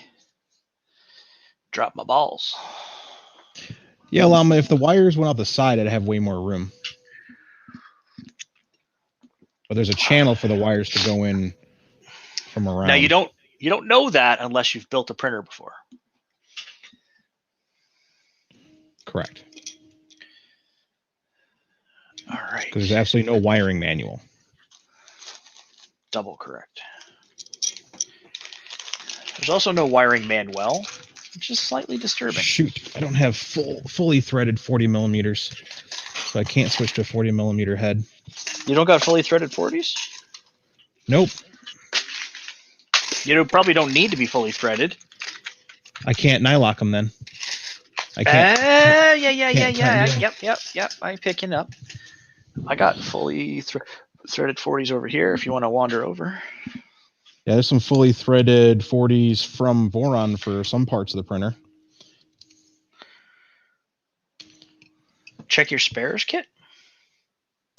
drop my balls. Yeah, Llama, if the wires went out the side, I'd have way more room. But there's a channel for the wires to go in from around. Now you don't know that unless you've built a printer before. Correct. All right. Because there's absolutely no wiring manual. Double correct. There's also no wiring manual, which is slightly disturbing. Shoot, I don't have fully threaded 40 millimeters, so I can't switch to a 40 millimeter head. You don't got fully threaded 40s? Nope. You probably don't need to be fully threaded. I can't nylock them then. I can't. Yep. I'm picking up. I got fully threaded 40s over here if you want to wander over. Yeah, there's some fully threaded 40s from Voron for some parts of the printer. Check your spares kit.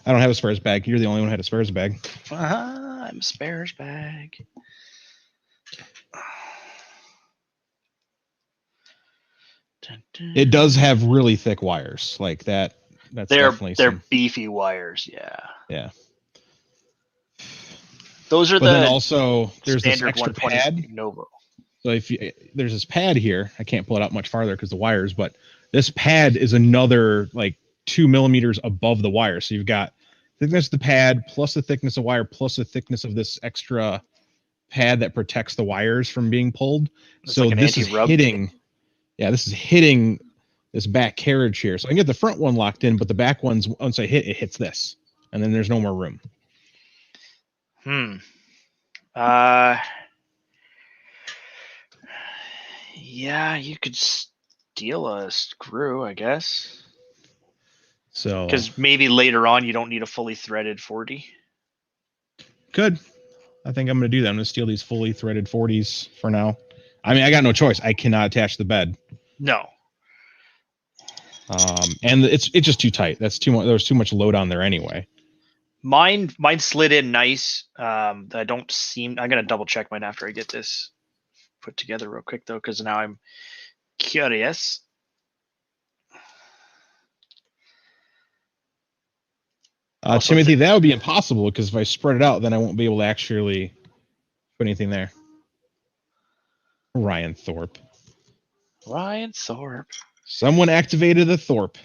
I don't have a spares bag. You're the only one who had a spares bag. I'm a spares bag. It does have really thick wires like that. They're beefy wires. Yeah. Those are then also there's this standard extra 120 pad. Novo. So there's this pad here, I can't pull it out much farther because the wires, but this pad is another like 2 millimeters above the wire. So you've got thickness of the pad plus the thickness of wire plus the thickness of this extra pad that protects the wires from being pulled. It's so like this is hitting. Yeah, this is hitting this back carriage here. So I can get the front one locked in, but the back ones, once I hit, it hits this. And then there's no more room. Yeah, you could steal a screw, I guess. So because maybe later on you don't need a fully threaded 40. Good. I think I'm going to do that. I'm going to steal these fully threaded 40s for now. I mean, I got no choice. I cannot attach the bed. No. And it's just too tight. That's too much. There's too much load on there anyway. Mine slid in nice. I'm gonna double check mine after I get this put together real quick though, because now I'm curious. Timothy, that would be impossible because if I spread it out, then I won't be able to actually put anything there. Ryan Thorpe. Someone activated the Thorpe.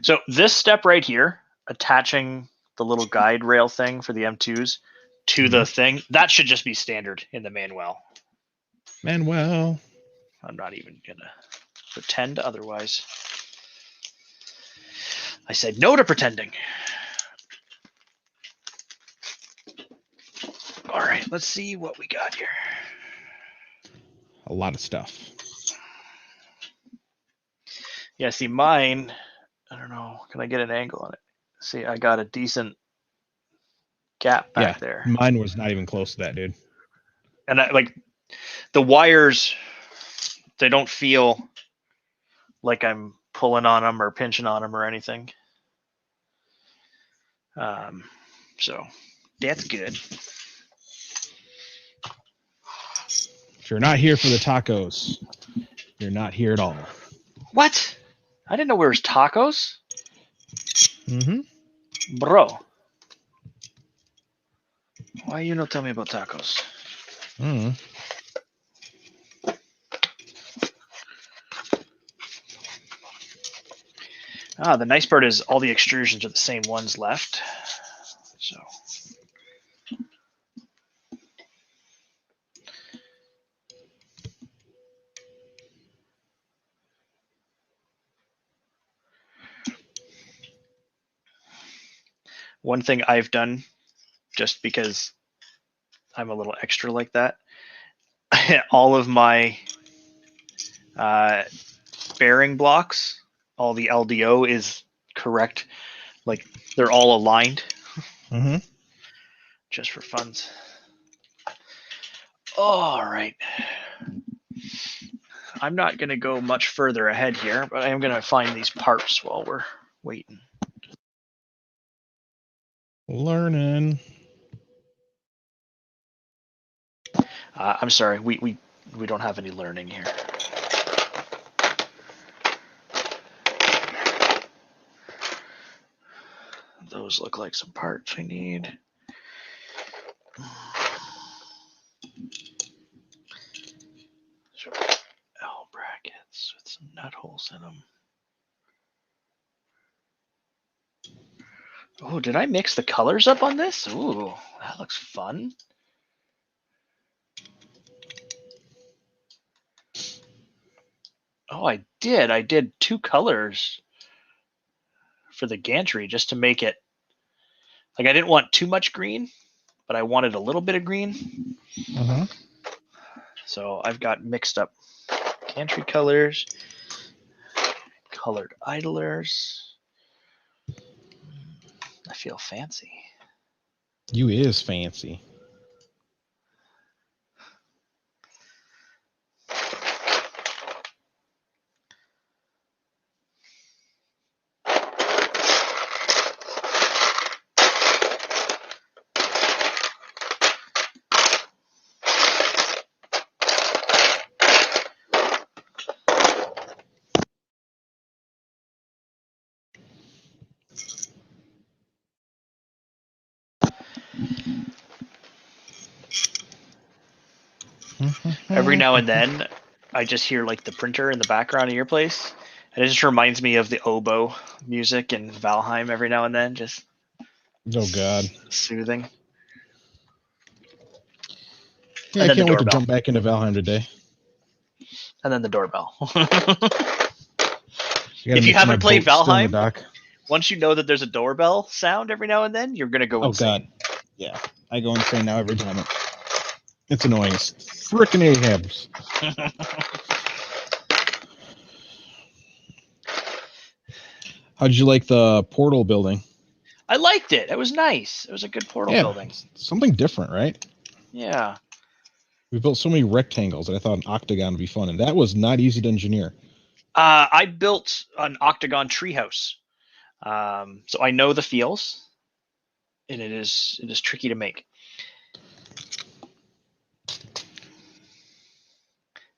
So this step right here, attaching the little guide rail thing for the M2s to the thing, that should just be standard in the manual. I'm not even gonna pretend otherwise. I said no to pretending. All right, let's see what we got here. A lot of stuff. Yeah, see mine, I don't know, can I get an angle on it? See, I got a decent gap back there. Mine was not even close to that, dude. And the wires, they don't feel like I'm pulling on them or pinching on them or anything. So that's good. If you're not here for the tacos, you're not here at all. What? I didn't know there was tacos. Bro. Why you not tell me about tacos? The nice part is all the extrusions are the same ones left. So. One thing I've done, just because I'm a little extra like that, all of my bearing blocks, all the LDO is correct. Like they're all aligned. Just for funs. All right. I'm not going to go much further ahead here, but I am going to find these parts while we're waiting. Learning. I'm sorry, we don't have any learning here. Those look like some parts we need. So, L brackets with some nut holes in them. Oh, did I mix the colors up on this? Ooh, that looks fun. Oh, I did. I did 2 colors for the gantry just to make it like I didn't want too much green, but I wanted a little bit of green. Uh-huh. So I've got mixed up gantry colors, colored idlers. I feel fancy. You is fancy. Every now and then, I just hear like the printer in the background of your place, and it just reminds me of the oboe music in Valheim every now and then. Just Oh God. soothing. Yeah, And I then the can't wait to doorbell. jump back into Valheim today. And then the doorbell. I gotta If you make sure haven't my played boat's still in the Valheim, dock. once you know that there's a doorbell sound every now and then, you're gonna go Oh insane. God. Yeah, I go insane now every time. It's annoying. It's frickin' Ahabs. How'd you like the portal building? I liked it. It was nice. It was a good portal building. Something different, right? Yeah. We built so many rectangles that I thought an octagon would be fun, and that was not easy to engineer. I built an octagon treehouse, so I know the feels, and it is tricky to make.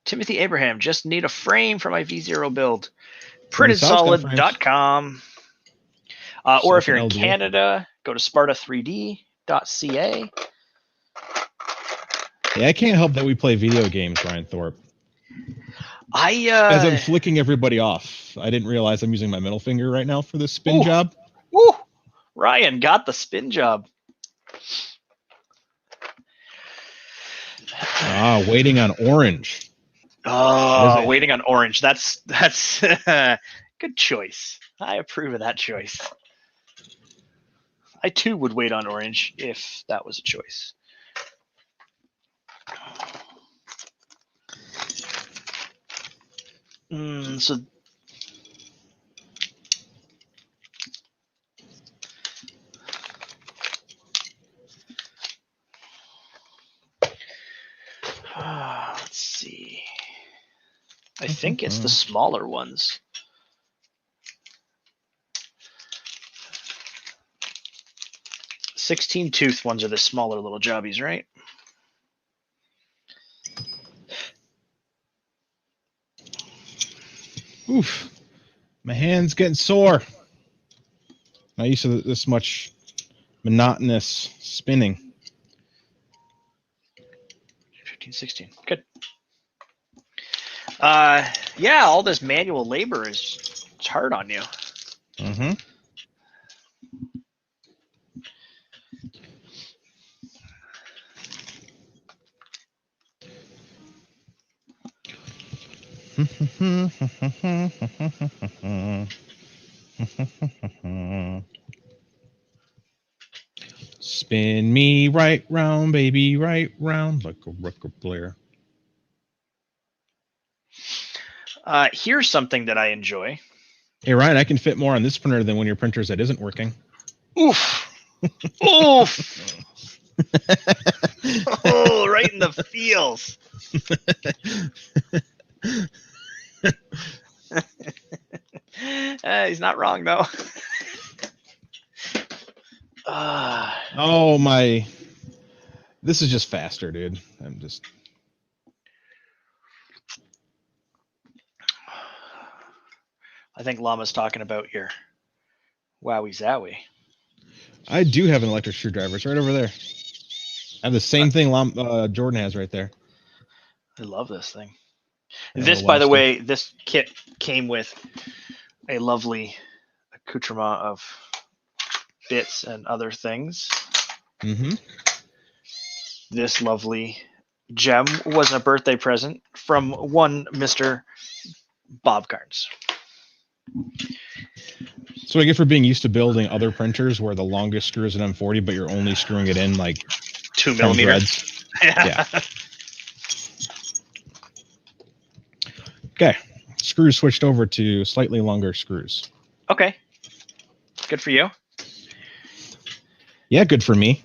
Timothy Abraham, just need a frame for my V0 build. Printedsolid.com. Or if you're in Canada, go to sparta3d.ca. Yeah, I can't help that we play video games, Ryan Thorpe. As I'm flicking everybody off, I didn't realize I'm using my middle finger right now for this spin job. Woo! Ryan got the spin job. Waiting on orange. Oh, waiting on orange. That's good choice. I approve of that choice. I too would wait on orange if that was a choice. So let's see. I think it's the smaller ones. The 16-tooth ones are the smaller little jobbies, right? Oof. My hand's getting sore. Not used to this much monotonous spinning. 15, 16. Good. Yeah, all this manual labor is hard on you. Mm-hmm. Spin me right round, baby, right round, like a record player. Here's something that I enjoy. Hey, Ryan, I can fit more on this printer than one of your printers that isn't working. Oof. Oof. Oh, right in the feels. He's not wrong, though. Oh, my. This is just faster, dude. I'm just. I think Llama's talking about your Wowie Zowie. I do have an electric screwdriver. It's right over there. I have the same thing Jordan has right there. I love this thing. Yeah, This, by the way, this kit came with a lovely accoutrement of bits and other things. Mm-hmm. This lovely gem was a birthday present from one Mr. Bob Carnes. So I get for being used to building other printers where the longest screw is an M40, but you're only screwing it in like 2 10 millimeters. threads. Yeah. Okay. Screws switched over to slightly longer screws. Okay. Good for you. Yeah, good for me.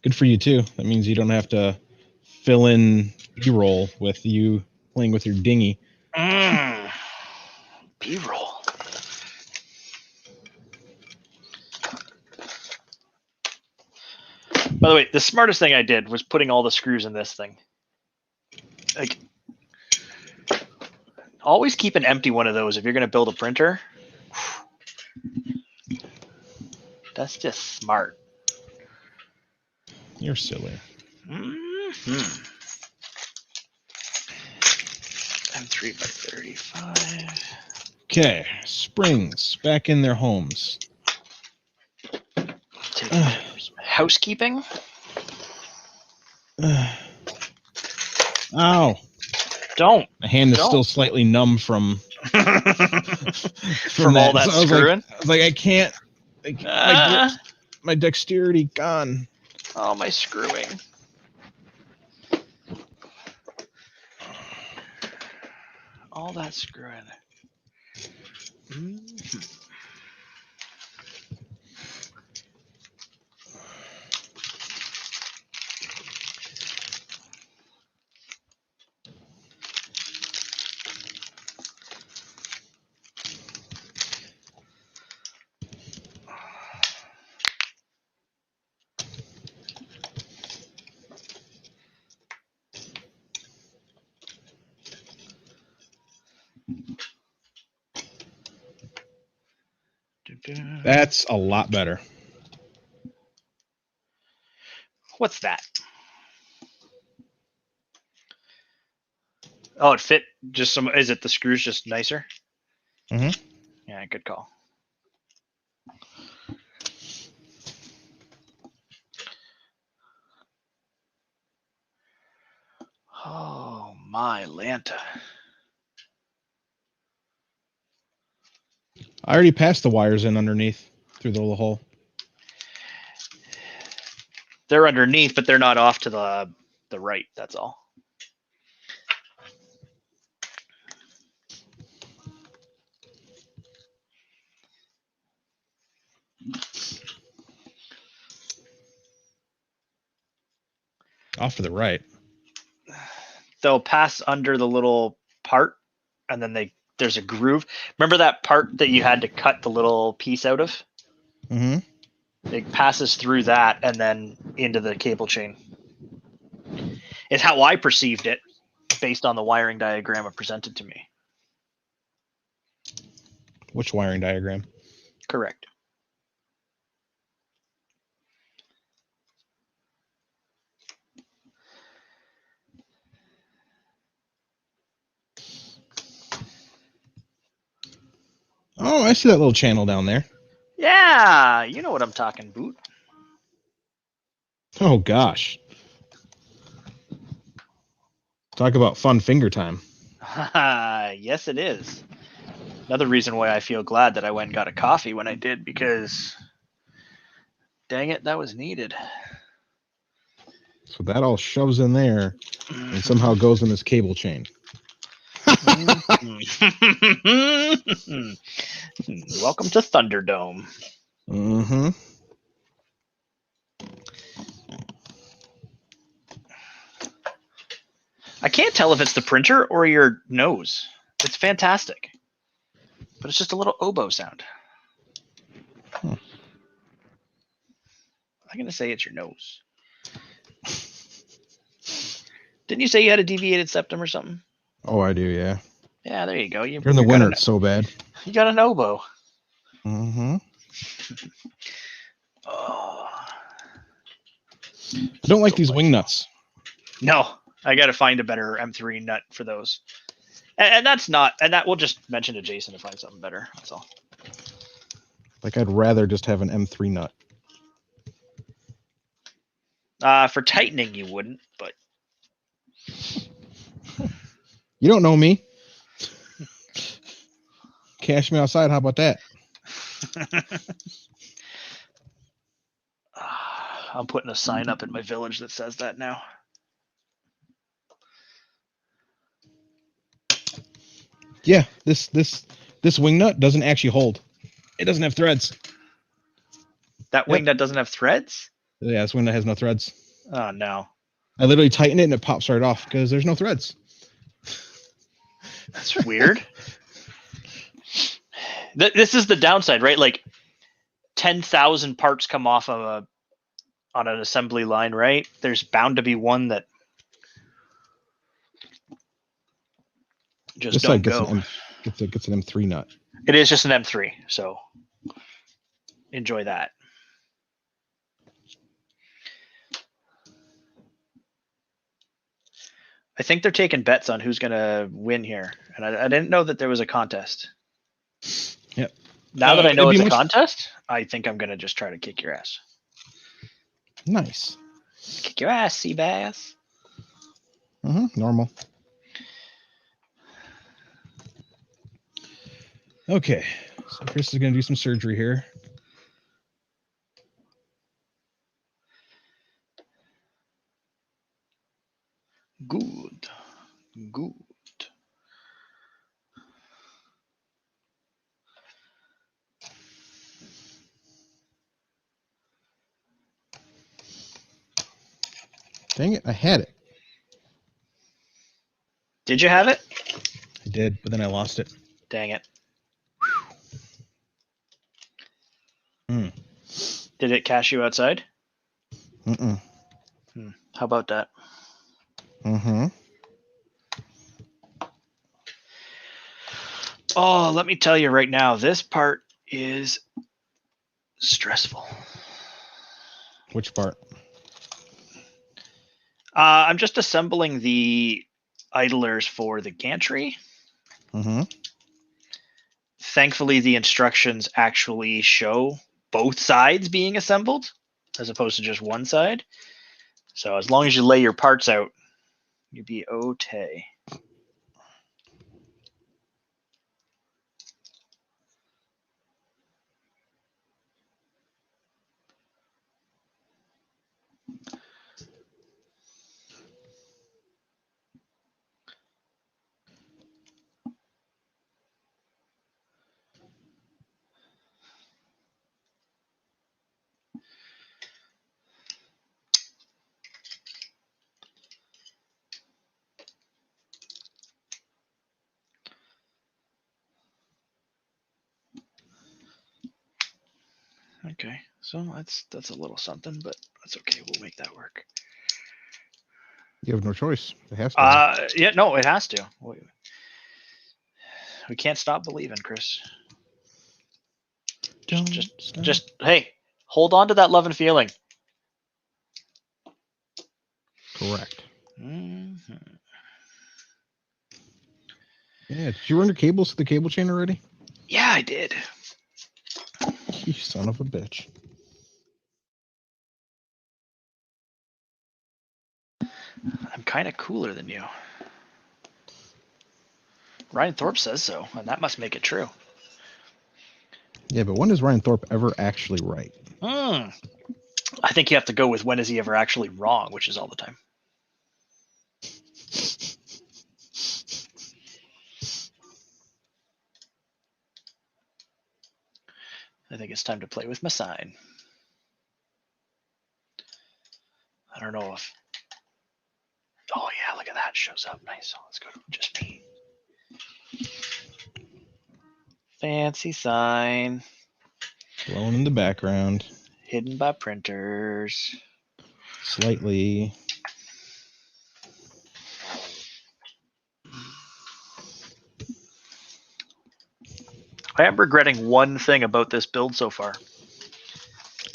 Good for you too. That means you don't have to fill in B-roll with you playing with your dinghy. B-roll. By the way, the smartest thing I did was putting all the screws in this thing. Like, always keep an empty one of those if you're going to build a printer. That's just smart. You're silly. Mm-hmm. M3 by 35. Okay, springs back in their homes. Housekeeping. Ow. Don't. My hand is still slightly numb from from all that screwing. I was like, I can't. My dexterity gone. Oh, my screwing. All that screwing. Mm-hmm. That's a lot better. What's that? Oh, it fit just some. Is it the screws just nicer? Mm-hmm. Yeah, good call. Oh, my Lanta. I already passed the wires in underneath through the little hole. They're underneath, but they're not off to the right. That's all. Off to the right. They'll pass under the little part, and then there's a groove. Remember that part that you had to cut the little piece out of? Mm-hmm. It passes through that and then into the cable chain. It's how I perceived it based on the wiring diagram it presented to me. Which wiring diagram? Correct. Oh, I see that little channel down there. Yeah, you know what I'm talking about. Oh, gosh. Talk about fun finger time. Yes, it is. Another reason why I feel glad that I went and got a coffee when I did, because dang it, that was needed. So that all shoves in there and somehow goes in this cable chain. Welcome to Thunderdome. Mm-hmm. I can't tell if it's the printer or your nose. It's fantastic. But it's just a little oboe sound. Huh. I'm going to say it's your nose. Didn't you say you had a deviated septum or something? Oh, I do, yeah. Yeah, there you go. You're in the winter, it's so bad. You got an oboe. Mm-hmm. Oh. I don't like these wing nuts. No, I got to find a better M3 nut for those. And that's not, and that we'll just mention to Jason to find something better. That's all. Like, I'd rather just have an M3 nut. For tightening, you wouldn't, but. You don't know me. cash me outside. How about that? I'm putting a sign up in my village that says that now. Yeah, this wing nut doesn't actually hold. It doesn't have threads. That wing nut doesn't have threads? Yeah, this wing nut has no threads. Oh, no. I literally tighten it and it pops right off because there's no threads. That's weird. This is the downside, right? Like 10,000 parts come off of on an assembly line, right? There's bound to be one that just This don't side gets go. an M3 nut. It is just an M3, so enjoy that. I think they're taking bets on who's going to win here. And I didn't know that there was a contest. Yep. Now that I know it's a much... contest, I think I'm going to just try to kick your ass. Nice. Kick your ass, Seabass. Normal. Okay. So Chris is going to do some surgery here. Good. Good. Dang it, I had it. Did you have it? I did, but then I lost it. Dang it. Did it cash you outside? Mm-mm. How about that? Oh, let me tell you right now, this part is stressful. Which part? I'm just assembling the idlers for the gantry. Thankfully, the instructions actually show both sides being assembled as opposed to just one side. So as long as you lay your parts out, you'll be okay. Okay, so that's a little something, but that's okay. We'll make that work. You have no choice. It has to. Yeah, no, it has to. We can't stop believing, Chris. Just hey, hold on to that love and feeling. Correct. Mm-hmm. Yeah, did you run your cables to the cable chain already? Yeah, I did. You son of a bitch. I'm kind of cooler than you. Ryan Thorpe says so, and that must make it true. Yeah, but when is Ryan Thorpe ever actually right? I think you have to go with when is he ever actually wrong, which is all the time. I think it's time to play with my sign. I don't know if... Oh, yeah, look at that. It shows up. Nice. So let's go to just me. Fancy sign. Glowing in the background. Hidden by printers. Slightly. I am regretting one thing about this build so far.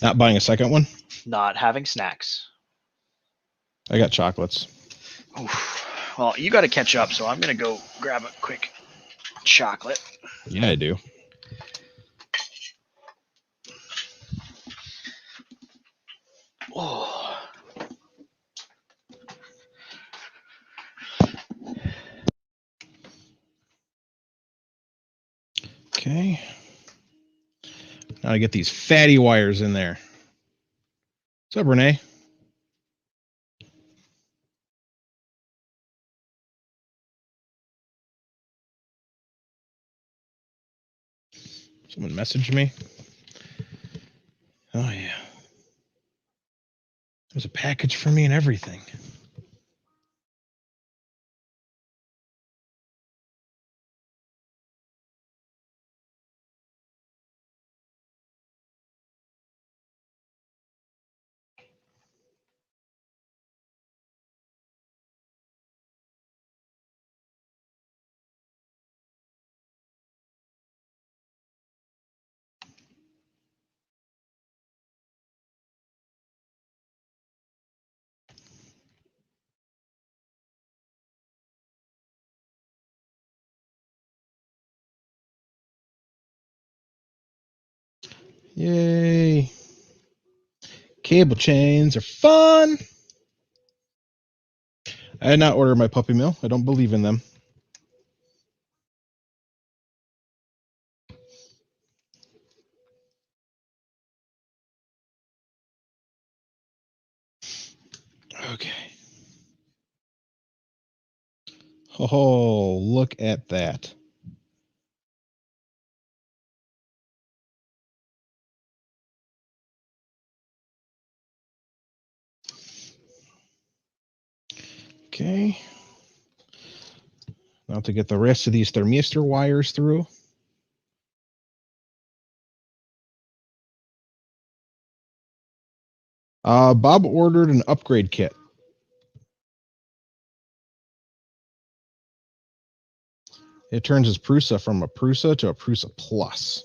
Not buying a second one? Not having snacks. I got chocolates. Oof. Well, you got to catch up, so I'm going to go grab a quick chocolate. Yeah, I do. Oh. Okay. Now I get these fatty wires in there. What's up, Renee? Someone messaged me. Oh, yeah. There's a package for me and everything. Yay. Cable chains are fun. I did not order my puppy mill. I don't believe in them. Okay. Oh, look at that. Okay. Now to get the rest of these thermistor wires through. Bob ordered an upgrade kit. It turns his Prusa from a Prusa to a Prusa Plus.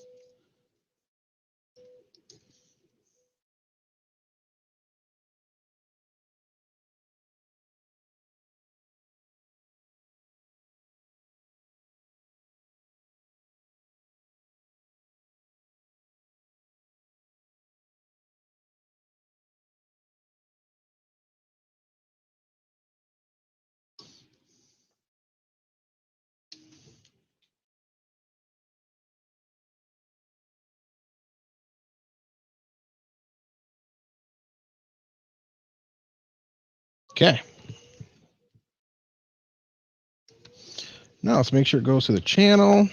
Okay. Now let's make sure it goes to the channel.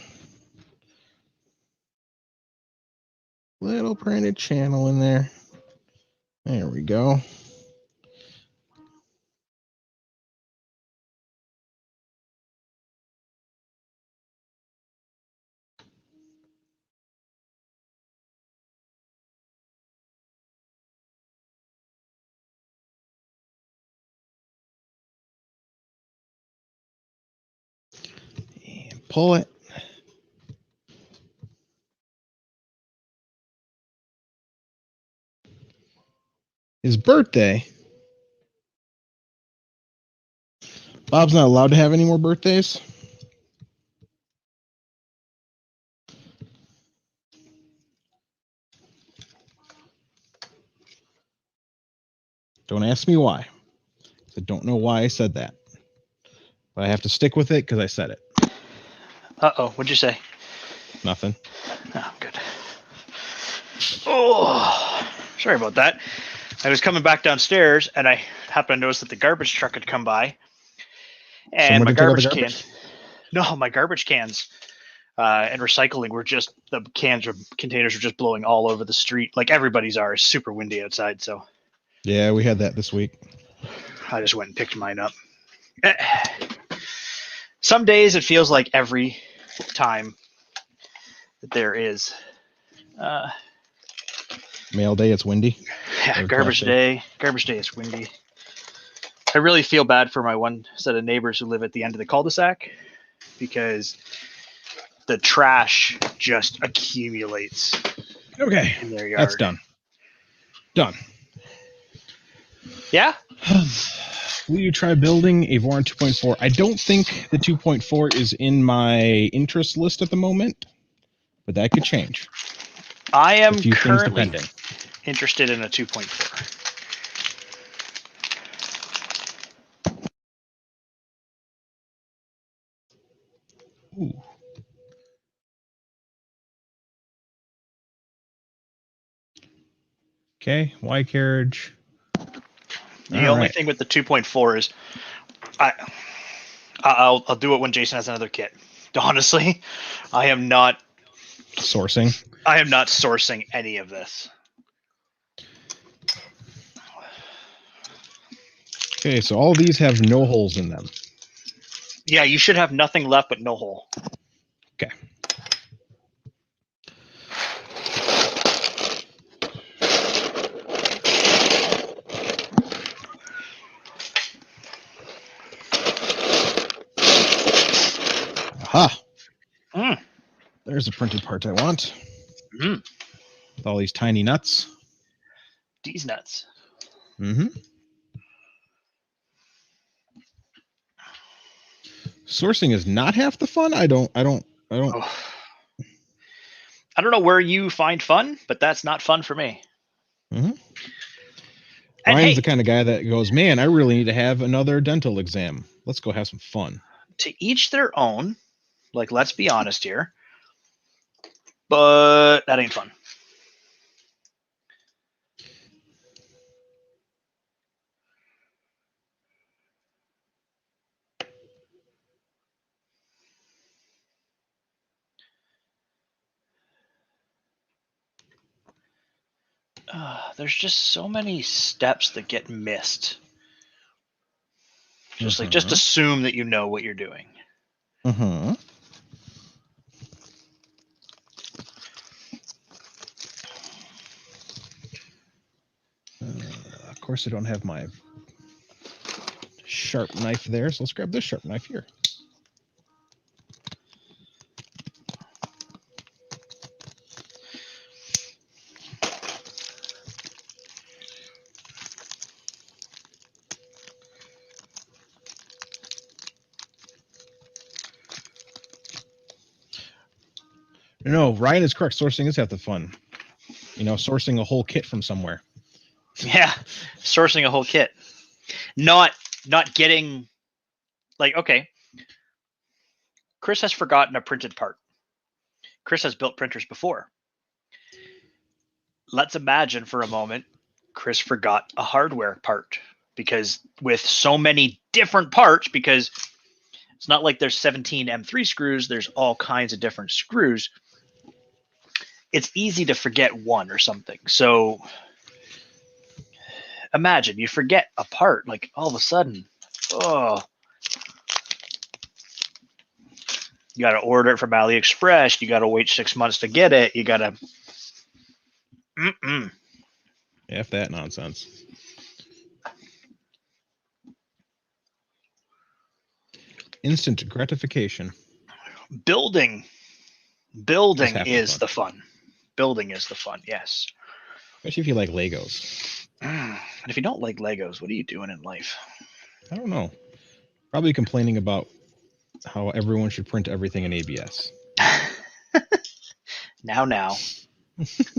Little printed channel in there. There we go. And pull it. His birthday. Bob's not allowed to have any more birthdays. Don't ask me why. I don't know why I said that. But I have to stick with it because I said it. Uh-oh, what'd you say? Nothing. Oh, good. Oh, sorry about that. I was coming back downstairs, and I happened to notice that the garbage truck had come by. And Someone my did take out the garbage garbage? can. No, my garbage cans and recycling were just, the cans or containers were just blowing all over the street. Like everybody's are. It's super windy outside, so Yeah, we had that this week. I just went and picked mine up. Some days it feels like every time that there is Mail day, it's windy. yeah, Or garbage trash day. Garbage day is windy. I really feel bad for my one set of neighbors who live at the end of the cul-de-sac because the trash just accumulates Okay, in their yard. that's done. Done. Yeah? Will you try building a Voron 2.4? I don't think the 2.4 is in my interest list at the moment, but that could change. I am A few things currently depending. interested in a 2.4. Ooh. Okay, Y carriage. The only thing with the 2.4 is I'll do it when Jason has another kit. Honestly, I am not sourcing. I am not sourcing any of this. Okay, so all of these have no holes in them. Yeah, you should have nothing left but no hole. Okay. Aha. There's a printed part I want. With all these tiny nuts. These nuts. Sourcing is not half the fun. I don't. Oh. I don't know where you find fun, but that's not fun for me. Ryan's hey, the kind of guy that goes, man, I really need to have another dental exam. Let's go have some fun. To each their own. Like, let's be honest here. But that ain't fun. There's just so many steps that get missed. Just like, just assume that you know what you're doing. Of course, I don't have my sharp knife there, so let's grab this sharp knife here. No, Ryan is correct. Sourcing is half the fun. You know, sourcing a whole kit from somewhere. Yeah, sourcing a whole kit. Not getting, like, okay. Chris has forgotten a printed part. Chris has built printers before. Let's imagine for a moment Chris forgot a hardware part, because with so many different parts, because it's not like there's 17 M3 screws, there's all kinds of different screws. It's easy to forget one or something. So imagine you forget a part, like all of a sudden, you got to order it from AliExpress. You got to wait 6 months to get it. You got to. F that nonsense. Instant gratification. Building is the fun. Building is the fun, yes. Especially if you like Legos. And if you don't like Legos, what are you doing in life? I don't know. Probably complaining about how everyone should print everything in ABS. Now.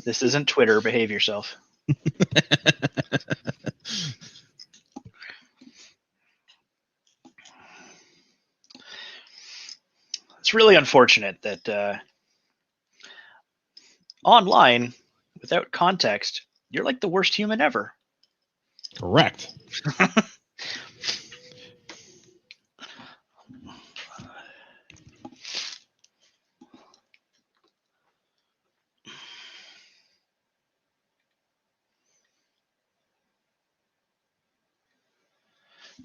This isn't Twitter. Behave yourself. It's really unfortunate that online, without context, you're like the worst human ever. Correct.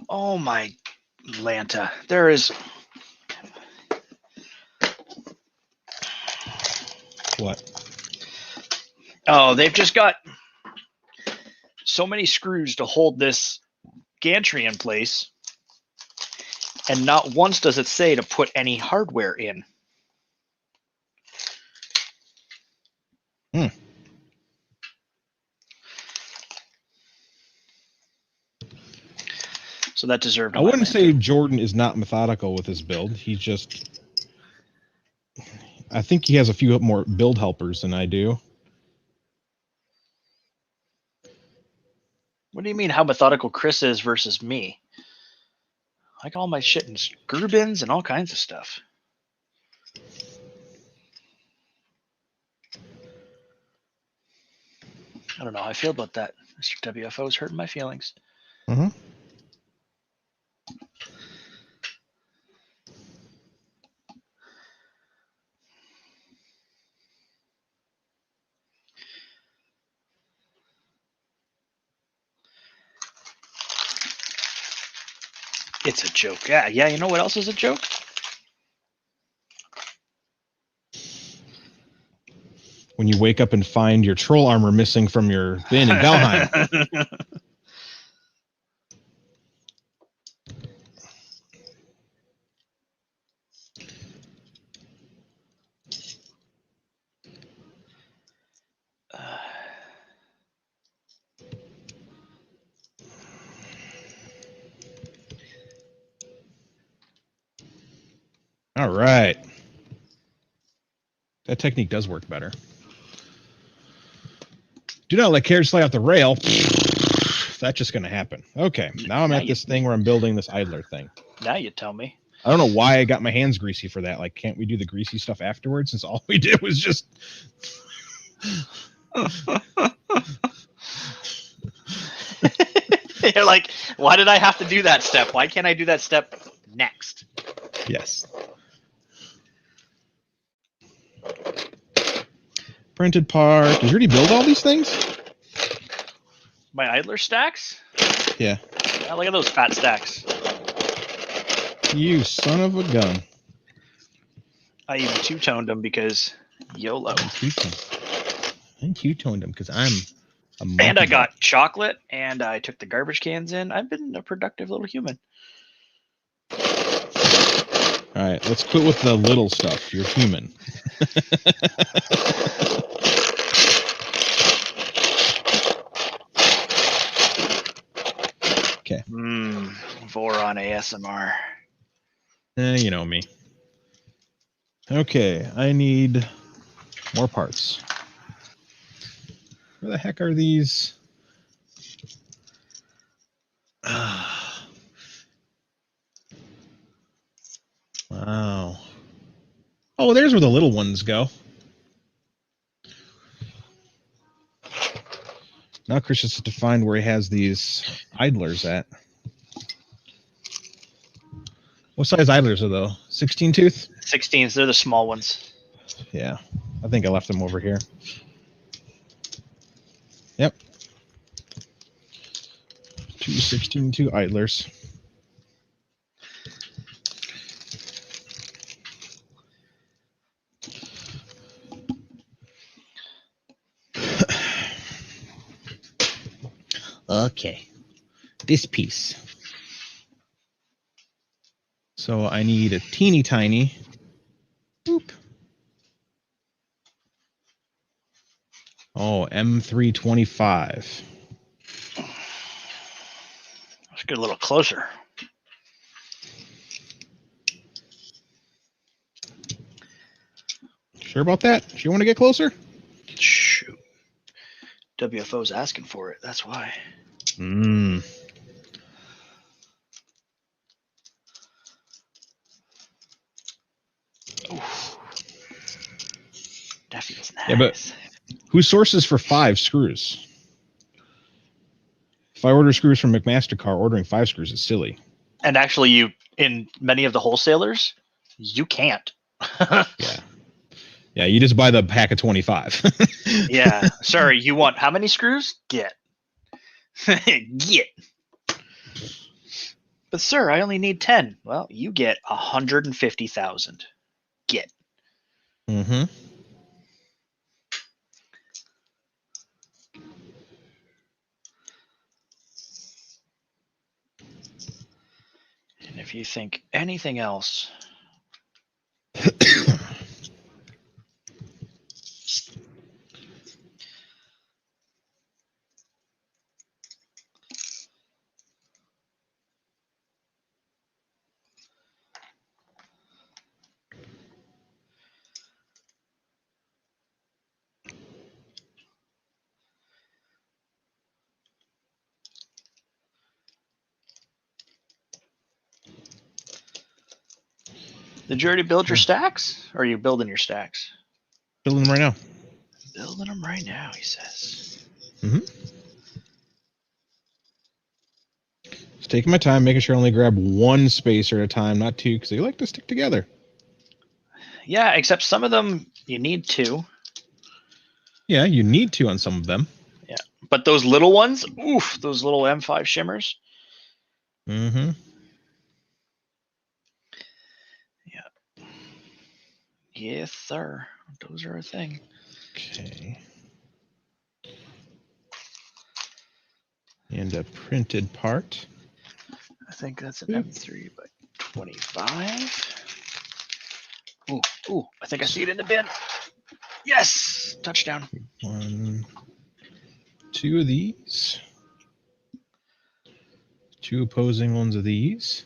Oh my Lanta. There is. What? Oh, they've just got so many screws to hold this gantry in place, and not once does it say to put any hardware in. So that deserved. I wouldn't say Jordan is not methodical with his build. He just, I think he has a few more build helpers than I do. What do you mean how methodical Chris is versus me? I got all my shit in screw bins and all kinds of stuff. I don't know how I feel about that. Mr. WFO is hurting my feelings. Mm-hmm. It's a joke. Yeah, you know what else is a joke? When you wake up and find your troll armor missing from your bin in Valheim. All right. That technique does work better. Do not let carriage slide off the rail. That's just going to happen. Okay. Now I'm at this thing where I'm building this idler thing. Now you tell me. I don't know why I got my hands greasy for that. Like, can't we do the greasy stuff afterwards? Since all we did was just... You're like, why did I have to do that step? Why can't I do that step next? Yes. Printed part. Did you already build all these things? My idler stacks? Yeah. Yeah, look at those fat stacks. You son of a gun. I even two-toned them because YOLO. I two-toned them because I'm a monkey. And I got chocolate, and I took the garbage cans in. I've been a productive little human. All right, let's quit with the little stuff. You're human. Okay. Voron ASMR. You know me. Okay, I need more parts. Where the heck are these? Wow. Oh, there's where the little ones go. Now Chris just has to find where he has these idlers at. What size idlers are those? 16 tooth? 16s, they're the small ones. Yeah, I think I left them over here. Yep. 2 16-tooth idlers. Okay, this piece. So I need a teeny tiny. Boop. Oh, M325. Let's get a little closer. Sure about that? Do you want to get closer? Shoot. WFO's asking for it. That's why. Oof. That feels nice. Yeah, but who sources for 5 screws? If I order screws from McMaster-Carr, ordering 5 screws is silly. And actually, you in many of the wholesalers, you can't. Yeah, you just buy the pack of 25. Yeah. Sorry, you want how many screws? Get. Get. But sir, I only need 10. Well, you get 150,000. Get. Mm-hmm. And if you think anything else, did you already build your stacks? Or are you building your stacks? Building them right now. Building them right now, he says. Just taking my time, making sure I only grab one spacer at a time, not two, because they like to stick together. Yeah, except some of them you need two. Yeah, you need to on some of them. Yeah, but those little ones, oof, those little M5 shimmers. Mm-hmm. Yeah. Yes, sir. Those are a thing. Okay. And a printed part. I think that's an M3 by 25. Ooh, I think I see it in the bin. Yes, touchdown. 1, 2 of these. 2 opposing ones of these.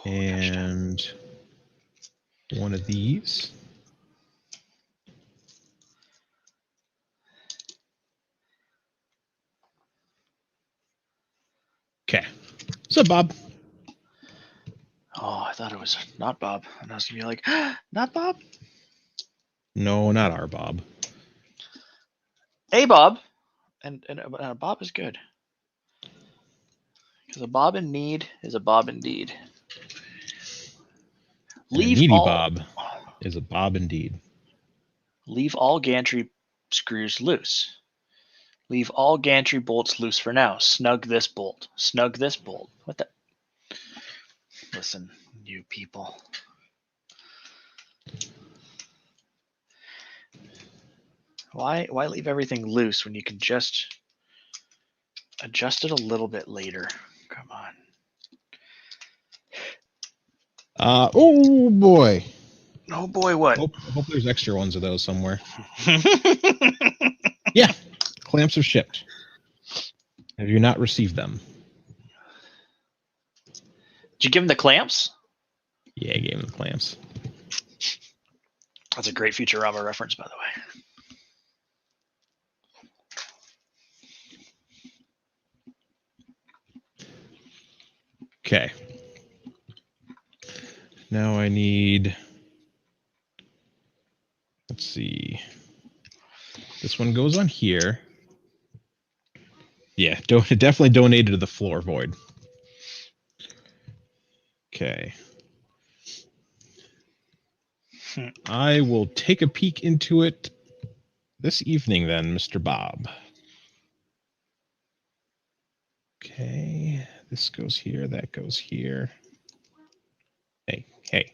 And one of these. Okay. What's up, Bob? Oh, I thought it was not Bob. And I was going to be like, not Bob? No, not our Bob. Hey, Bob. And a Bob is good. Because a Bob in need is a Bob indeed. And a needy Bob is a Bob indeed. Leave all gantry screws loose. Leave all gantry bolts loose for now. Snug this bolt. Snug this bolt. What the? Listen, you people. Why leave everything loose when you can just adjust it a little bit later? Come on. Oh boy. Oh boy, what? Hope there's extra ones of those somewhere. Yeah. Clamps are shipped. Have you not received them? Did you give him the clamps? Yeah, I gave him the clamps. That's a great Futurama reference, by the way. Okay. Now I need, let's see. This one goes on here. Yeah, definitely donated to the floor void. Okay. I will take a peek into it this evening then, Mr. Bob. Okay, this goes here, that goes here. Hey.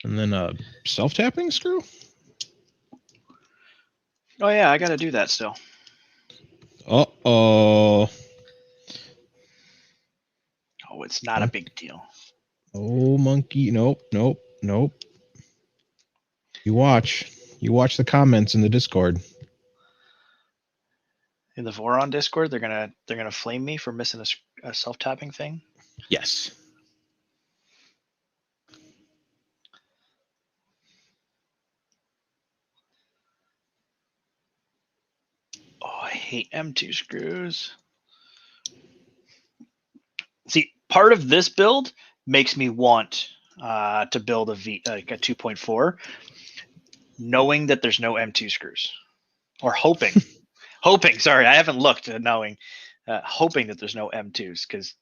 And then a self-tapping screw? Oh yeah, I gotta do that still. Uh-oh. Oh, it's not a big deal. Oh, monkey. Nope. You watch the comments in the Discord. In the Voron Discord, they're gonna flame me for missing a self-tapping thing. Yes. Oh, I hate M2 screws. See, part of this build makes me want to build a 2.4, knowing that there's no M2 screws, or hoping. Sorry, I haven't looked at knowing, hoping that there's no M2s because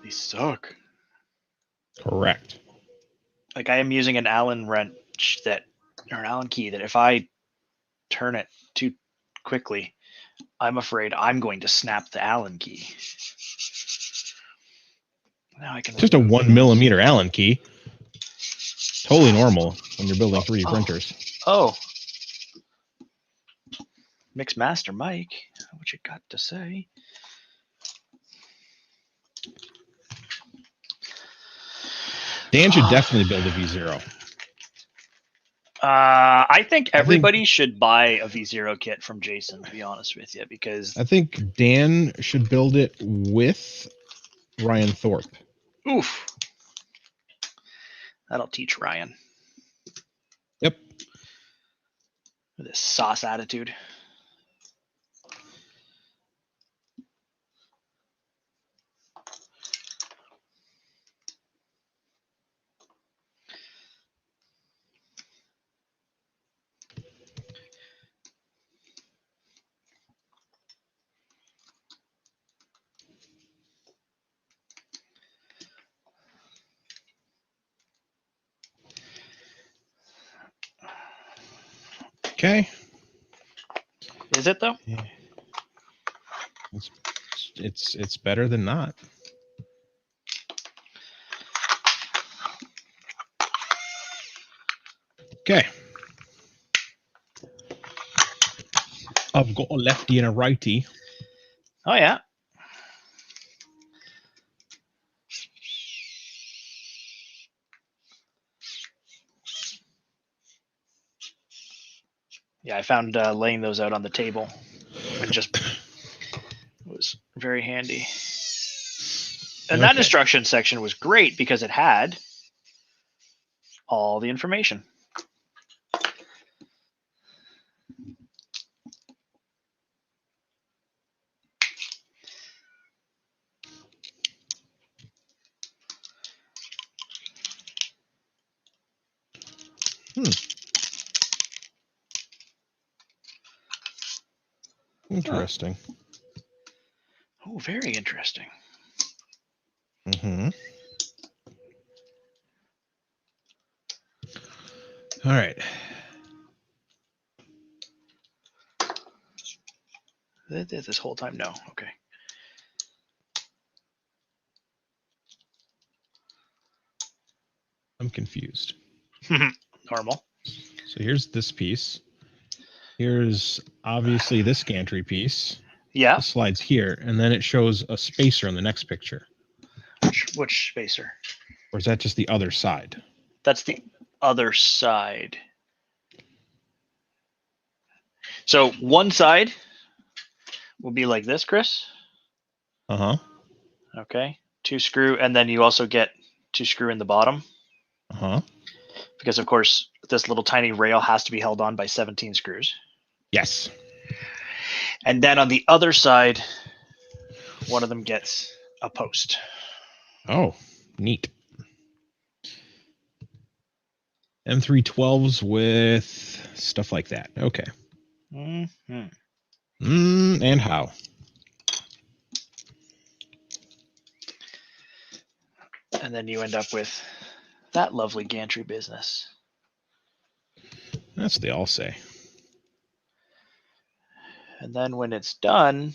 these suck. Correct. Like I am using an Allen wrench or an Allen key that if I turn it too quickly, I'm afraid I'm going to snap the Allen key. Now I can Just a 1 millimeter Allen key. Totally normal when you're building 3D printers. Oh. Mix Master Mike, what you got to say? Dan should definitely build a V0. I think everybody should buy a V0 kit from Jason, to be honest with you, because I think Dan should build it with Ryan Thorpe. Oof. That'll teach Ryan. Yep. With his sauce attitude. Okay. Is it though? Yeah. It's better than not. Okay. I've got a lefty and a righty. Oh yeah. Yeah, I found laying those out on the table and just was very handy. And that Okay. instruction section was great because it had all the information. Interesting. Oh, very interesting. Mm-hmm. All right. This whole time? No. Okay. I'm confused. Normal. So here's this piece. Here's obviously this gantry piece. Yeah. It slides here, and then it shows a spacer in the next picture. Which spacer? Or is that just the other side? That's the other side. So one side will be like this, Chris. Uh-huh. Okay. 2 screw, and then you also get 2 screw in the bottom. Uh-huh. Because of course this little tiny rail has to be held on by 17 screws. Yes. And then on the other side, one of them gets a post. Oh, neat. M312s with stuff like that. Okay. Mm-hmm. And how? And then you end up with that lovely gantry business. That's what they all say. And then when it's done,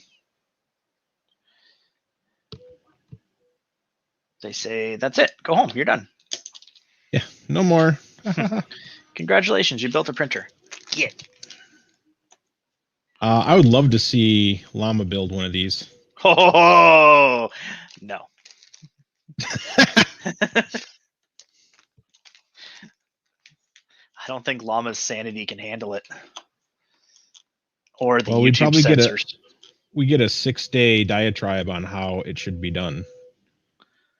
they say, that's it. Go home. You're done. Yeah, no more. Congratulations. You built a printer. Yeah. I would love to see Llama build one of these. Oh, no. I don't think Llama's sanity can handle it. Or the Well, we'd YouTube probably censors. we get a 6-day diatribe on how it should be done.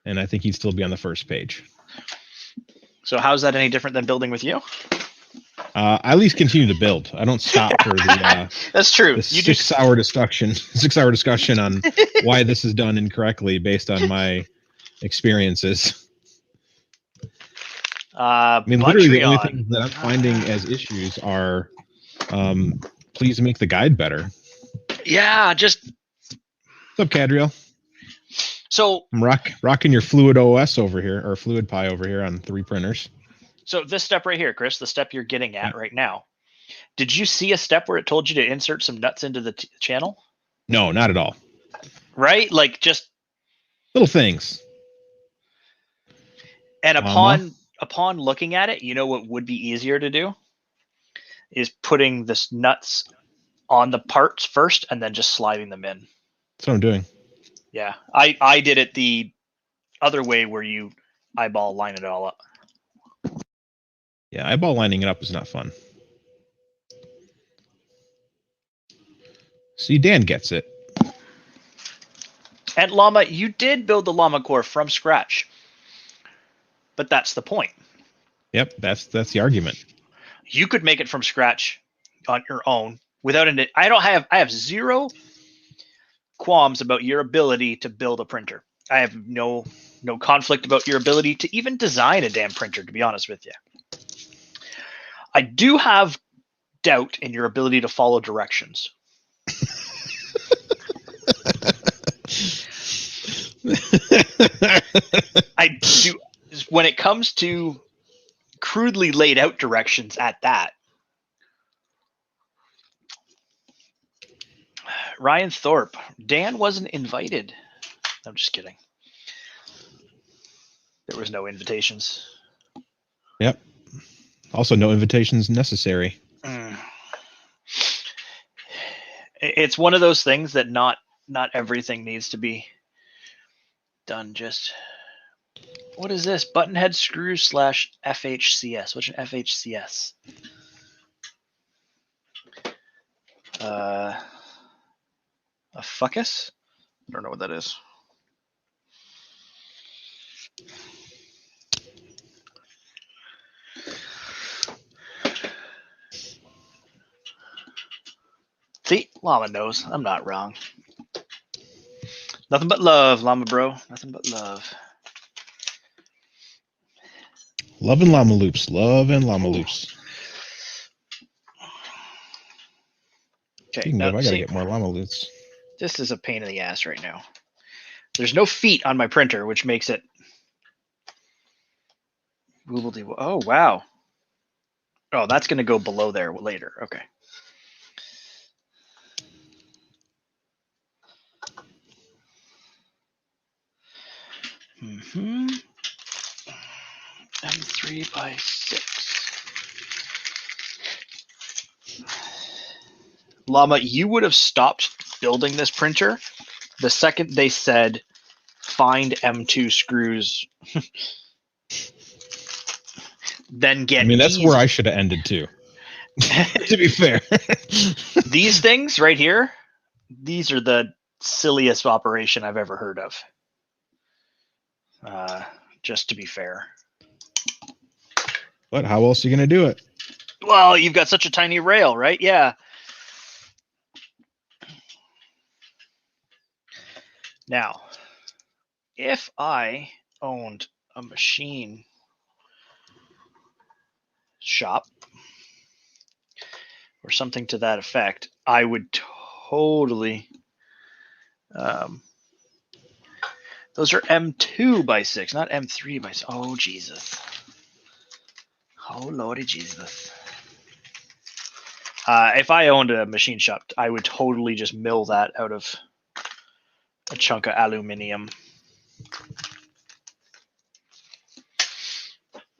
And I think he'd still be on the first page. So how's that any different than building with you? I at least continue to build. I don't stop for the That's true. the You do 6-hour discussion on why this is done incorrectly based on my experiences. I mean, literally the only things that I'm finding as issues are, please make the guide better. Yeah, just What's up, Cadriel? so I'm rocking your Fluid OS over here, or Fluid Pi over here on 3 printers. so this step right here, Chris, the step you're getting at right now. Did you see a step where it told you to insert some nuts into the channel? No, not at all. Right? Like just Little things. and Llama. upon looking at it, you know what would be easier to do is putting this nuts on the parts first and then just sliding them in. That's what I'm doing. Yeah. I did it the other way where you eyeball line it all up. Yeah, eyeball lining it up is not fun. See, Dan gets it. And Llama, you did build the Llama core from scratch. But that's the point. Yep, that's the argument. You could make it from scratch on your own without an I have zero qualms about your ability to build a printer. I have no conflict about your ability to even design a damn printer, to be honest with you. I do have doubt in your ability to follow directions. I do when it comes to crudely laid out directions at that. Ryan Thorpe. Dan wasn't invited. I'm just kidding. There was no invitations. Yep. Also, no invitations necessary. It's one of those things that not everything needs to be done. Just what is this? Buttonhead screws / FHCS. What's an FHCS? A fuckus? I don't know what that is. See, Llama knows. I'm not wrong. Nothing but love, Llama bro. Nothing but love. Love and llama loops. Love and llama loops. Okay, Speaking of, I gotta get more llama loops. This is a pain in the ass right now. There's no feet on my printer, which makes it. Oh wow. Oh, that's going to go below there later. Okay. M3 by 6. Llama, you would have stopped building this printer the second they said find M2 screws. Then get. I mean, that's where I should have ended too. To be fair. These things right here, these are the silliest operation I've ever heard of. Just to be fair. But how else are you going to do it? Well, you've got such a tiny rail, right? Yeah. Now, if I owned a machine shop or something to that effect, I would totally. Those are M2 by 6, not M3 by 6. Oh, Jesus. Oh, Lordy Jesus. If I owned a machine shop, I would totally just mill that out of a chunk of aluminium.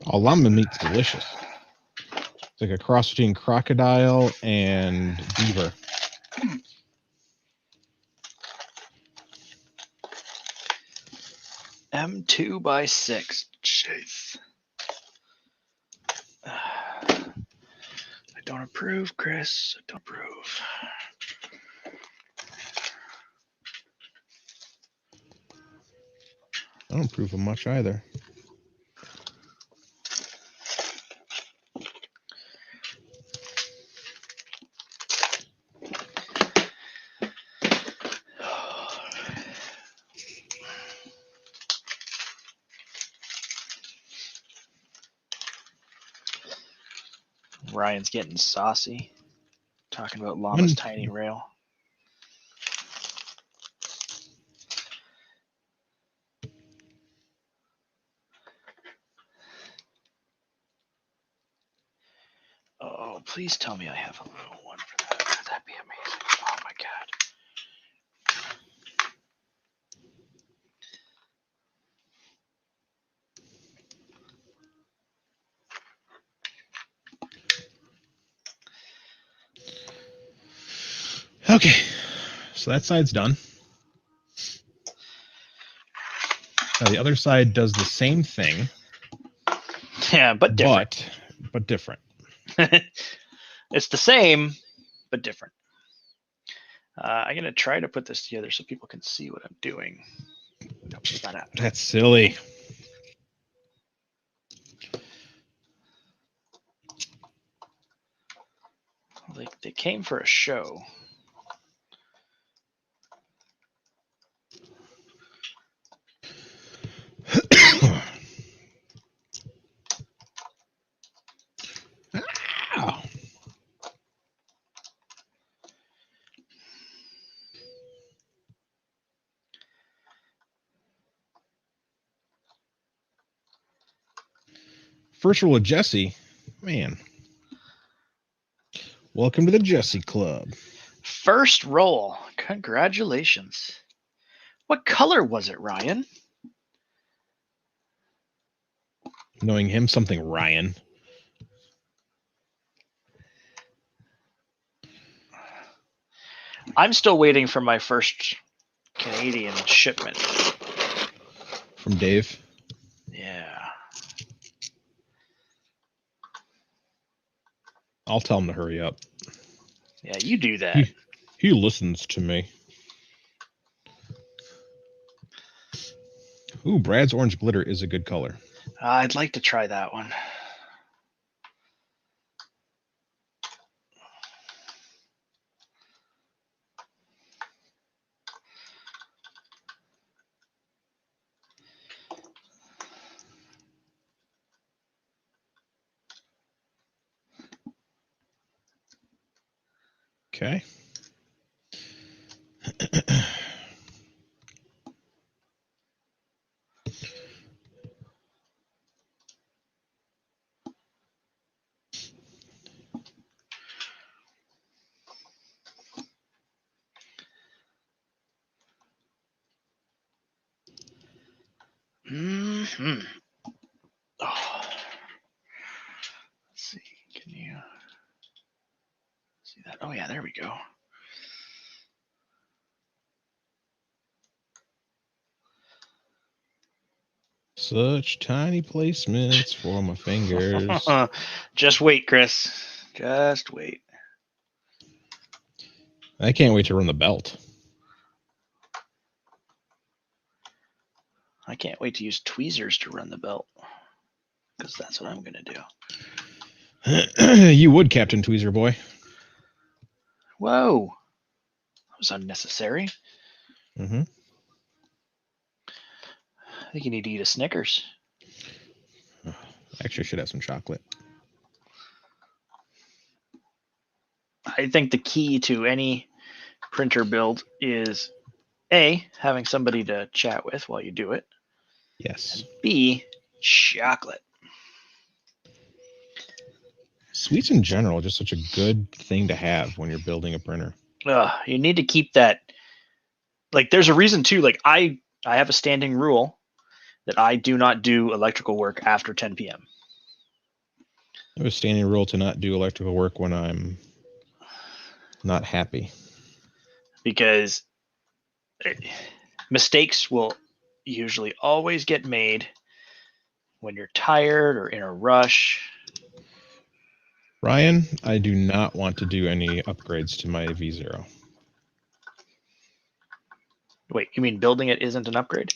Oh, llama meat's delicious. It's like a cross between crocodile and beaver. M2 by 6. Jeez. I don't approve, Chris. I don't approve. I don't approve of much either. Ryan's getting saucy, talking about Llama's tiny rail. Oh, please tell me I have a little one for that. That'd be amazing. Oh my God. Okay, so that side's done. Now the other side does the same thing. Yeah, but different. But different. It's the same, but different. I'm going to try to put this together so people can see what I'm doing. Nope, it's not happening. That's silly. Like they came for a show. Ow. First rule of Jesse, man. Welcome to the Jesse Club. First roll. Congratulations. What color was it, Ryan? Knowing him, something Ryan. I'm still waiting for my first Canadian shipment. From Dave. Yeah. I'll tell him to hurry up. Yeah, you do that. He listens to me. Ooh, Brad's orange glitter is a good color. I'd like to try that one. Okay. Mm-hmm. Oh. Let's see. Can you see that? Oh, yeah, there we go. Such tiny placements for my fingers. Just wait, Chris. Just wait. I can't wait to run the belt. I can't wait to use tweezers to run the belt. Because that's what I'm going to do. You would, Captain Tweezer Boy. Whoa. That was unnecessary. Mm-hmm. I think you need to eat a Snickers. Actually, I should have some chocolate. I think the key to any printer build is A, having somebody to chat with while you do it. Yes. B, chocolate. Sweets in general are just such a good thing to have when you're building a printer. You need to keep that. Like, there's a reason too. Like, I have a standing rule that I do not do electrical work after 10 p.m. I have a standing rule to not do electrical work when I'm not happy. Because mistakes will usually always get made when you're tired or in a rush. Ryan, I do not want to do any upgrades to my V0. Wait, you mean building it isn't an upgrade?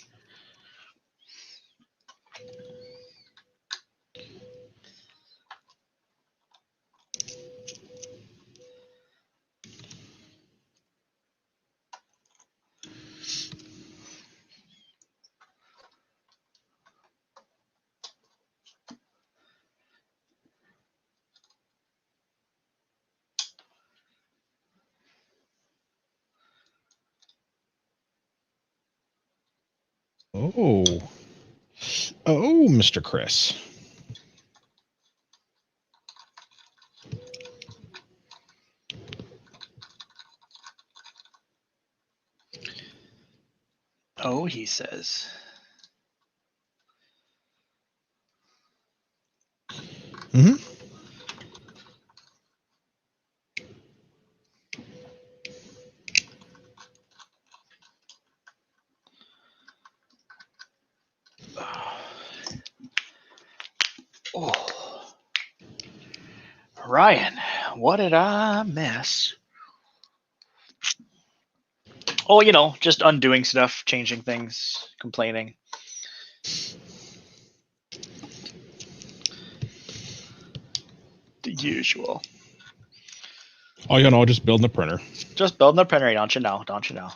Oh, Mr. Chris. Oh, he says. Mm-hmm. Oh. Ryan, what did I miss? Oh, just undoing stuff, changing things, complaining. The usual. Oh, just building a printer. Just building a printer, don't you know? Don't you know?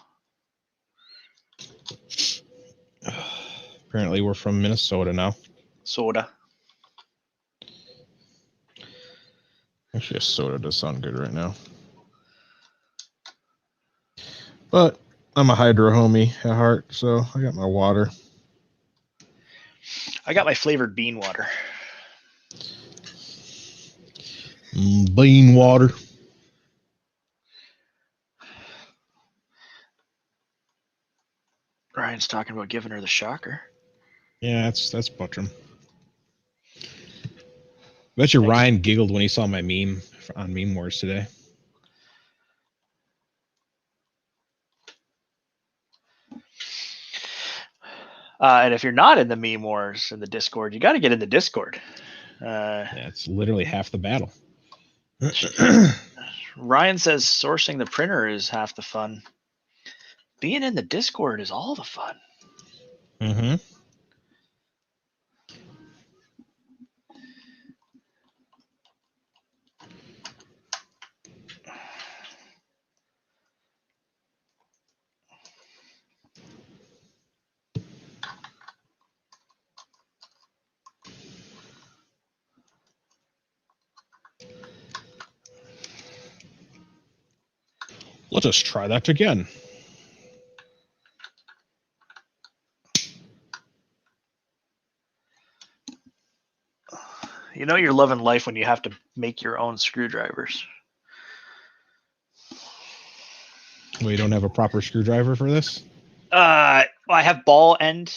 Apparently, we're from Minnesota now. Soda. Actually, a soda does sound good right now. But I'm a hydro homie at heart, so I got my water. I got my flavored bean water. Bean water. Ryan's talking about giving her the shocker. Yeah, that's Buttram. Bet you Thanks. Ryan giggled when he saw my meme on Meme Wars today. And if you're not in the Meme Wars in the Discord, you got to get in the Discord. Yeah, it's literally half the battle. Ryan says sourcing the printer is half the fun. Being in the Discord is all the fun. Mm-hmm. Let us try that again. You know you're loving life when you have to make your own screwdrivers. Well, you don't have a proper screwdriver for this? Well, I have ball end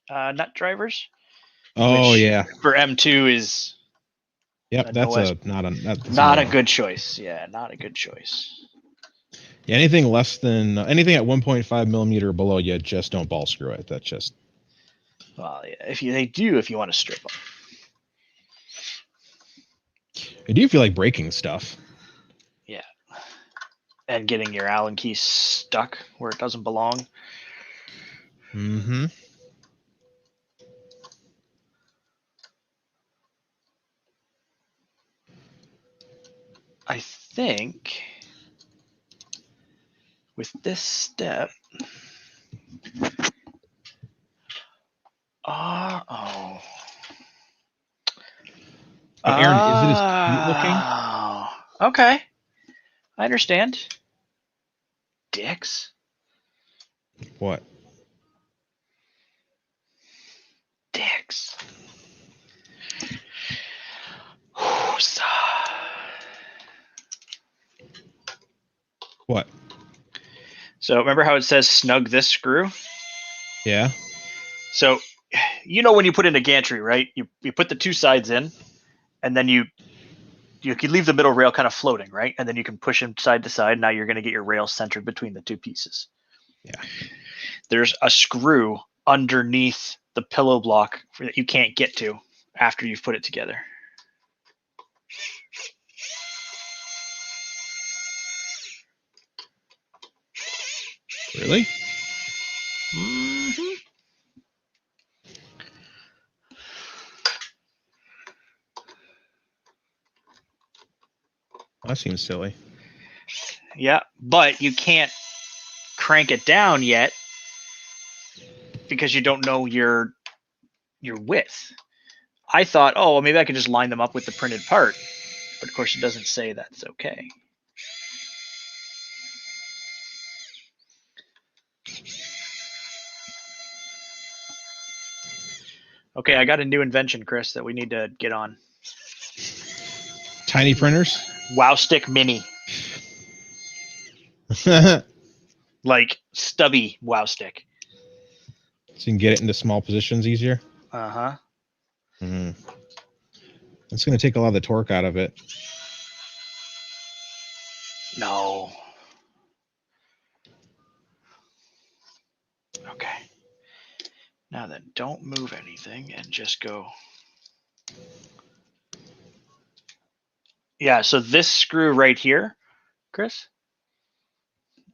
nut drivers. Oh, which yeah. For M2 is Yep, that's not a good choice. Yeah, not a good choice. Yeah, anything less than anything at 1.5 millimeter or below, you just don't ball screw it. That's just. Well, yeah, if you want to strip them. I do feel like breaking stuff. Yeah. And getting your Allen key stuck where it doesn't belong. Mm-hmm. I think with this step. Oh. But Aaron, is it as cute looking? Okay. I understand. Dicks. What? Dicks. What? So remember how it says snug this screw? Yeah. So you know when you put in a gantry, right? You put the two sides in, and then you can leave the middle rail kind of floating, right? And then you can push them side to side. Now you're going to get your rail centered between the two pieces. Yeah. There's a screw underneath the pillow block that you can't get to after you've put it together. Really? Mm-hmm. That seems silly. Yeah, but you can't crank it down yet because you don't know your width. I thought, oh, well, maybe I can just line them up with the printed part. But of course it doesn't say that's okay. Okay, I got a new invention, Chris, that we need to get on. Tiny printers? Wow Stick Mini. So Like stubby Wow Stick. you can get it into small positions easier? Uh-huh. Mm-hmm. It's going to take a lot of the torque out of it. No. Okay. Now then, don't move anything and just go. Yeah, so this screw right here, Chris,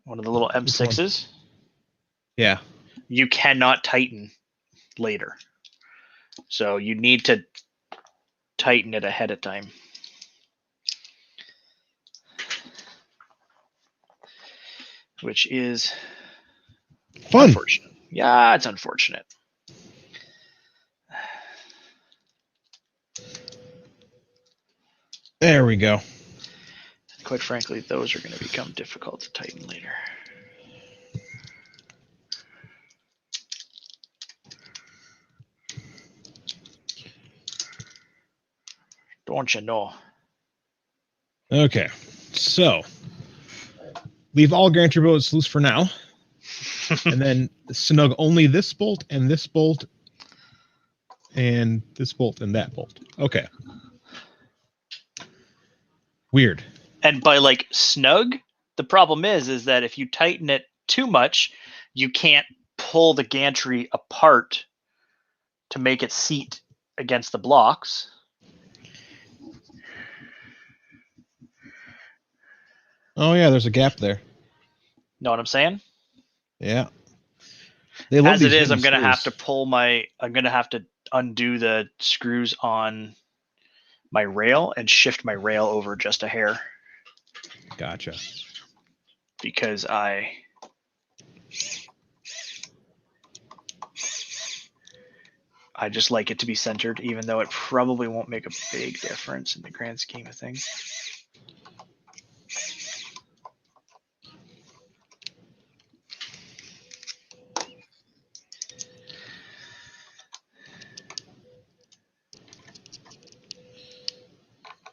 one of the little M6s, Yeah. you cannot tighten later. So you need to tighten it ahead of time. Which is Fun. unfortunate. Yeah, it's unfortunate. There we go. Quite frankly, those are going to become difficult to tighten later. Don't you know? Okay. So leave all Gantry boats loose for now. and then snug only this bolt and this bolt and this bolt and that bolt. Okay. Weird. And by like snug, the problem is that if you tighten it too much, you can't pull the gantry apart to make it seat against the blocks. Oh yeah, there's a gap there. Know what I'm saying? Yeah. They love As it these is, I'm hidden gonna have to screws. I'm gonna have to undo the screws on my rail and shift my rail over just a hair Gotcha. because I just like it to be centered, even though it probably won't make a big difference in the grand scheme of things.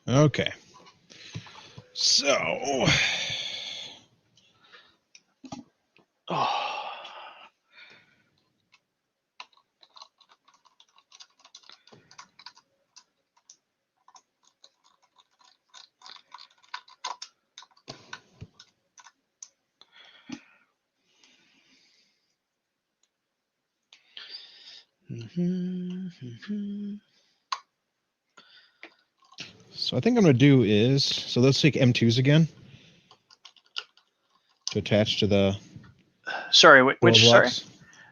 Okay. So Oh. So I think I'm going to do is, so let's take M2s again to attach to the Sorry, which, sorry? blocks.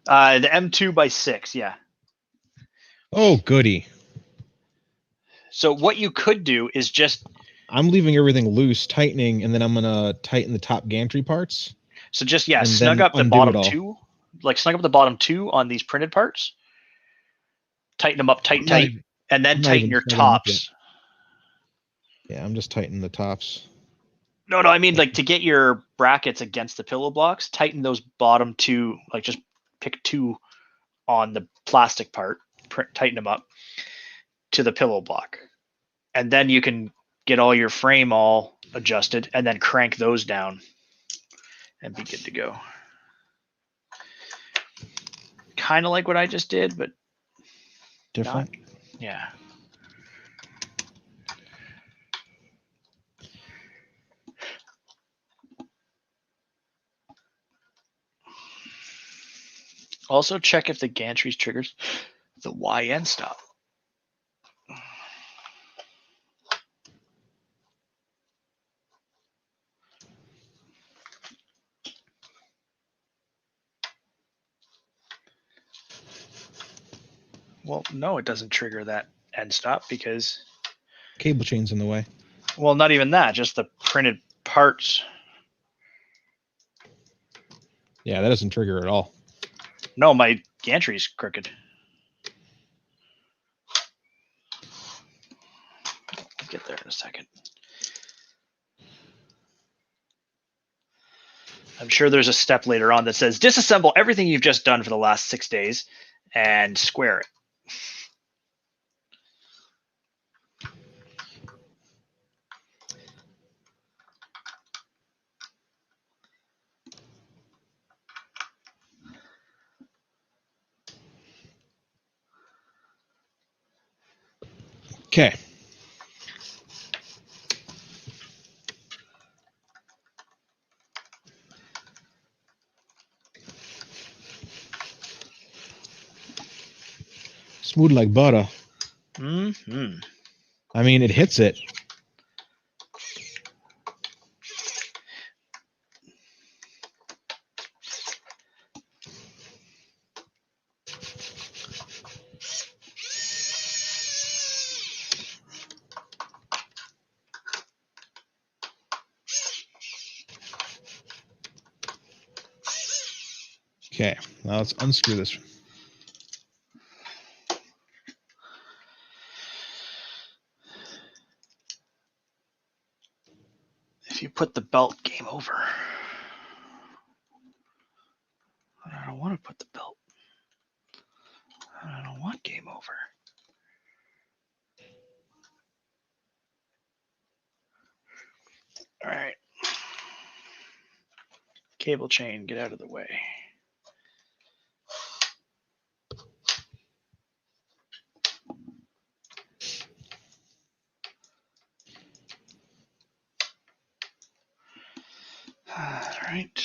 The M2x6, yeah. Oh, goody. So what you could do is just, I'm leaving everything loose, tightening, and then I'm going to tighten the top gantry parts. so just, yeah, And snug then up the undo bottom it all. two, like snug up the bottom two on these printed parts, tighten them up tight, and then I'm not tighten even your snugging them up tops. Yeah, I'm just tightening the tops. No, I mean like to get your brackets against the pillow blocks, tighten those bottom two, like just pick two on the plastic part, tighten them up to the pillow block. And then you can get all your frame all adjusted and then crank those down and be good to go. Kind of like what I just did, but Different. not. Yeah. Also check if the gantry triggers the Y end stop. Well, no, it doesn't trigger that end stop because, Cable chain's in the way. well, not even that, just the printed parts. Yeah, that doesn't trigger at all. No, my gantry's crooked. I'll get there in a second. I'm sure there's a step later on that says disassemble everything you've just done for the last 6 days and square it. Okay. Smooth like butter. Mm-hmm. I mean, it hits it. Okay, now let's unscrew this. If you put the belt, game over. I don't want to put the belt. I don't want game over. All right. Cable chain, get out of the way. right.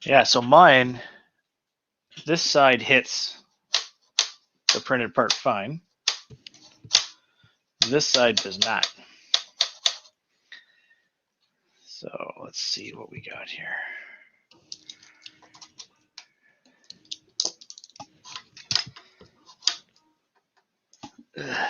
Yeah, so mine, this side hits the printed part fine. This side does not. So let's see what we got here. Ugh.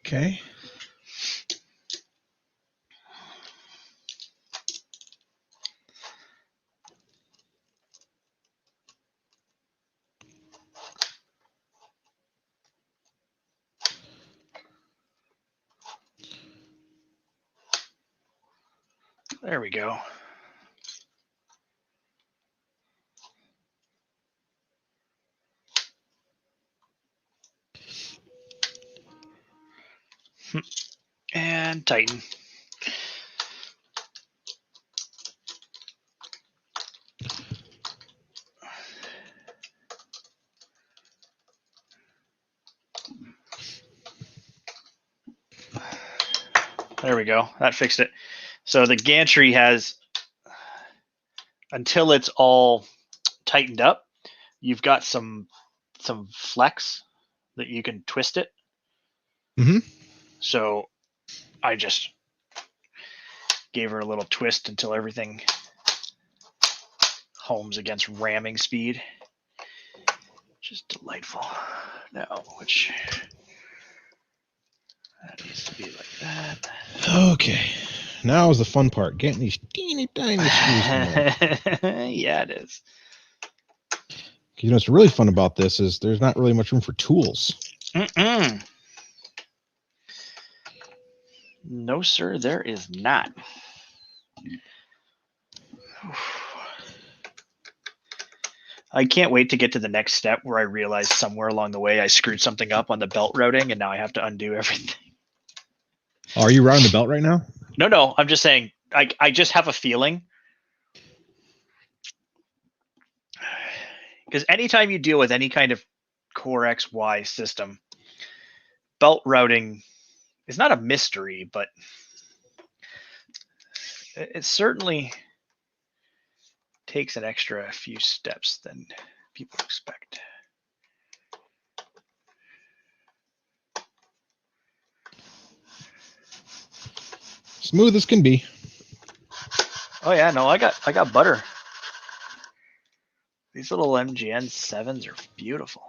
Okay. There we go. And tighten. There we go. That fixed it. So the gantry has, until it's all tightened up, you've got some flex that you can twist it. Mm-hmm. So I just gave her a little twist until everything homes against ramming speed. Just delightful. Now, which that needs to be like that. Okay. Now is the fun part. Getting these teeny tiny screws in there. Yeah, it is. You know what's really fun about this is there's not really much room for tools. Mm-mm. No, sir, there is not. I can't wait to get to the next step where I realize somewhere along the way I screwed something up on the belt routing and now I have to undo everything. Oh, are you routing the belt right now? No, I'm just saying, I just have a feeling. Because anytime you deal with any kind of Core XY system, belt routing is not a mystery, but it certainly takes an extra few steps than people expect. Smooth as can be. Oh yeah, no, I got butter. These little MGN 7s are beautiful.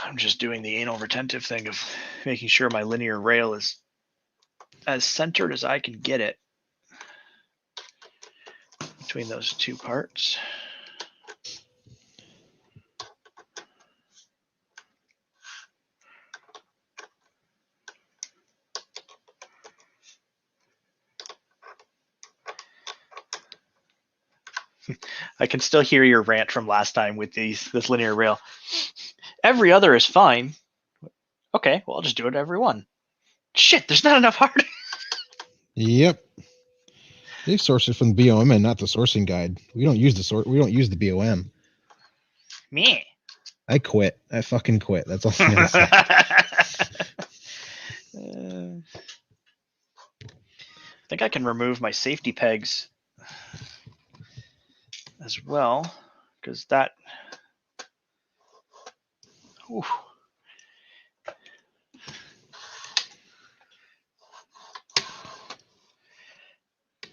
I'm just doing the anal retentive thing of making sure my linear rail is as centered as I can get it between those two parts. I can still hear your rant from last time with this linear rail. Every other is fine. Okay, well, I'll just do it every one. Shit, there's not enough hard. Yep. They've sourced it from the BOM and not the sourcing guide. We don't use the BOM. Me. I quit. I fucking quit. That's all I'm gonna say. I think I can remove my safety pegs as well, because that. Ooh.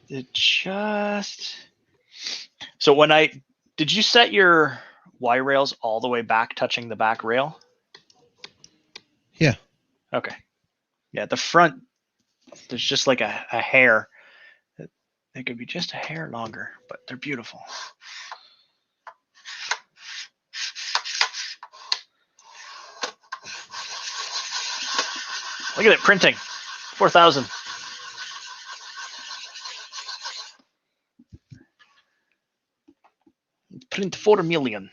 It just. So when did you set your Y rails all the way back, touching the back rail? Yeah. Okay. Yeah, the front There's just like a hair. They could be just a hair longer, but they're beautiful. Look at it printing. 4,000. Print 4 million.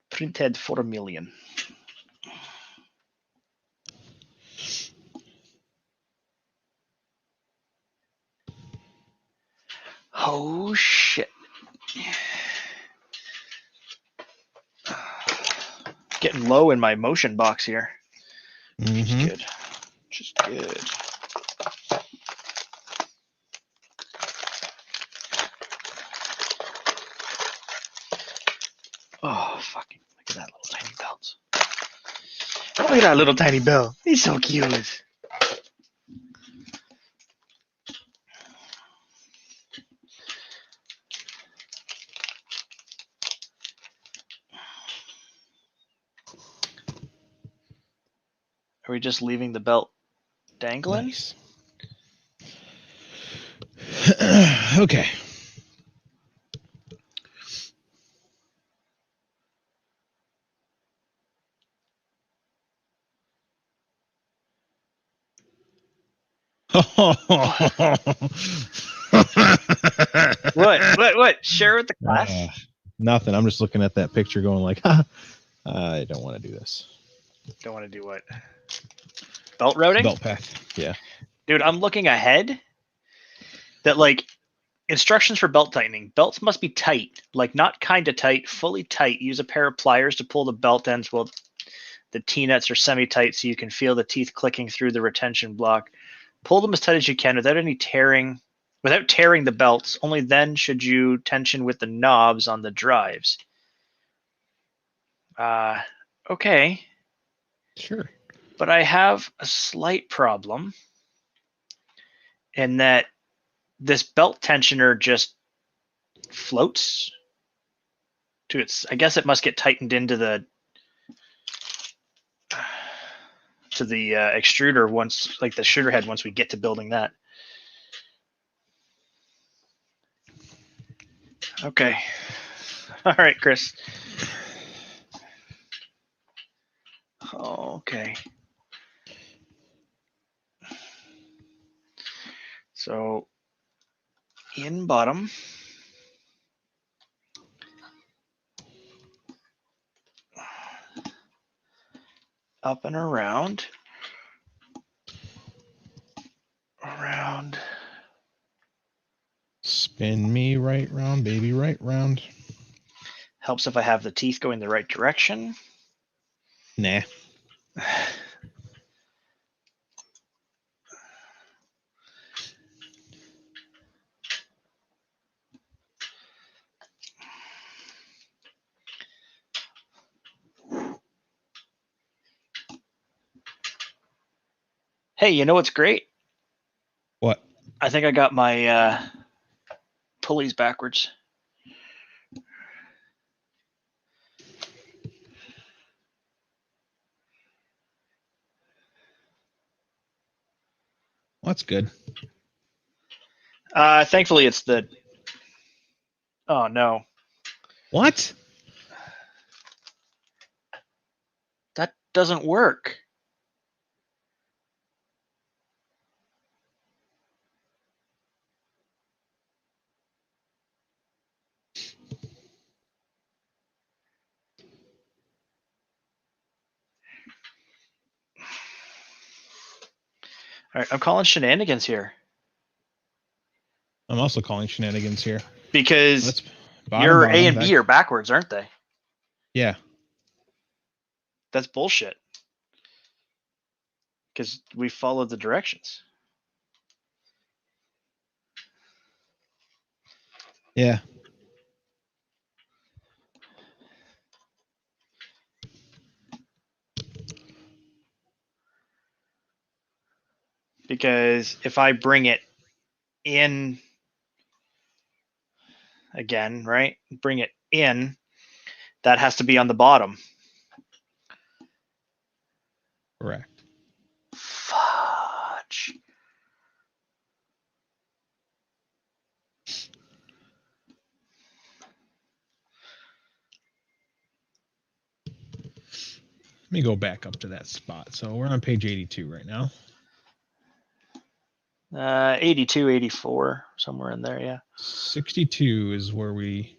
Printed 4 million. Oh shit. Getting low in my motion box here. Which is good. Which is good. Oh, fucking look at that little tiny belt. Look at that little tiny belt. He's so cute. Are we just leaving the belt dangling? Nice. Okay. What? Share with the class? Nothing. I'm just looking at that picture going like, I don't want to do this. Don't want to do what? Belt routing? Belt path. Yeah. Dude, I'm looking ahead that like instructions for belt tightening. Belts must be tight, like not kind of tight, fully tight. Use a pair of pliers to pull the belt ends while the T-nuts are semi-tight so you can feel the teeth clicking through the retention block. Pull them as tight as you can without tearing the belts. Only then should you tension with the knobs on the drives. Okay. Sure. But I have a slight problem in that this belt tensioner just floats to its. I guess it must get tightened into the extruder once, like the sugar head, once we get to building that. Okay. All right, Chris. Okay. So in bottom, up and around, Spin me right round, baby, right round. helps if I have the teeth going the right direction. Nah. Hey, you know what's great? What? I think I got my pulleys backwards. Well, that's good. Thankfully, it's the. Oh no, What? that doesn't work. All right, I'm calling shenanigans here I'm also calling shenanigans here. because That's your bottom, A and back. B are backwards, aren't they? Yeah. That's bullshit. Because we followed the directions. Yeah. Because if I bring it in again, right? Bring it in. That has to be on the bottom. Correct. Fudge. Let me go back up to that spot. So we're on page 82 right now. 82, 84, somewhere in there, yeah. 62 is where we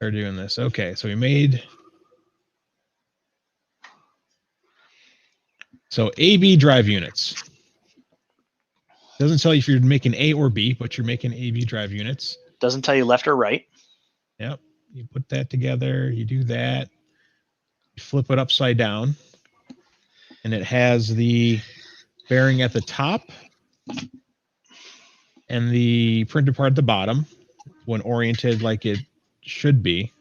are doing this. Okay, so we made... So AB drive units. Doesn't tell you if you're making A or B, but you're making AB drive units. Doesn't tell you left or right. Yep. You put that together, you do that, you flip it upside down, and it has the bearing at the top and the printed part at the bottom when oriented like it should be.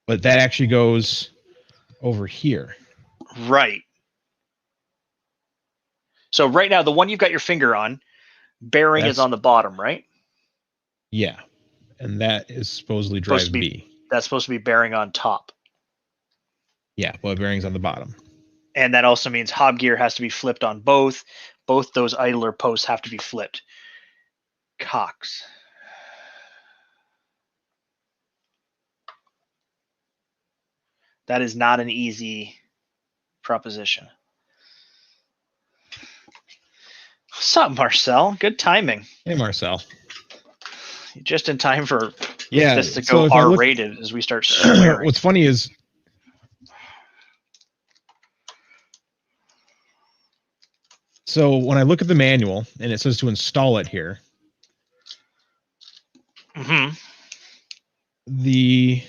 But that actually goes over here. Right. So right now, the one you've got your finger on, bearing is on the bottom, right? Yeah. And that is supposedly drive Supposed to be- B. That's supposed to be bearing on top. Yeah, but bearing's on the bottom. And that also means hob gear has to be flipped on both. Both those idler posts have to be flipped. Cox. That is not an easy proposition. What's up, Marcel? Good timing. Hey, Marcel. Just in time for this to so go if I look- R-rated as we start swearing. What's funny is so when I look at the manual and it says to install it here, Mm-hmm. the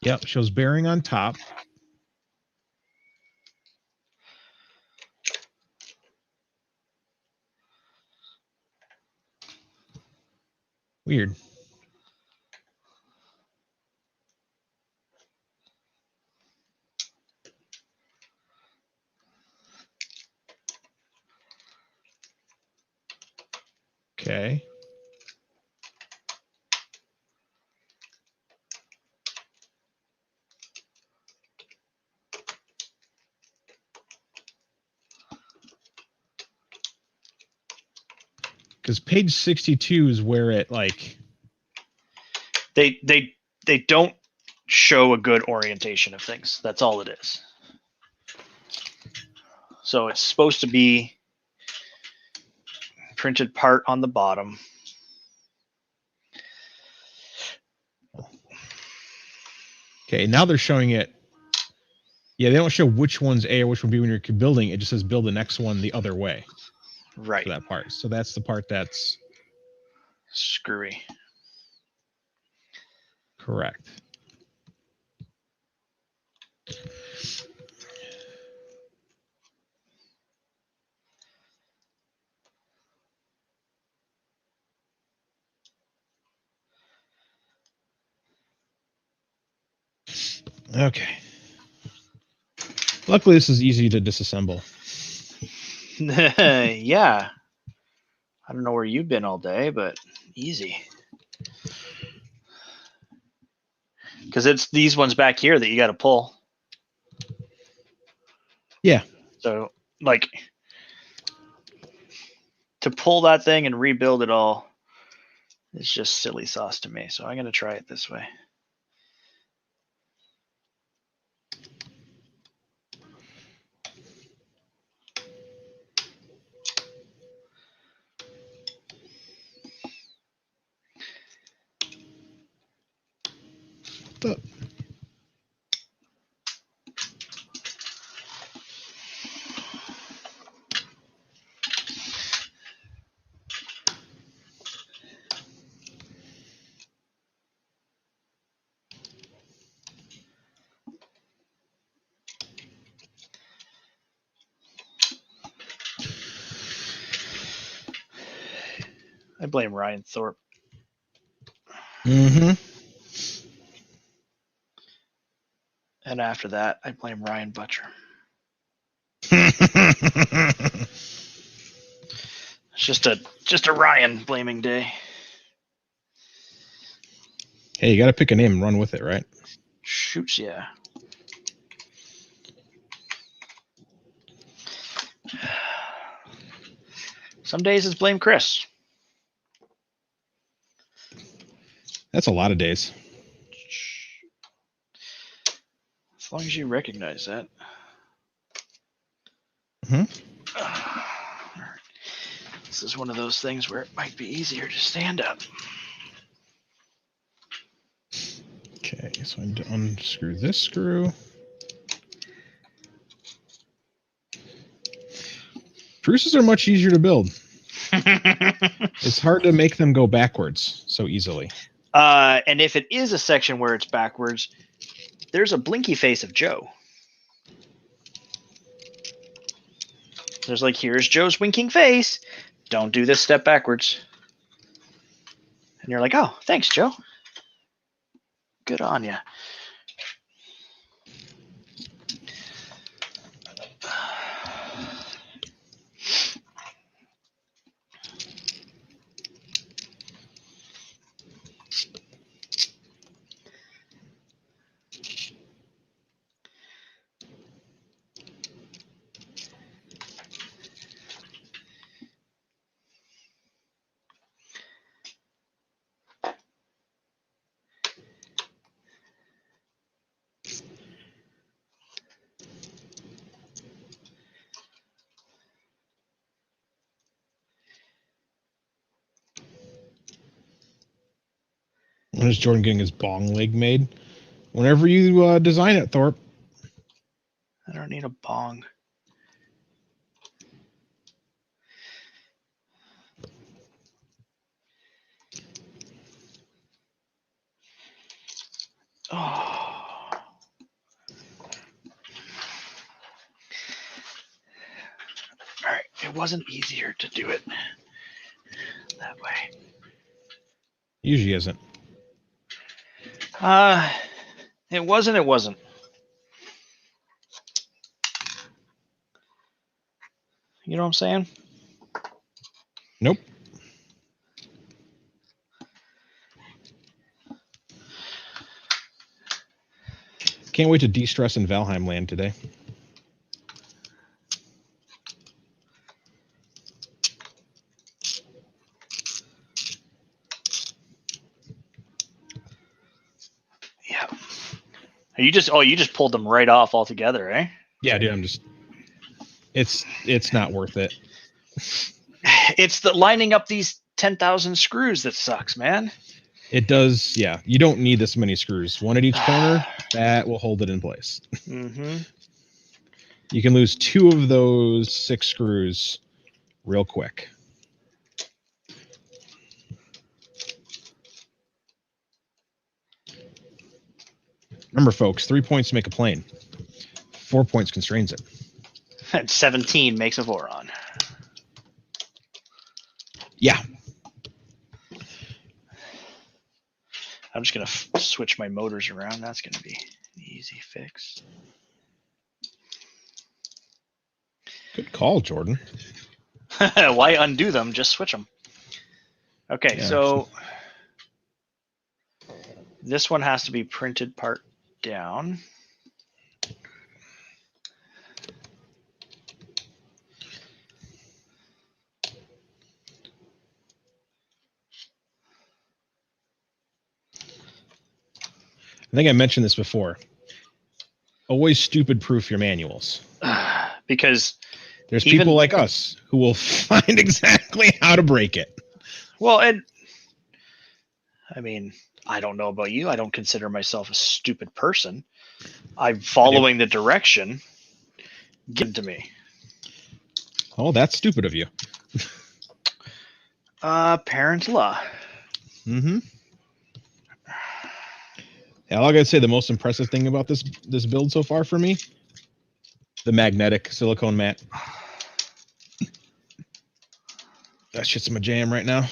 yep, shows bearing on top. Weird. Okay. Because page 62 is where it like They don't show a good orientation of things. That's all it is. So it's supposed to be printed part on the bottom. okay, now they're showing it. Yeah, they don't show which one's A or which one B when you're building. It just says build the next one the other way Right. for that part. So that's the part that's Screwy. correct. Okay. Luckily, this is easy to disassemble. Yeah. I don't know where you've been all day, but easy. Because it's these ones back here that you got to pull. Yeah. So, like, to pull that thing and rebuild it all is just silly sauce to me. So I'm going to try it this way. I blame Ryan Thorpe. Mm-hmm. And after that, I blame Ryan Butcher. It's just a Ryan blaming day. Hey, you got to pick a name and run with it, right? Shoots, yeah. Some days it's blame Chris. That's a lot of days. As long as you recognize that. This is one of those things where it might be easier to stand up. Okay, so I unscrew this screw. Spruces are much easier to build. It's hard to make them go backwards so easily. And if it is a section where it's backwards, there's a blinky face of Joe. There's like, here's Joe's winking face. Don't do this step backwards. And you're like, oh, thanks, Joe. Good on you. When is Jordan getting his bong leg made? Whenever you design it, Thorpe. I don't need a bong. Oh. All right. It wasn't easier to do it that way. Usually isn't. It wasn't. You know what I'm saying? Nope. Can't wait to de-stress in Valheim land today. Yeah. You just pulled them right off altogether, eh? Yeah, dude, it's not worth it. It's the lining up these 10,000 screws that sucks, man. It does, yeah. You don't need this many screws. One at each corner, that will hold it in place. Mm-hmm. You can lose 2 of those 6 screws real quick. Remember, folks, 3 points make a plane. 4 points constrains it. And 17 makes a Voron. Yeah. I'm just going to switch my motors around. That's going to be an easy fix. Good call, Jordan. Why undo them? Just switch them. Okay, Yeah, so this one has to be printed part down. I think I mentioned this before. Always stupid proof your manuals. Because there's people like us who will find exactly how to break it. Well, and I mean, I don't know about you. I don't consider myself a stupid person. I'm following the direction given to me. Oh, that's stupid of you. Parent law. Mm-hmm. Yeah, all I gotta say, the most impressive thing about this build so far for me, the magnetic silicone mat. That shit's my jam right now.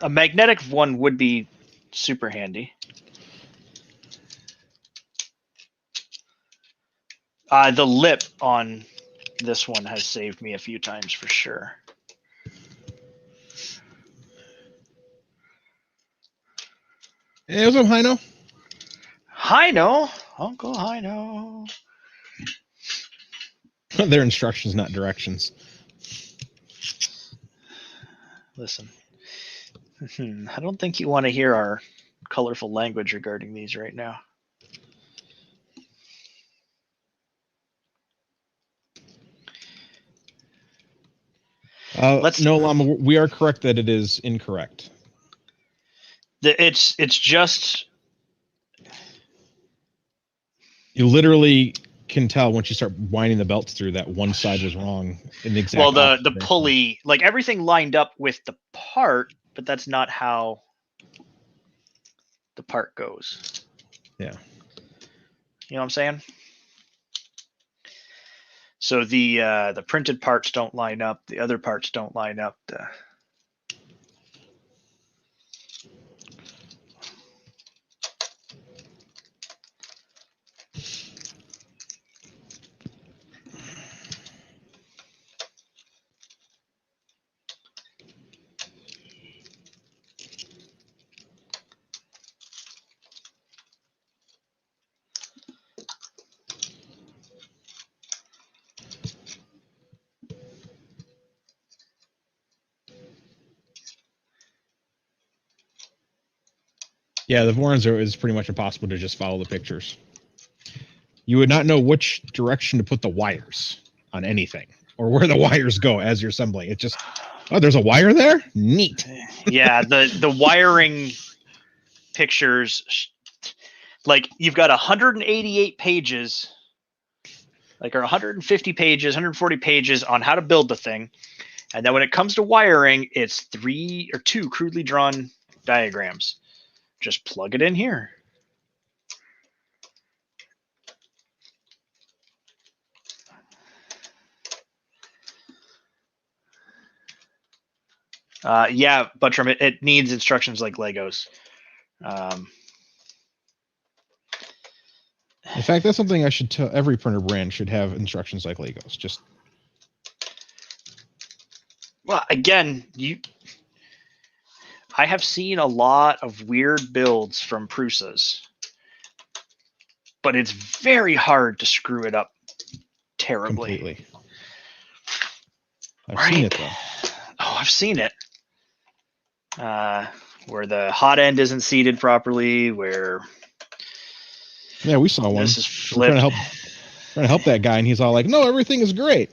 A magnetic one would be super handy. The lip on this one has saved me a few times for sure. Hey, what's up, Hino? Hino, Uncle Hino. They're instructions, not directions. Listen, I don't think you want to hear our colorful language regarding these right now. No, Llama, we are correct that it is incorrect. It's just You literally can tell once you start winding the belts through that one side was wrong in the exact. well, the opposite direction. pulley, like everything lined up with the part, but that's not how the part goes. Yeah. You know what I'm saying? So the printed parts don't line up, the other parts don't line up. Yeah, the Vorons is pretty much impossible to just follow the pictures. You would not know which direction to put the wires on anything or where the wires go as you're assembling. It's just, oh, there's a wire there? Neat. Yeah, the wiring pictures, like you've got 188 pages, like or 150 pages, 140 pages on how to build the thing. And then when it comes to wiring, it's 3 or 2 crudely drawn diagrams. Just plug it in here. Yeah, Buttram, it needs instructions like Legos. In fact, that's something I should tell. Every printer brand should have instructions like Legos. Just well, again, I have seen a lot of weird builds from Prusas, but it's very hard to screw it up terribly. completely. I've seen it though. Oh, I've seen it. Where the hot end isn't seated properly, where Yeah, we saw one. this is We're flipped. trying to help that guy, and he's all like, "No, everything is great."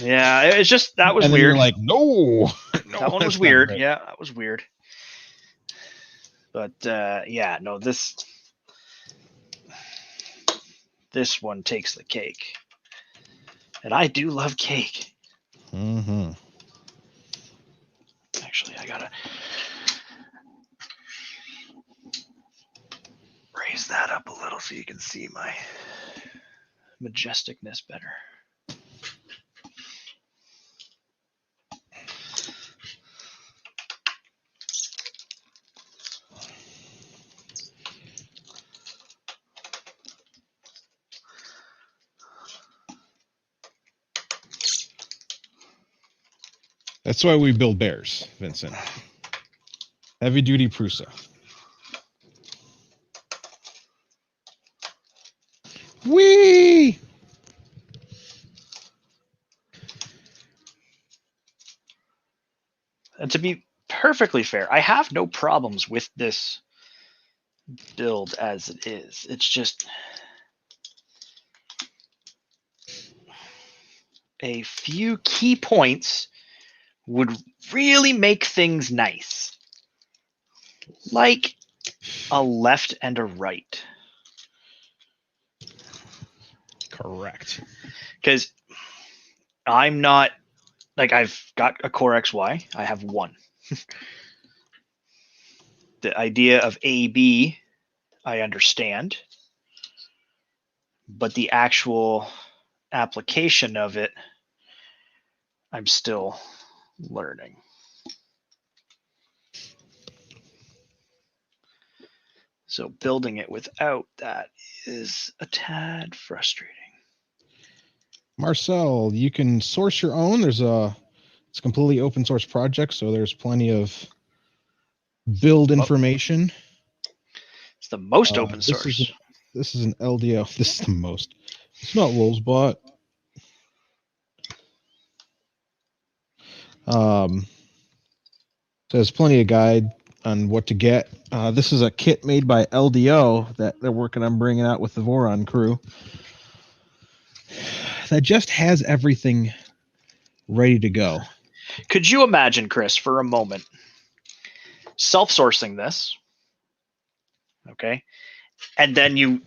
Yeah, it's just that was and then weird. you're like, "No, That one was weird. Yeah, that was weird. But yeah, no, this one takes the cake, and I do love cake. Mm-hmm. Actually, I gotta raise that up a little so you can see my majesticness better. That's why we build bears, Vincent. Heavy duty Prusa. Whee! And to be perfectly fair, I have no problems with this build as it is. It's just a few key points would really make things nice. Like a left and a right. Correct. Because I'm not, like, I've got a Core XY. I have one. The idea of AB, I understand. But the actual application of it, I'm still learning. So building it without that is a tad frustrating. Marcel, you can source your own. It's a completely open source project, so there's plenty of build information. It's the most open source. This is an LDO. This is the most. It's not rules, but so there's plenty of guide on what to get. This is a kit made by LDO that they're working on bringing out with the Voron crew. That just has everything ready to go. Could you imagine, Chris, for a moment, self-sourcing this, okay, and then you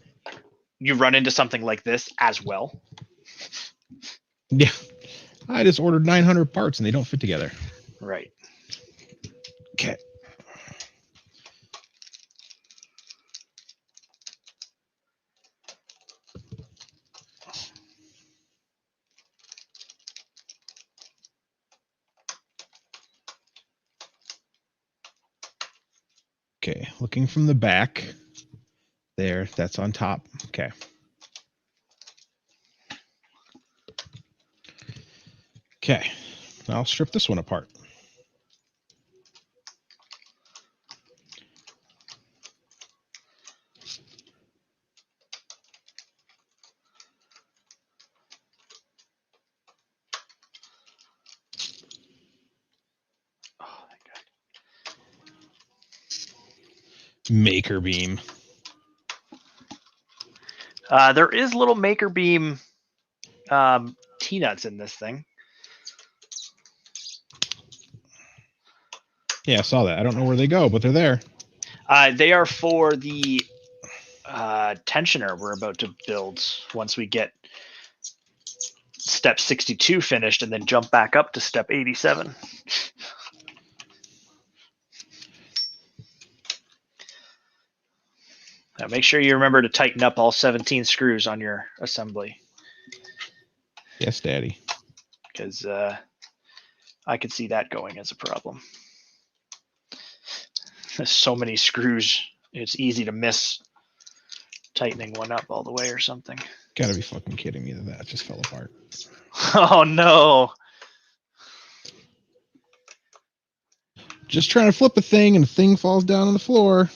run into something like this as well? Yeah, I just ordered 900 parts and they don't fit together. Right. Okay. Okay, looking from the back. There, that's on top. Okay. Okay, I'll strip this one apart. Oh, thank God. Maker beam. There is little maker beam T-nuts in this thing. Yeah, I saw that. I don't know where they go, but they're there. They are for the tensioner we're about to build once we get step 62 finished and then jump back up to step 87. Now make sure you remember to tighten up all 17 screws on your assembly. Yes, Daddy. Because I could see that going as a problem. There's so many screws, it's easy to miss tightening one up all the way or something. Gotta be fucking kidding me that just fell apart. Oh no. Just trying to flip a thing and the thing falls down on the floor.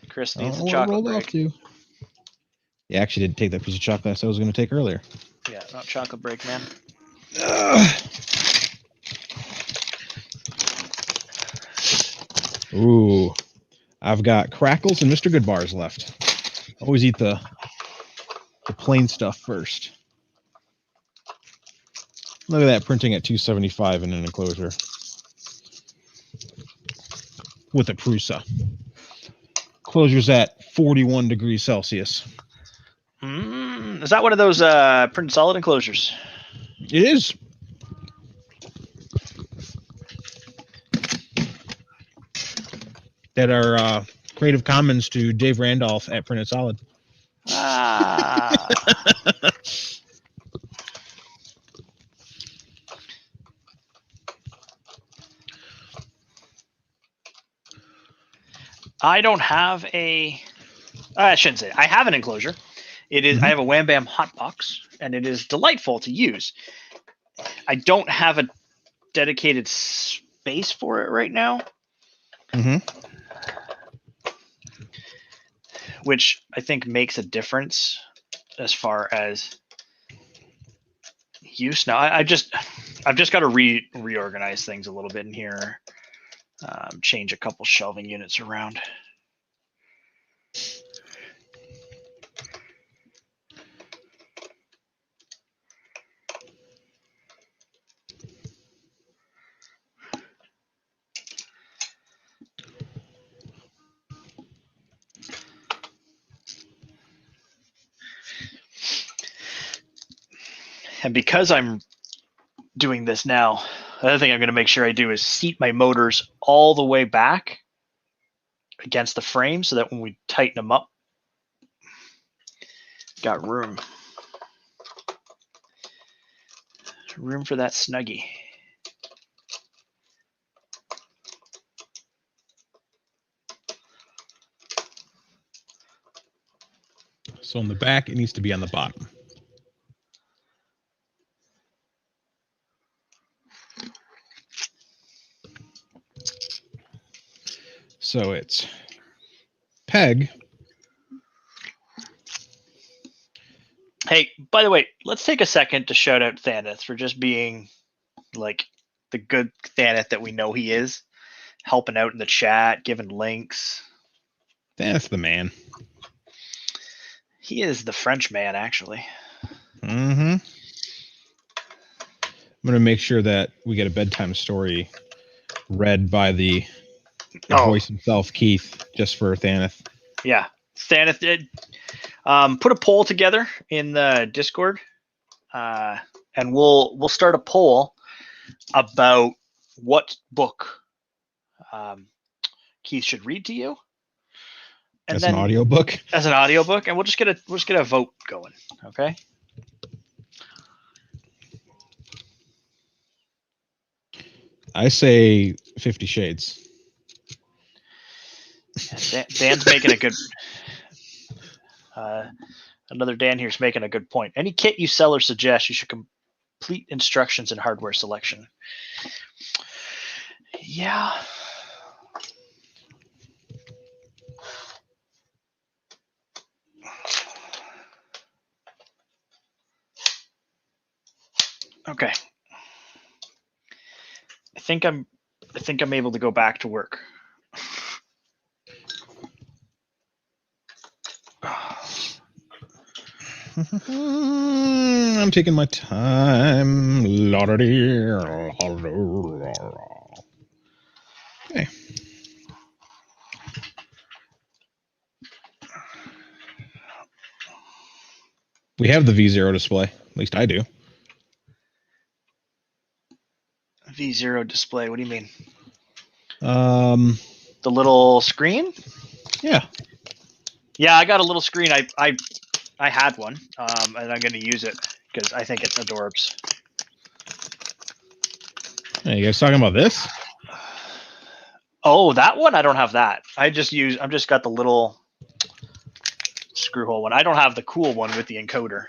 Chris needs a chocolate break. Yeah, I actually did take that piece of chocolate I said I was going to take earlier. Yeah, not chocolate break, man. Ooh, I've got crackles and Mr. Good bars left. Always eat the plain stuff first. Look at that, printing at 275 in an enclosure with a Prusa. Closure's at 41 degrees Celsius. Is that one of those printed solid enclosures? It is. That are Creative Commons to Dave Randolph at Printed Solid. Ah. I don't have a. I shouldn't say. I have an enclosure. It is. I have a Wham Bam hot box, and it is delightful to use. I don't have a dedicated space for it right now. Which I think makes a difference as far as use. Now I've just got to reorganize things a little bit in here, change a couple shelving units around. And because I'm doing this now, the other thing I'm going to make sure I do is seat my motors all the way back against the frame so that when we tighten them up, got room for that snuggie. So on the back, it needs to be on the bottom. So it's peg. Hey, by the way, let's take a second to shout out Thaneth for just being like the good Thaneth that we know he is, helping out in the chat, giving links. That's the man. He is the French man, actually. Mm-hmm. I'm going to make sure that we get a bedtime story read by the voice himself, Keith, just for Thaneth. Yeah. Thaneth did. Put a poll together in the Discord, and we'll start a poll about what book Keith should read to you. And As then, an audiobook? As an audiobook, and we'll just get a vote going, okay? I say 50 Shades. Yeah, Dan's making a good. Another Dan here's making a good point. Any kit you sell or suggest, you should complete instructions and hardware selection. Yeah. Okay. I think I'm able to go back to work. I'm taking my time. Okay. We have the V0 display. At least I do. V0 display. What do you mean? The little screen? Yeah. Yeah, I got a little screen. I had one, and I'm going to use it because I think it's adorbs. Hey, you guys talking about this? Oh, that one? I don't have that. I'm just got the little screw hole one. I don't have the cool one with the encoder.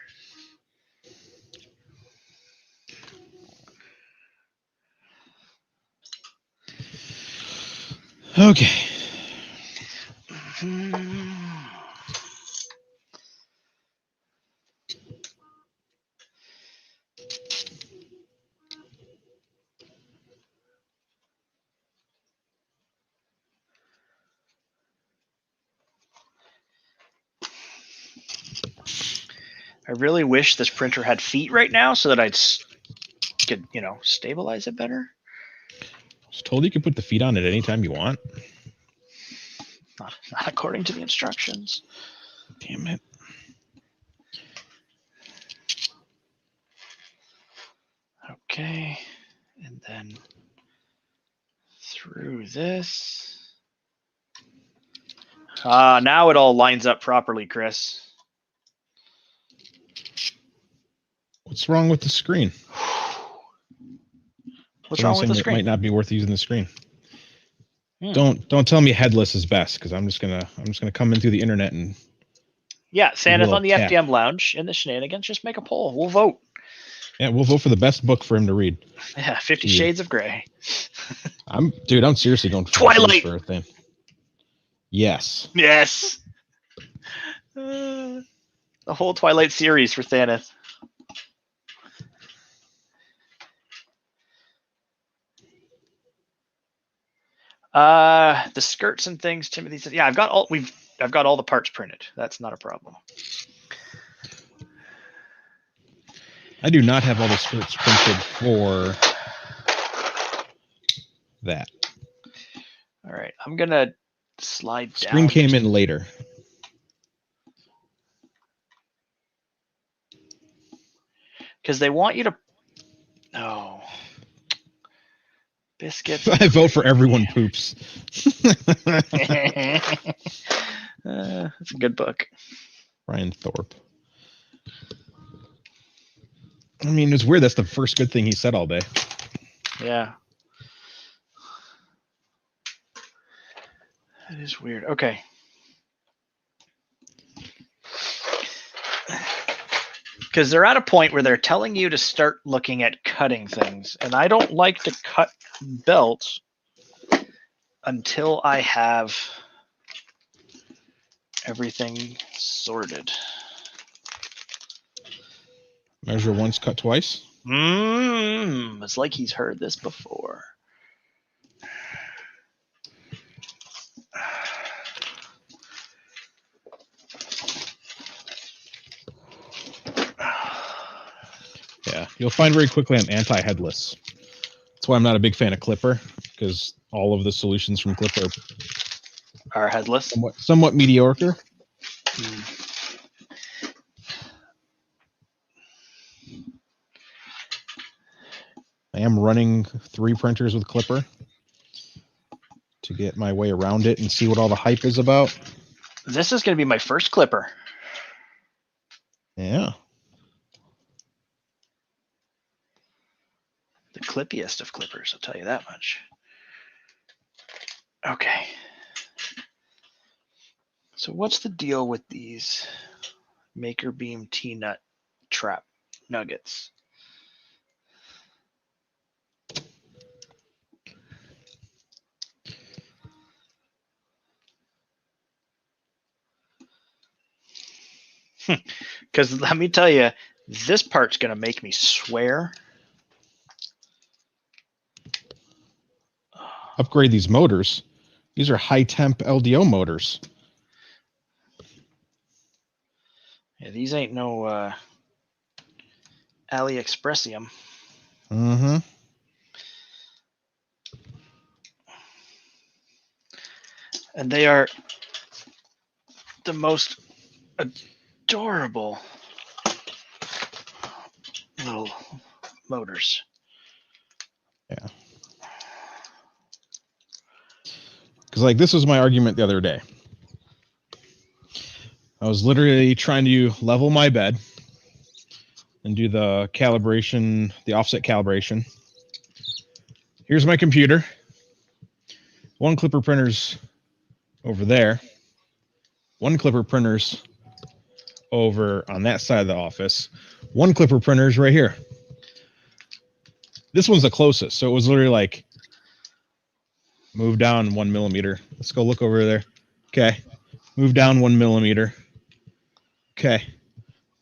Okay. I really wish this printer had feet right now so that I could, stabilize it better. I was told you could put the feet on it anytime you want. Not according to the instructions. Damn it. Okay. And then through this. Now it all lines up properly, Chris. What's wrong with the screen? What's wrong with the screen? It might not be worth using the screen. Don't tell me headless is best, because I'm just gonna come in through the internet and. Yeah, Sandeth on the FDM Lounge in the shenanigans. Just make a poll. We'll vote. Yeah, we'll vote for the best book for him to read. Yeah, 50 Shades of Grey. I'm seriously going for Twilight for a thing. Yes. Yes. The whole Twilight series for Thaneth. The skirts and things, Timothy said. Yeah, I've got all the parts printed. That's not a problem. I do not have all the skirts printed for that. All right, I'm gonna slide down. Screen came in later. Because they want you to. Oh. Biscuits. I vote for everyone poops. That's a good book. Ryan Thorpe. I mean, it's weird. That's the first good thing he said all day. Yeah. That is weird. Okay. Because they're at a point where they're telling you to start looking at cutting things, and I don't like to cut belts until I have everything sorted. Measure once, cut twice. It's like he's heard this before. Yeah, you'll find very quickly I'm anti-headless. That's why I'm not a big fan of Clipper, because all of the solutions from Clipper Are headless. somewhat mediocre. I am running 3 printers with Clipper to get my way around it and see what all the hype is about. This is going to be my first clipper. Yeah. The clippiest of clippers, I'll tell you that much. Okay. So what's the deal with these Maker Beam T-nut trap nuggets? Because let me tell you, this part's going to make me swear. Upgrade these motors. These are high temp LDO motors. Yeah, these ain't no AliExpressium. Mm-hmm. And they are the most adorable little motors. Yeah. Because like this was my argument the other day. I was literally trying to level my bed and do the calibration, the offset calibration. Here's my computer. 1 Clipper printer's over there. 1 Clipper printer's over on that side of the office. 1 Clipper printer's right here. This one's the closest, so it was literally like move down 1 millimeter. Let's go look over there. Okay. Move down 1 millimeter. Okay.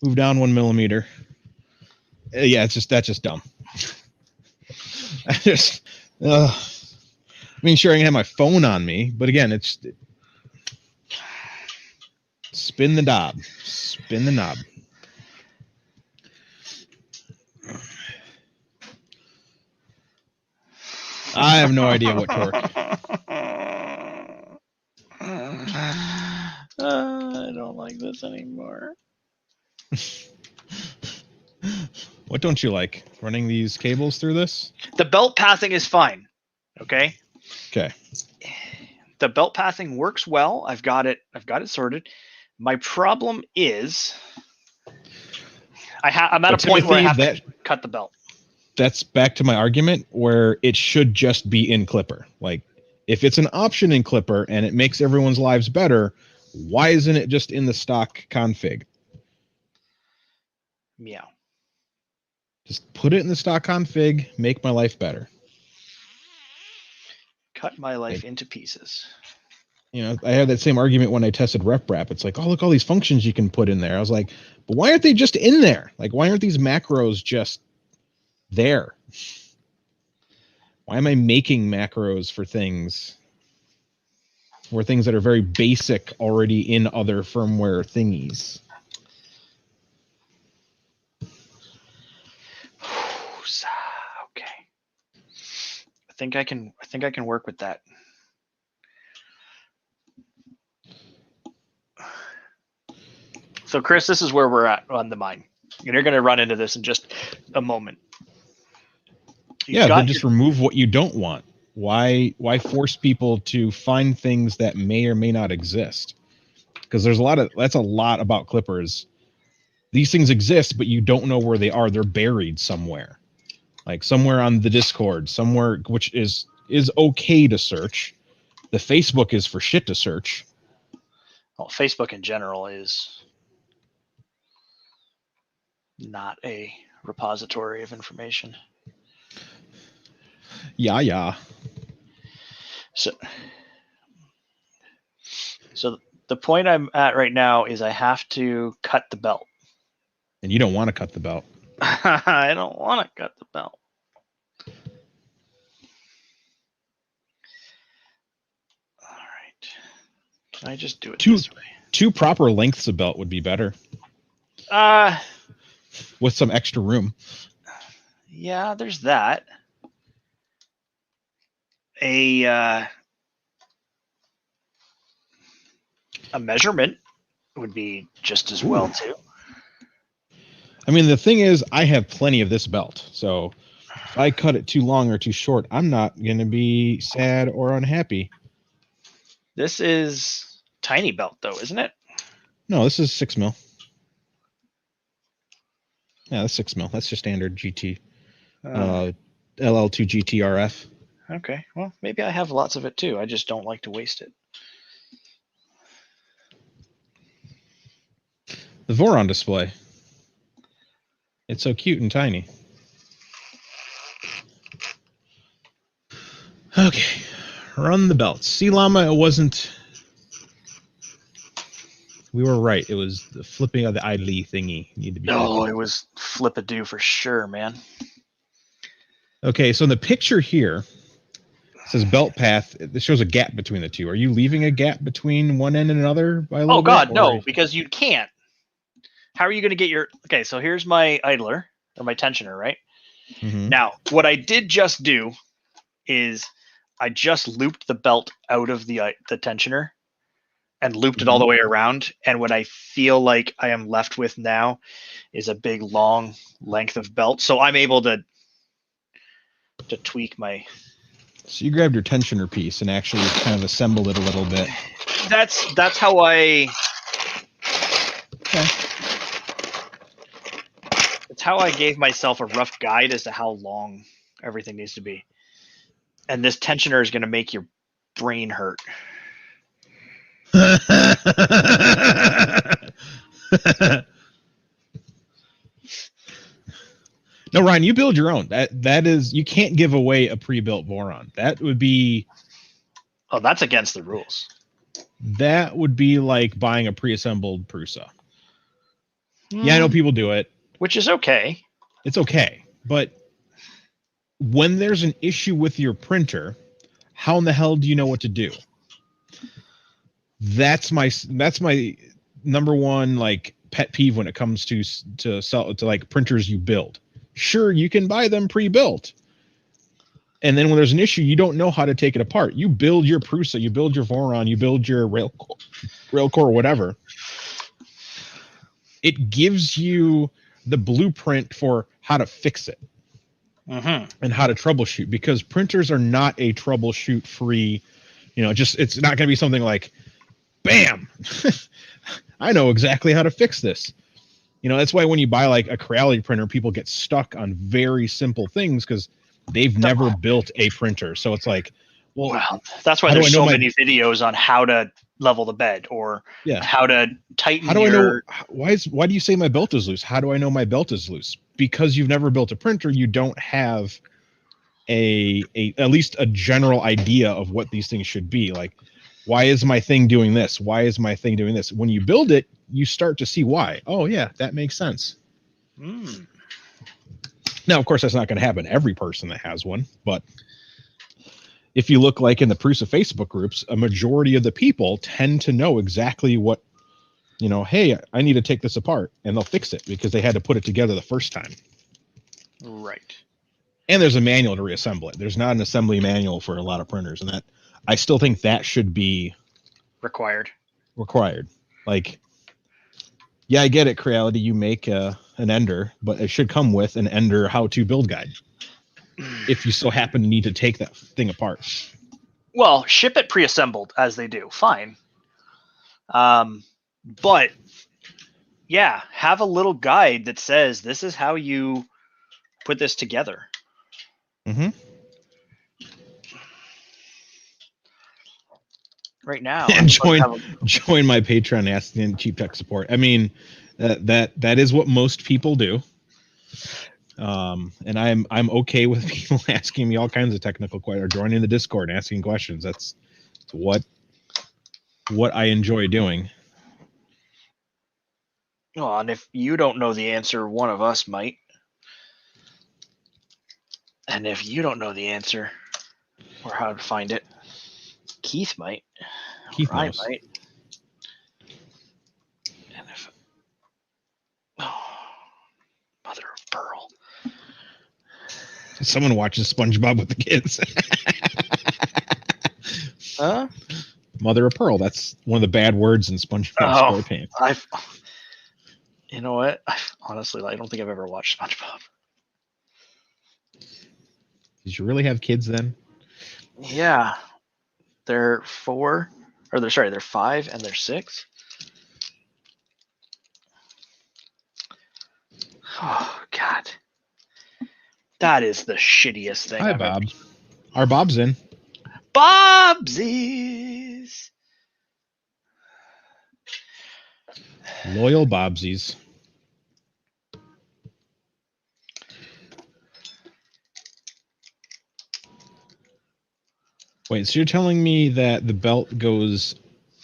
Move down 1 millimeter. Yeah, that's just dumb. I just, I mean, sure, I can have my phone on me, but again, it's spin the knob. Spin the knob. I have no idea what torque. I don't like this anymore. What don't you like? Running these cables through this? The belt pathing is fine. Okay. Okay. The belt pathing works well. I've got it sorted. My problem is I'm at a point where I have to cut the belt. That's back to my argument where it should just be in Clipper. Like, if it's an option in Clipper and it makes everyone's lives better, why isn't it just in the stock config? Meow. Just put it in the stock config, make my life better. Cut my life into pieces. You know, I had that same argument when I tested RepRap. It's like, oh, look, all these functions you can put in there. I was like, but why aren't they just in there? Like, why aren't these macros just there? Why am I making macros for things that are very basic already in other firmware thingies? Okay. I think I can work with that. So Chris, this is where we're at on the mine. And you're going to run into this in just a moment. Then just remove what you don't want. Why force people to find things that may or may not exist? Because that's a lot about Clippers. These things exist, but you don't know where they are. They're buried somewhere. Like somewhere on the Discord, somewhere, which is okay to search. The Facebook is for shit to search. Well, Facebook in general is not a repository of information. Yeah. So the point I'm at right now is I have to cut the belt. And you don't want to cut the belt. I don't want to cut the belt. All right. Can I just do it this way? 2 proper lengths of belt would be better. With some extra room. Yeah, there's that. A measurement would be just as well too. I mean, the thing is, I have plenty of this belt, so if I cut it too long or too short, I'm not going to be sad or unhappy. This is tiny belt, though, isn't it? No, this is 6 mil. Yeah, that's 6 mil. That's your standard GT. LL2 GT RF. Okay, well, maybe I have lots of it too. I just don't like to waste it. The Voron display. It's so cute and tiny. Okay, run the belts. Sea Llama, it wasn't... We were right. It was the flipping of the idly thingy. Need to be. No, it was flip-a-do for sure, man. Okay, so in the picture here, it says belt path. It shows a gap between the two. Are you leaving a gap between one end and another by a little Oh, God, bit, no, because you can't. How are you going to get your... Okay, so here's my idler, or my tensioner, right? Mm-hmm. Now, what I did just do is I just looped the belt out of the tensioner and looped it all the way around. And what I feel like I am left with now is a big, long length of belt. So I'm able to tweak my... So you grabbed your tensioner piece and actually kind of assembled it a little bit. That's how I... Okay. It's how I gave myself a rough guide as to how long everything needs to be. And this tensioner is going to make your brain hurt. No, Ryan, you build your own. That is, you can't give away a pre-built Voron. That would be... Oh, that's against the rules. That would be like buying a pre-assembled Prusa. Yeah, I know people do it. Which is okay. It's okay. But when there's an issue with your printer, how in the hell do you know what to do? That's my number one like pet peeve when it comes to sell to like printers you build. Sure, you can buy them pre-built. And then when there's an issue, you don't know how to take it apart. You build your Prusa, you build your Voron, you build your Railcore, whatever. It gives you the blueprint for how to fix it and how to troubleshoot, because printers are not a troubleshoot free, it's not going to be something like, bam, I know exactly how to fix this. That's why when you buy like a Creality printer, people get stuck on very simple things because they've never built a printer. So it's like, well, that's why there's so many videos on how to level the bed or how to tighten. How do I know? Why do you say my belt is loose? How do I know my belt is loose? Because you've never built a printer. You don't have at least a general idea of what these things should be. Like, why is my thing doing this? Why is my thing doing this? When you build it, you start to see why. Oh yeah, that makes sense. Now, of course, that's not going to happen to every person that has one, but if you look like in the Prusa Facebook groups, a majority of the people tend to know exactly what, hey, I need to take this apart, and they'll fix it because they had to put it together the first time. Right. And there's a manual to reassemble it. There's not an assembly manual for a lot of printers, and that I still think that should be required. Like, yeah, I get it, Creality. You make an Ender, but it should come with an Ender how-to build guide. If you so happen to need to take that thing apart. Well, ship it pre-assembled as they do. Fine. But yeah, have a little guide that says this is how you put this together. Right now, and join my Patreon asking cheap tech support. I mean, that is what most people do. And I'm okay with people asking me all kinds of technical questions or joining the Discord and asking questions. That's what I enjoy doing. Well, and if you don't know the answer, one of us might. And if you don't know the answer or how to find it, Keith might. Keith or I knows. might. And if mother of pearl. Someone watches SpongeBob with the kids. Huh? Mother of pearl. That's one of the bad words in SpongeBob SquarePants. You know what? Honestly, I don't think I've ever watched SpongeBob. Did you really have kids then? Yeah, they're 5 and they're 6. Oh God, that is the shittiest thing. Hi, Bob. Our Bob's in. Bobsies. Loyal Bobsies. Wait, so you're telling me that the belt goes...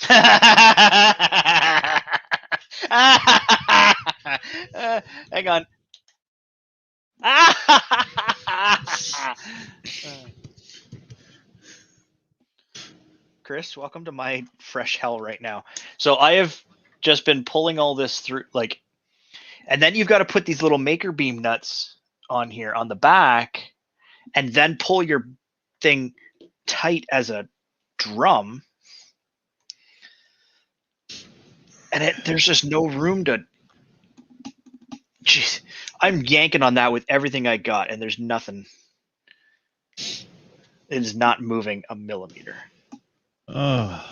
Hang on. Chris, welcome to my fresh hell right now. So I have just been pulling all this through, like, and then you've got to put these little maker beam nuts on here on the back, and then pull your thing tight as a drum. And there's just no room to. Jeez, I'm yanking on that with everything I got, and there's nothing. It is not moving a millimeter. Oh.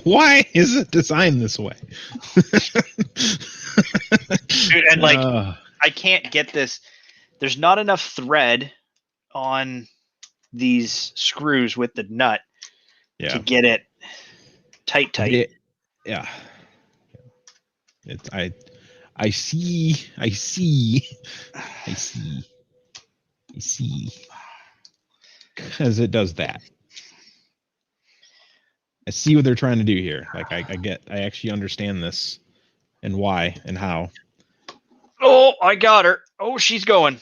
Why is it designed this way? Dude, and like, I can't get this. There's not enough thread on these screws with the nut to get it tight. Yeah. I see. Because it does that. I see what they're trying to do here. Like I actually understand this and why and how. Oh, I got her. Oh, she's going.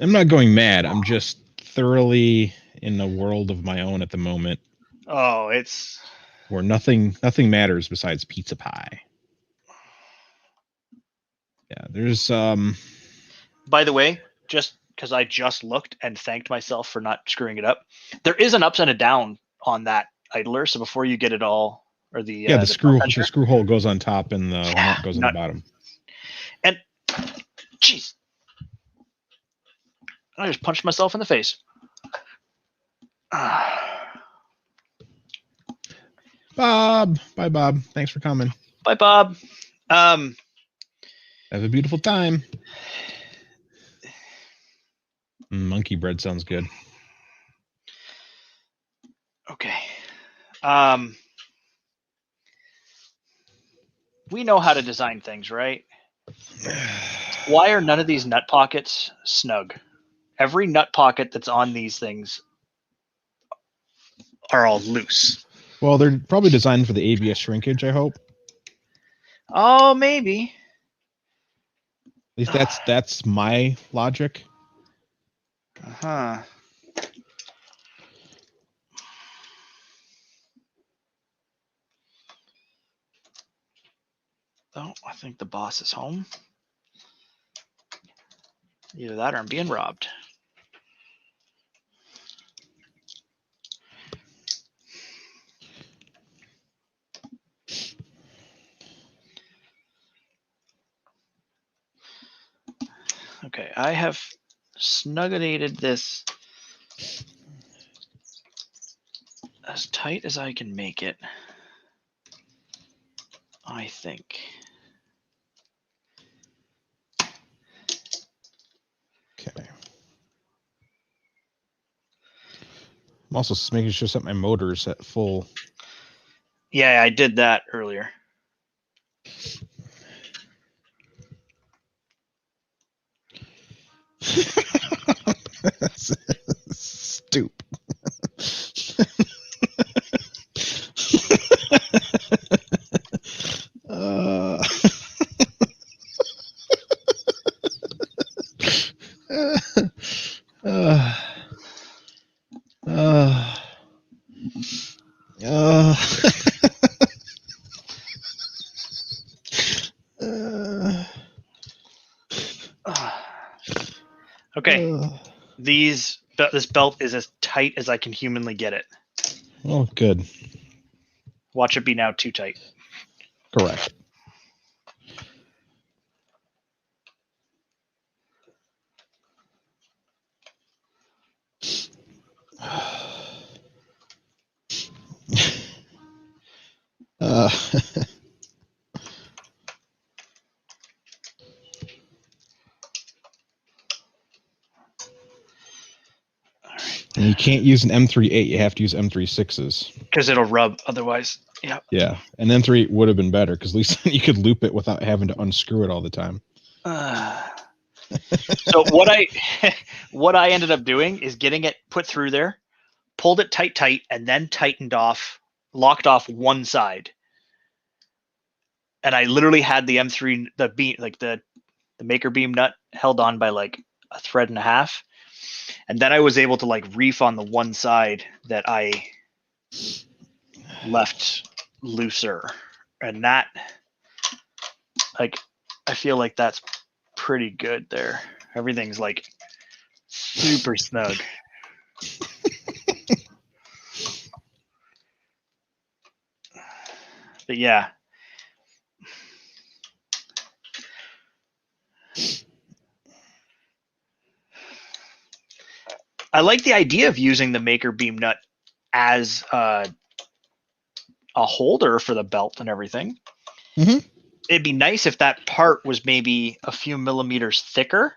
I'm not going mad. I'm just thoroughly in a world of my own at the moment. Oh, it's where nothing matters besides pizza pie. Yeah, there's By the way, just because I just looked and thanked myself for not screwing it up, there is an ups and a down on that idler. So before you get it all, or the the screw hole goes on top and the nut goes on the bottom. And jeez, I just punched myself in the face. Bob, bye Bob. Thanks for coming. Bye Bob. Have a beautiful time. Monkey bread sounds good. Okay. We know how to design things, right? Why are none of these nut pockets snug? Every nut pocket that's on these things are all loose. Well, they're probably designed for the ABS shrinkage, I hope. Oh, maybe. At least that's my logic. Uh-huh. Oh, I think the boss is home. Either that or I'm being robbed. Okay, I have snugginated this as tight as I can make it, I think. I'm also making sure that my motor's at full. Yeah, I did that earlier. Stupid. uh, uh, uh, uh, Okay, this belt is as tight as I can humanly get it. Oh, good. Watch it be now too tight. Correct. Uh, and you can't use an M38. You have to use M36s. Because it'll rub otherwise. Yeah. Yeah, and M38 would have been better because at least you could loop it without having to unscrew it all the time. So what I ended up doing is getting it put through there, pulled it tight, and then locked off one side. And I literally had the M3, the beam, like the maker beam nut held on by like a thread and a half. And then I was able to like reef on the one side that I left looser. And that, like, I feel like that's pretty good there. Everything's like super snug. But yeah. I like the idea of using the maker beam nut as a holder for the belt and everything. Mm-hmm. It'd be nice if that part was maybe a few millimeters thicker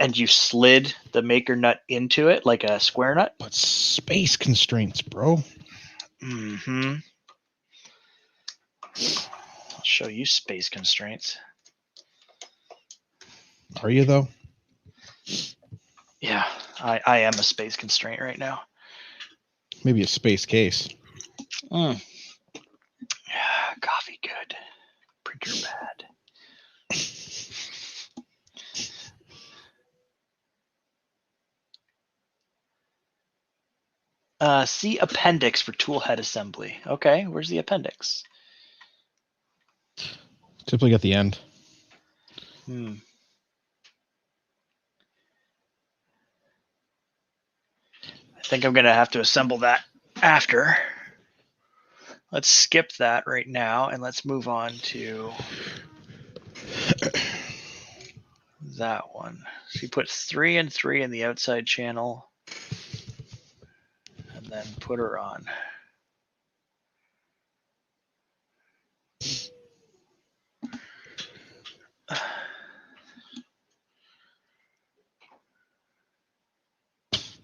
and you slid the maker nut into it like a square nut. But space constraints, bro. Mm-hmm. I'll show you space constraints. Are you, though? Yeah, I am a space constraint right now. Maybe a space case. Yeah, coffee good. Printer bad. See appendix for tool head assembly. Okay, where's the appendix? Typically at the end. I think I'm going to have to assemble that after. Let's skip that right now and let's move on to that one. So you put 3 and 3 in the outside channel and then put her on.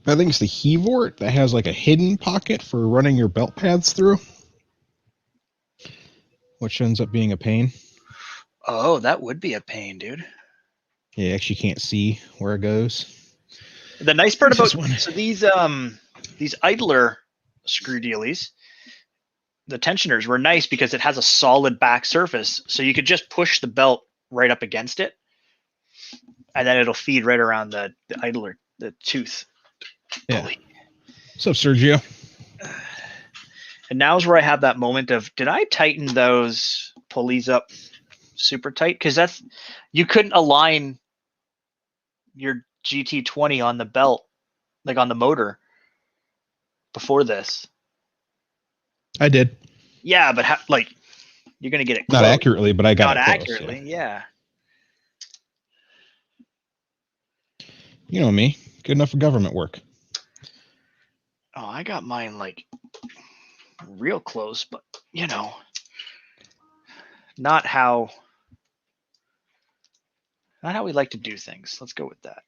I think it's the Hevort that has like a hidden pocket for running your belt pads through, which ends up being a pain. Oh, that would be a pain, dude. Yeah, you actually can't see where it goes. The nice part about these idler screw dealies, the tensioners were nice because it has a solid back surface, so you could just push the belt right up against it, and then it'll feed right around the idler, the tooth. Yeah. What's up, Sergio? And now's where I have that moment of, did I tighten those pulleys up super tight? Because you couldn't align your GT20 on the belt, like on the motor, before this. I did. Yeah, but you're gonna get it not close. Accurately, but I got not it close, accurately. Yeah. You know me, good enough for government work. Oh, I got mine like real close, but not how we like to do things. Let's go with that.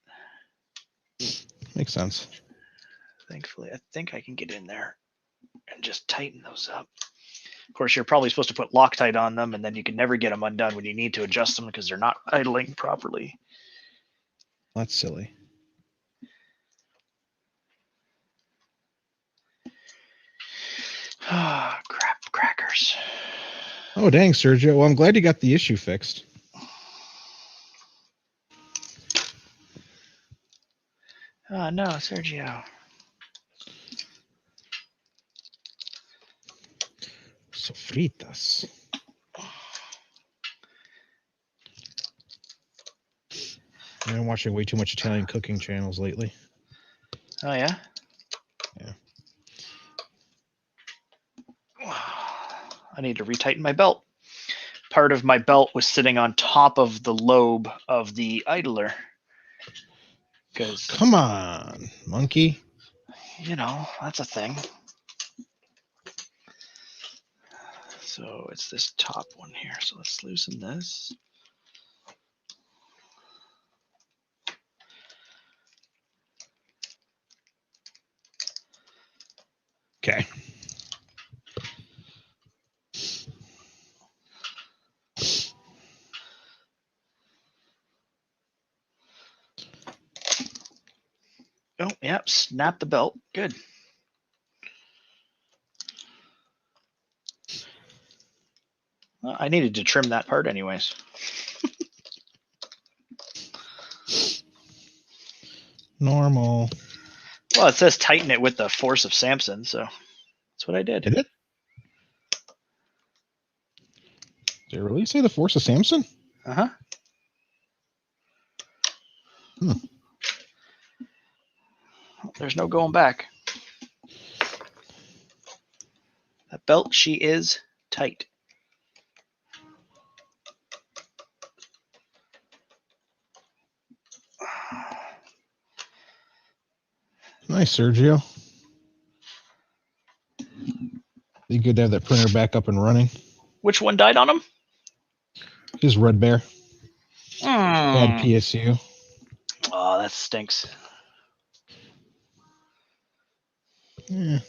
Makes sense. Thankfully, I think I can get in there and just tighten those up. Of course, you're probably supposed to put Loctite on them, and then you can never get them undone when you need to adjust them because they're not idling properly. That's silly. Ah, crap, crackers. Oh, dang, Sergio. Well, I'm glad you got the issue fixed. Oh, no, Sergio. Sofritas. I've been watching way too much Italian cooking channels lately. Oh, yeah? Yeah. I need to retighten my belt. Part of my belt was sitting on top of the lobe of the idler. Because, Come on, monkey. you know, that's a thing. So it's this top one here. So let's loosen this. Okay. Oh, yep, snap the belt. Good. Well, I needed to trim that part anyways. Normal. Well, it says tighten it with the force of Samson, so that's what I did. Did it? Did it really say the force of Samson? Uh-huh. Hmm. There's no going back. That belt, she is tight. Nice, Sergio. Be good to have that printer back up and running. Which one died on him? Just Red Bear. Bad PSU. Oh, that stinks. Yeah.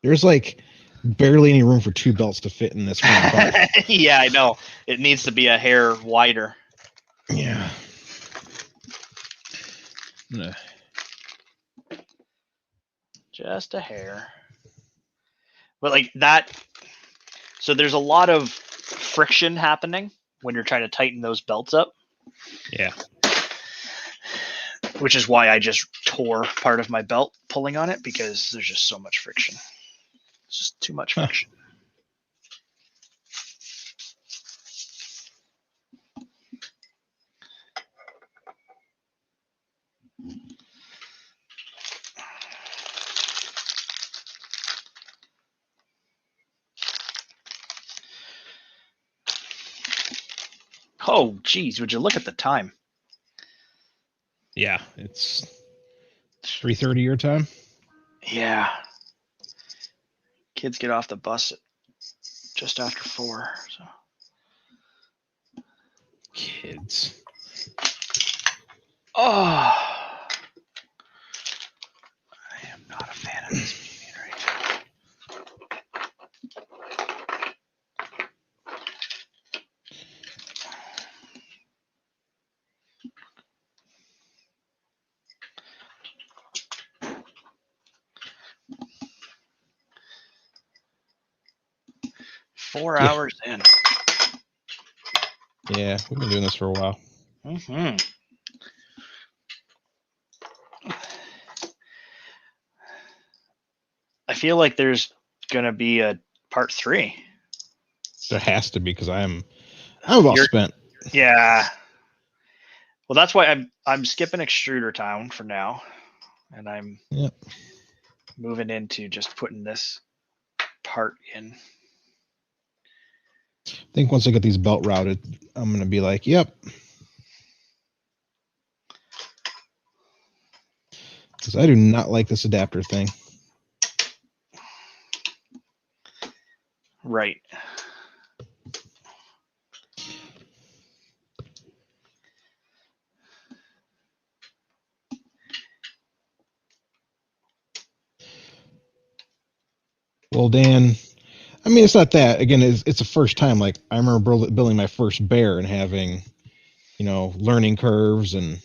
There's like barely any room for two belts to fit in this front part. Yeah, I know. It needs to be a hair wider. Yeah. Just a hair. But like that, so there's a lot of friction happening when you're trying to tighten those belts up. Yeah. Which is why I just tore part of my belt pulling on it, because there's just so much friction. It's just too much friction. Oh, geez, would you look at the time? Yeah, it's 3:30 your time. Yeah. Kids get off the bus at just after 4. So. Kids. Oh. I am not a fan of this meeting right now. Four hours in. Yeah, we've been doing this for a while. Mm-hmm. I feel like there's gonna be a part 3. There has to be, because I'm about spent. Yeah. Well, that's why I'm skipping Extruder Town for now, and I'm moving into just putting this part in. I think once I get these belt routed, I'm gonna be like, yep. Because I do not like this adapter thing. Right. Well, Dan, I mean, it's not that. Again, it's a first time. Like, I remember building my first bear and having, learning curves. And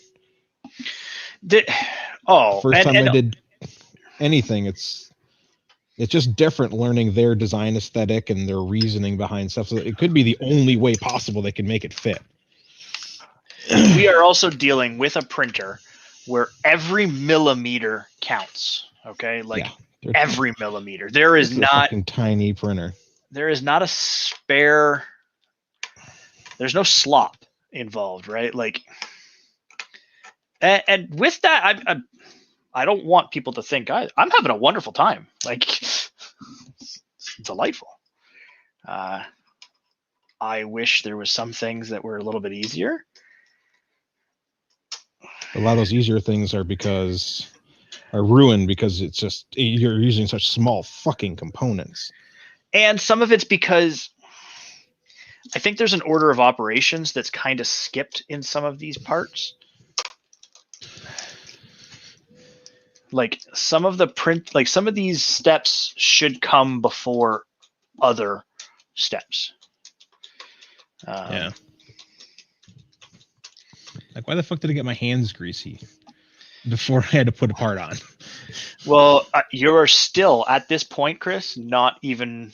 first time I did anything, it's just different learning their design aesthetic and their reasoning behind stuff. So it could be the only way possible they can make it fit. We are also dealing with a printer where every millimeter counts. Okay, like every millimeter. There is not a fucking tiny printer. There is not a spare. There's no slop involved, right? Like, and with that, I don't want people to think I'm having a wonderful time. Like, it's delightful. I wish there was some things that were a little bit easier. A lot of those easier things are ruined because it's just you're using such small fucking components. And some of it's because I think there's an order of operations that's kind of skipped in some of these parts. Like some of these steps should come before other steps. Yeah. Like, why the fuck did I get my hands greasy before I had to put a part on? Well, you're still at this point, Chris, not even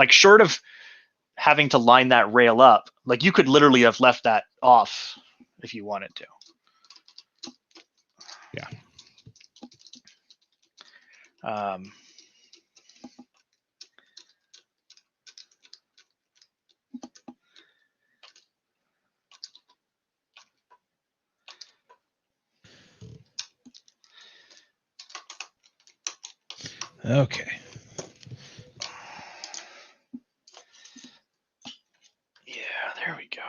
short of having to line that rail up. Like, you could literally have left that off if you wanted to. Yeah. Okay. Yeah, there we go.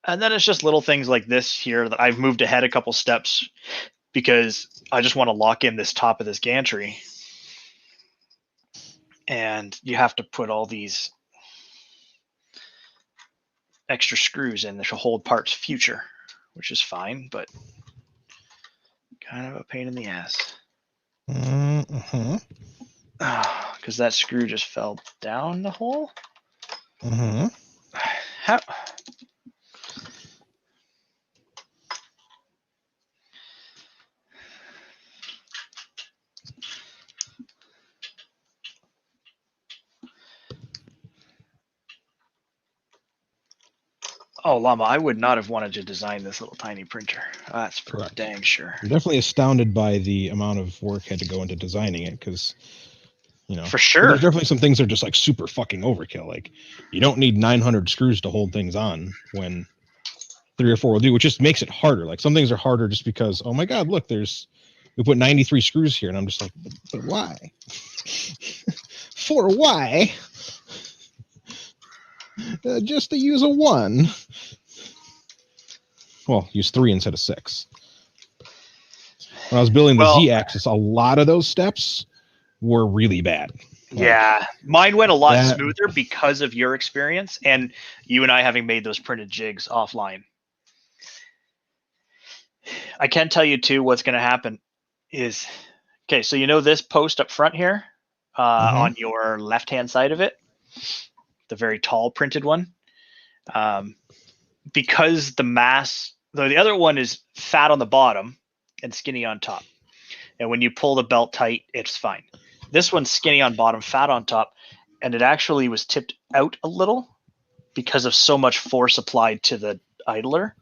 And then it's just little things like this here that I've moved ahead a couple steps because I just want to lock in this top of this gantry. And you have to put all these extra screws in that will hold parts future, which is fine, but kind of a pain in the ass. Mm-hmm. Because that screw just fell down the hole. Mm-hmm. How? Oh, Llama, I would not have wanted to design this little tiny printer. That's for Correct. dang sure. I'm definitely astounded by the amount of work had to go into designing it because, for sure. There's definitely some things that are just like super fucking overkill. Like, you don't need 900 screws to hold things on when 3 or 4 will do, which just makes it harder. Like, some things are harder just because, oh my God, look, we put 93 screws here. And I'm just like, but why? For why? Just to use a 1. Well, use 3 instead of 6. When I was building the Z-axis, a lot of those steps were really bad. Yeah, mine went a lot smoother because of your experience and you and I having made those printed jigs offline. I can tell you too what's going to happen is, okay, so this post up front here on your left-hand side of it, the very tall printed one, because the mass, though the other one is fat on the bottom and skinny on top. And when you pull the belt tight, it's fine. This one's skinny on bottom, fat on top, and it actually was tipped out a little because of so much force applied to the idler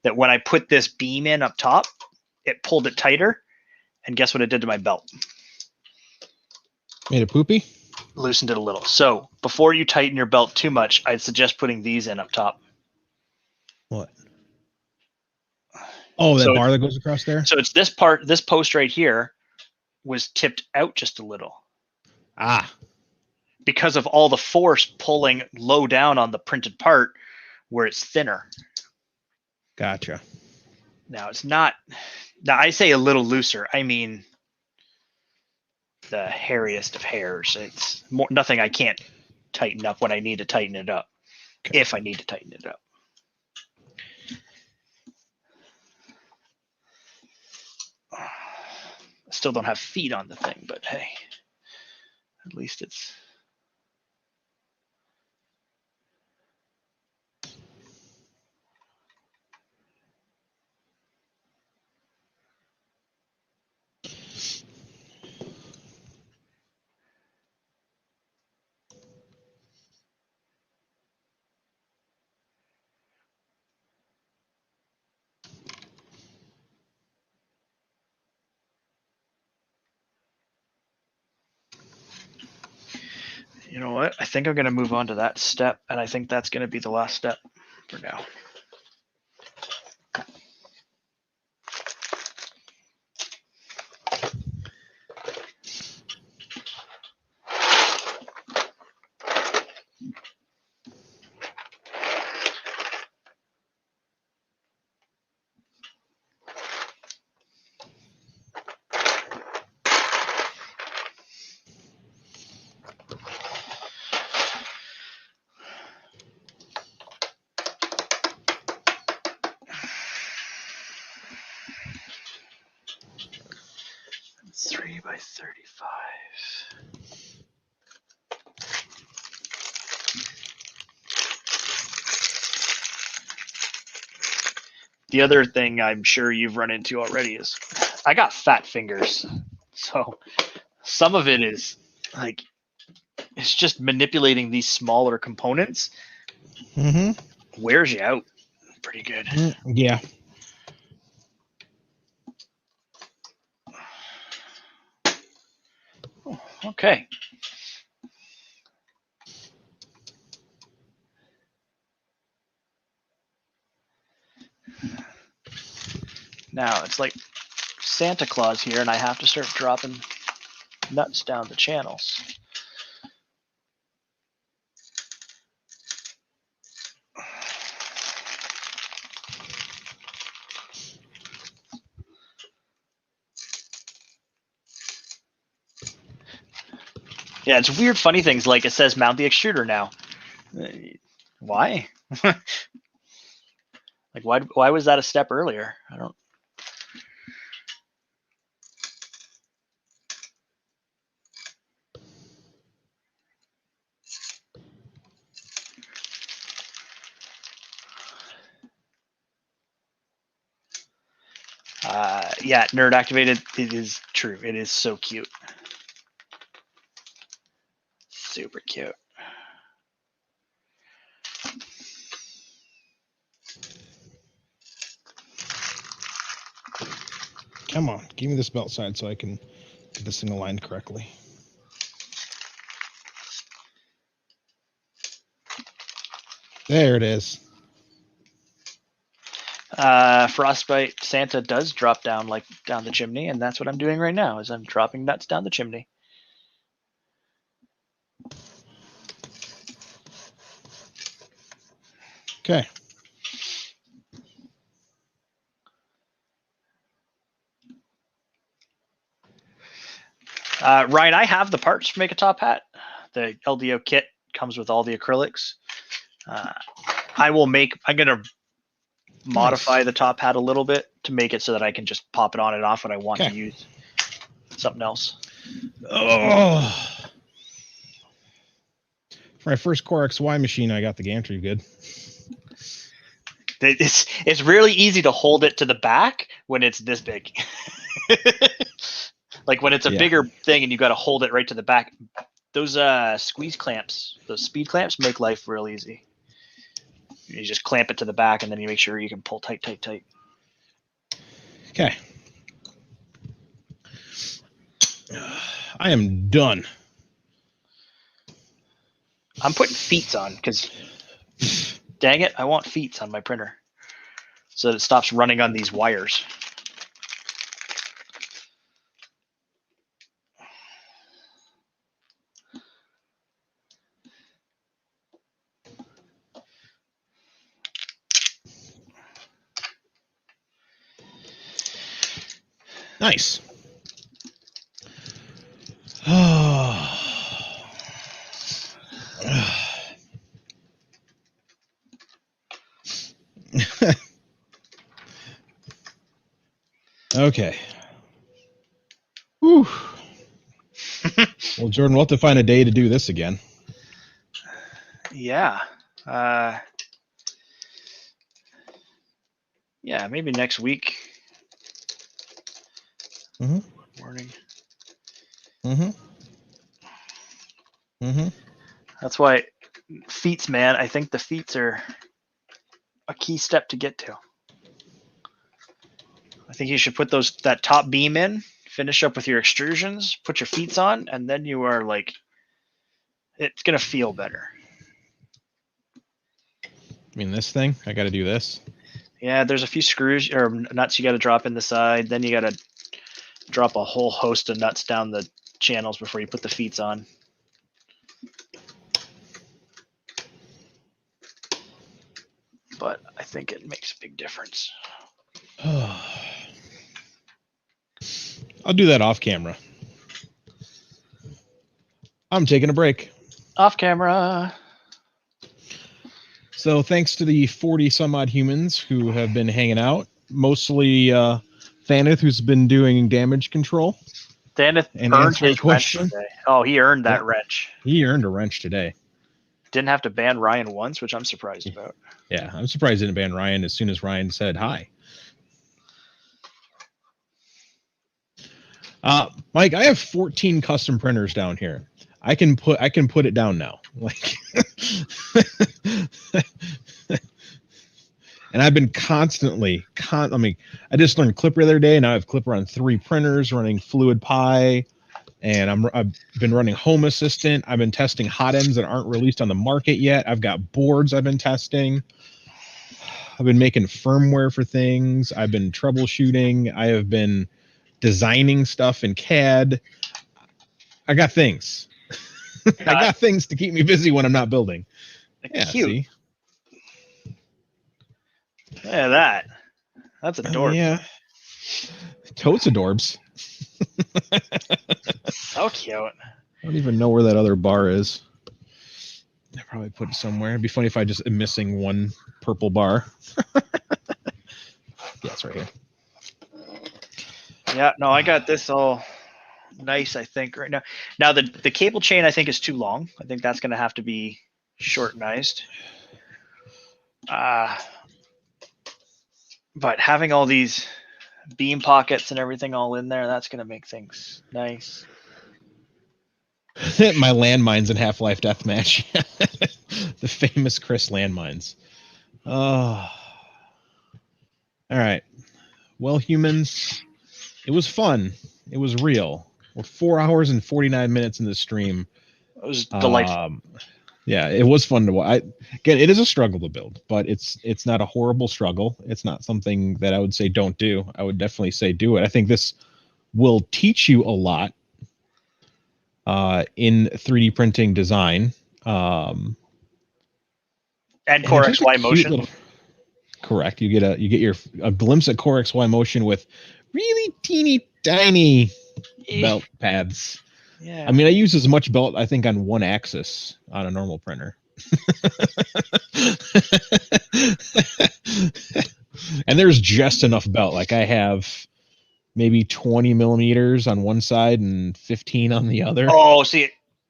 that when I put this beam in up top, it pulled it tighter. And guess what it did to my belt? Made it poopy? Loosened it a little. So before you tighten your belt too much, I'd suggest putting these in up top. What? Oh, that bar that goes across there? So it's this post right here was tipped out just a little. Because of all the force pulling low down on the printed part where it's thinner. Gotcha. Now it's not, now I say a little looser. I mean the hairiest of hairs. It's nothing I can't tighten up when I need to tighten it up. Okay. If I need to tighten it up. I still don't have feet on the thing, but hey. At least it's. You know what? I think I'm going to move on to that step, and I think that's going to be the last step for now. It's 3 by 35. The other thing I'm sure you've run into already is I got fat fingers. So some of it is like, it's just manipulating these smaller components. Mm-hmm. Wears you out pretty good. Yeah. Okay. Now it's like Santa Claus here, and I have to start dropping nuts down the channels. Yeah, it's weird, funny things like it says mount the extruder now. Why? Like, why was that a step earlier? I don't. Yeah, nerd activated. It is true. It is so cute. Super cute. Come on, give me this belt side so I can get this thing aligned correctly. There it is. Frostbite Santa does drop down like down the chimney, and that's what I'm doing right now. Is I'm dropping nuts down the chimney. Okay. Ryan, I have the parts to make a top hat. The LDO kit comes with all the acrylics. I'm gonna modify the top hat a little bit to make it so that I can just pop it on and off when I want to use something else. Oh. For my first Core XY machine, I got the Gantry good. It's really easy to hold it to the back when it's this big. Like when it's a bigger thing and you got to hold it right to the back. Those squeeze clamps, those speed clamps make life real easy. You just clamp it to the back and then you make sure you can pull tight, tight, tight. Okay. I am done. I'm putting feet on because, dang it, I want feet on my printer so that it stops running on these wires. Nice. Okay. Whew. Well, Jordan, we'll have to find a day to do this again. Yeah. Yeah, maybe next week. Mm-hmm. Morning. Mm-hmm. Mm-hmm. That's why feats, man. I think the feats are a key step to get to. I think you should put that top beam in, finish up with your extrusions, put your feats on, and then you are like, it's gonna feel better. I mean, this thing, I got to do this. Yeah, there's a few screws or nuts you got to drop in the side. Then you got to drop a whole host of nuts down the channels before you put the feats on. But I think it makes a big difference. I'll do that off camera. I'm taking a break. Off camera. So thanks to the 40 some odd humans who have been hanging out, mostly Thaneth, who's been doing damage control. Thaneth and earned answering his wrench questions. today. Oh, he earned that wrench. He earned a wrench today. Didn't have to ban Ryan once, which I'm surprised about. Yeah, I'm surprised he didn't ban Ryan as soon as Ryan said hi. Mike, I have 14 custom printers down here. I can put it down now. Like, and I've been constantly. I just learned Clipper the other day. Now I have Clipper on 3 printers running Fluid Pi, and I've been running Home Assistant. I've been testing hot ends that aren't released on the market yet. I've got boards I've been testing. I've been making firmware for things. I've been troubleshooting. I have been designing stuff in CAD. I got things. I got things to keep me busy when I'm not building. Yeah, cute. See? Yeah, that's adorable. Yeah. Totes adorbs. So cute. I don't even know where that other bar is. I probably put it somewhere. It'd be funny if I just am missing one purple bar. Yeah, it's right here. Yeah, no, I got this all nice, I think, right now. Now, the cable chain, I think, is too long. I think that's going to have to be shortenized. But having all these beam pockets and everything all in there, that's going to make things nice. My landmines in Half-Life Deathmatch. The famous Chris landmines. Oh. All right. Well, humans, it was fun. It was real. We're 4 hours and 49 minutes in the stream. It was delightful. Yeah, it was fun to watch. Again, it is a struggle to build, but it's not a horrible struggle. It's not something that I would say don't do. I would definitely say do it. I think this will teach you a lot in 3D printing design. And Core XY motion. Correct. You get a glimpse at Core XY motion with really teeny tiny belt paths. Yeah. I mean, I use as much belt, I think, on one axis on a normal printer. And there's just enough belt. Like I have maybe 20 millimeters on one side and 15 on the other. Oh, see,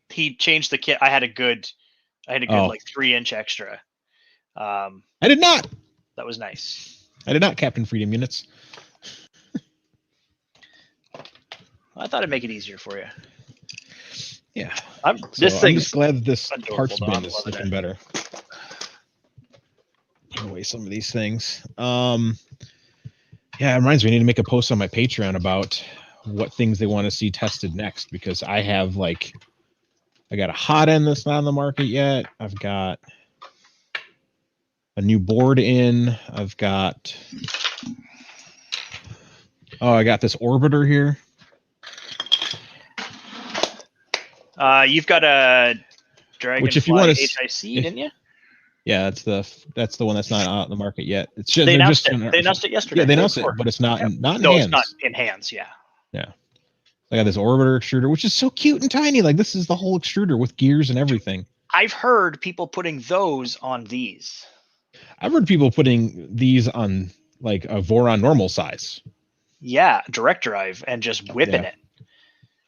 he changed the kit. I had a good like 3-inch extra. I did not. That was nice. I did not, Captain Freedom Units. I thought it'd make it easier for you. Yeah. I'm just glad that this parts bin is looking better. Put away some of these things. Yeah, it reminds me, I need to make a post on my Patreon about what things they want to see tested next, because I got a hot end that's not on the market yet. I've got a new board in. I got this orbiter here. You've got a Dragonfly, which, if you want to HIC, didn't you? Yeah, that's the one that's not out in the market yet. It's just they announced it yesterday. Yeah, they announced it, but it's not in hands. It's not in hands. Yeah. Yeah. I got this orbiter extruder, which is so cute and tiny. Like, this is the whole extruder with gears and everything. I've heard people putting those on these. I've heard people putting these on like a Voron normal size. Yeah, direct drive and just whipping it.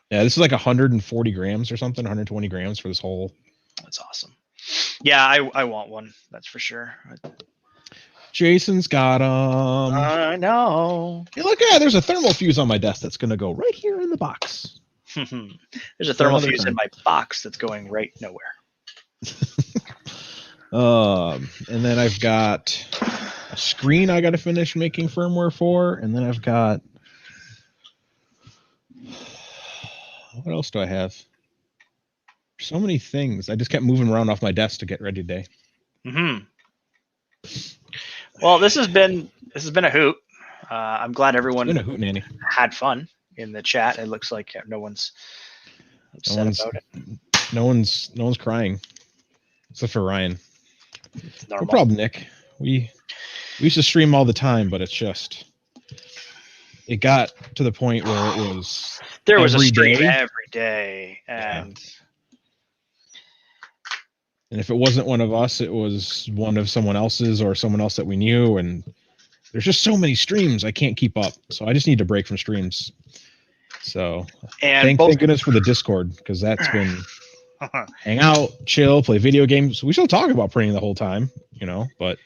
Yeah, this is like 140 grams or something, 120 grams for this whole. That's awesome. Yeah, I want one. That's for sure. Jason's got them. I know. Hey, look at there's a thermal fuse on my desk that's gonna go right here in the box. There's a thermal fuse in my box that's going right nowhere. And then I've got a screen I got to finish making firmware for, and then I've got what else do I have? So many things. I just kept moving around off my desk to get ready today. Well, this has been a hoot. I'm glad everyone It's been a hootenanny. had fun in the chat. It looks like no one's upset about it. No one's crying, except for Ryan. Normal. No problem, Nick. We used to stream all the time, but it got to the point where it was there was a stream day. every day, and if it wasn't one of us, it was one of someone else's or someone else that we knew. And there's just so many streams I can't keep up, so I just need to break from streams. So thank goodness for the Discord, because that's been hang out, chill, play video games. We still talk about printing the whole time, but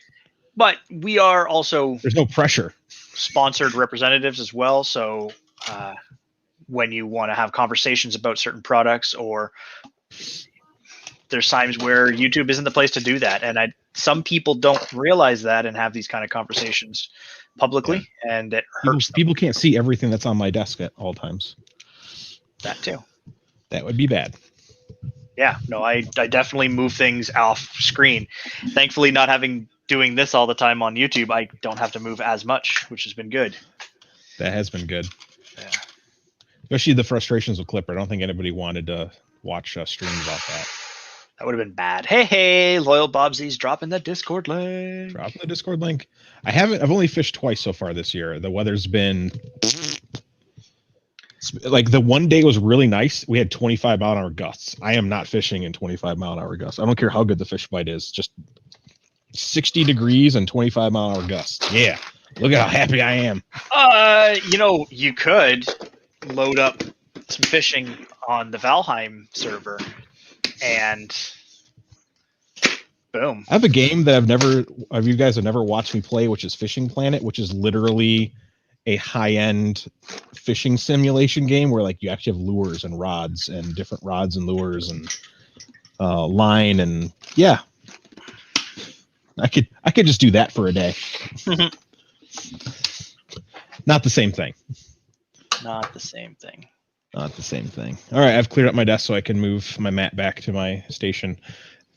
we are also there's no pressure. Sponsored representatives as well. So when you want to have conversations about certain products, or there's times where YouTube isn't the place to do that, and some people don't realize that and have these kind of conversations publicly, and it hurts. People can't see everything that's on my desk at all times. That too. That would be bad. Yeah, no, I definitely move things off screen. Thankfully, not doing this all the time on YouTube, I don't have to move as much, which has been good. That has been good. Yeah. Especially the frustrations with Clipper. I don't think anybody wanted to watch us stream about that. That would have been bad. Hey, Loyal Bobsies, dropping the Discord link. Dropping the Discord link. I've only fished twice so far this year. The weather's been like the one day was really nice. We had 25-mile-an-hour gusts. I am not fishing in 25-mile-an-hour gusts. I don't care how good the fish bite is. Just 60 degrees and 25-mile-an-hour gusts. Yeah. Look at how happy I am. You could load up some fishing on the Valheim server and boom. I have a game that you guys have never watched me play, which is Fishing Planet, which is literally a high-end fishing simulation game where like you actually have lures and rods and different rods and lures and line, and yeah. I could just do that for a day. Not the same thing. Not the same thing. Not the same thing. All right, I've cleared up my desk so I can move my mat back to my station.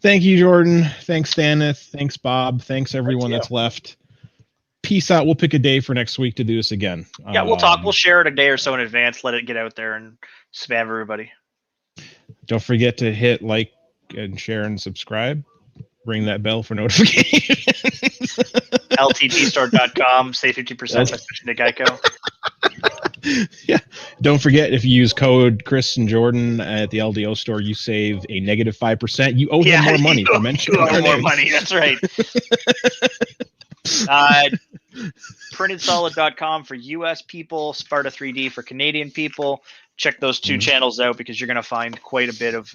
Thank you, Jordan. Thanks, Stanith. Thanks, Bob. Thanks, everyone that's left. Peace out. We'll pick a day for next week to do this again. Yeah, we'll talk. We'll share it a day or so in advance. Let it get out there and spam everybody. Don't forget to hit like and share and subscribe. Ring that bell for notifications. LTTstore.com. Save 50% by switching to Geico. Yeah. Don't forget, if you use code Chris and Jordan at the LDO store, you save a negative 5%. You owe them more money for mentioning our more names. money. That's right. Printedsolid.com for US people, Sparta 3D for Canadian people. Check those two channels out, because you're going to find quite a bit of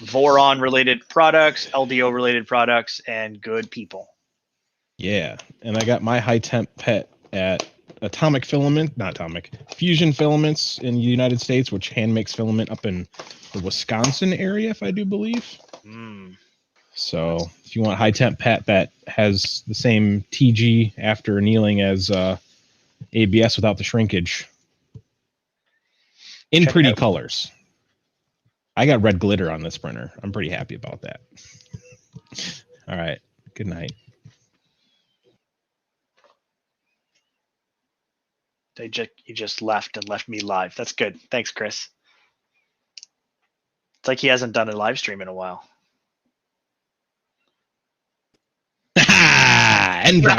Voron related products, LDO related products, and good people. Yeah. And I got my high temp pet at Fusion Filaments in the United States, which hand makes filament up in the Wisconsin area, if I do believe. So if you want high temp pet that has the same TG after annealing as ABS without the shrinkage in pretty colors. I got red glitter on this printer. I'm pretty happy about that. All right. Good night. He just left and left me live. That's good. Thanks, Chris. It's like he hasn't done a live stream in a while. End drop.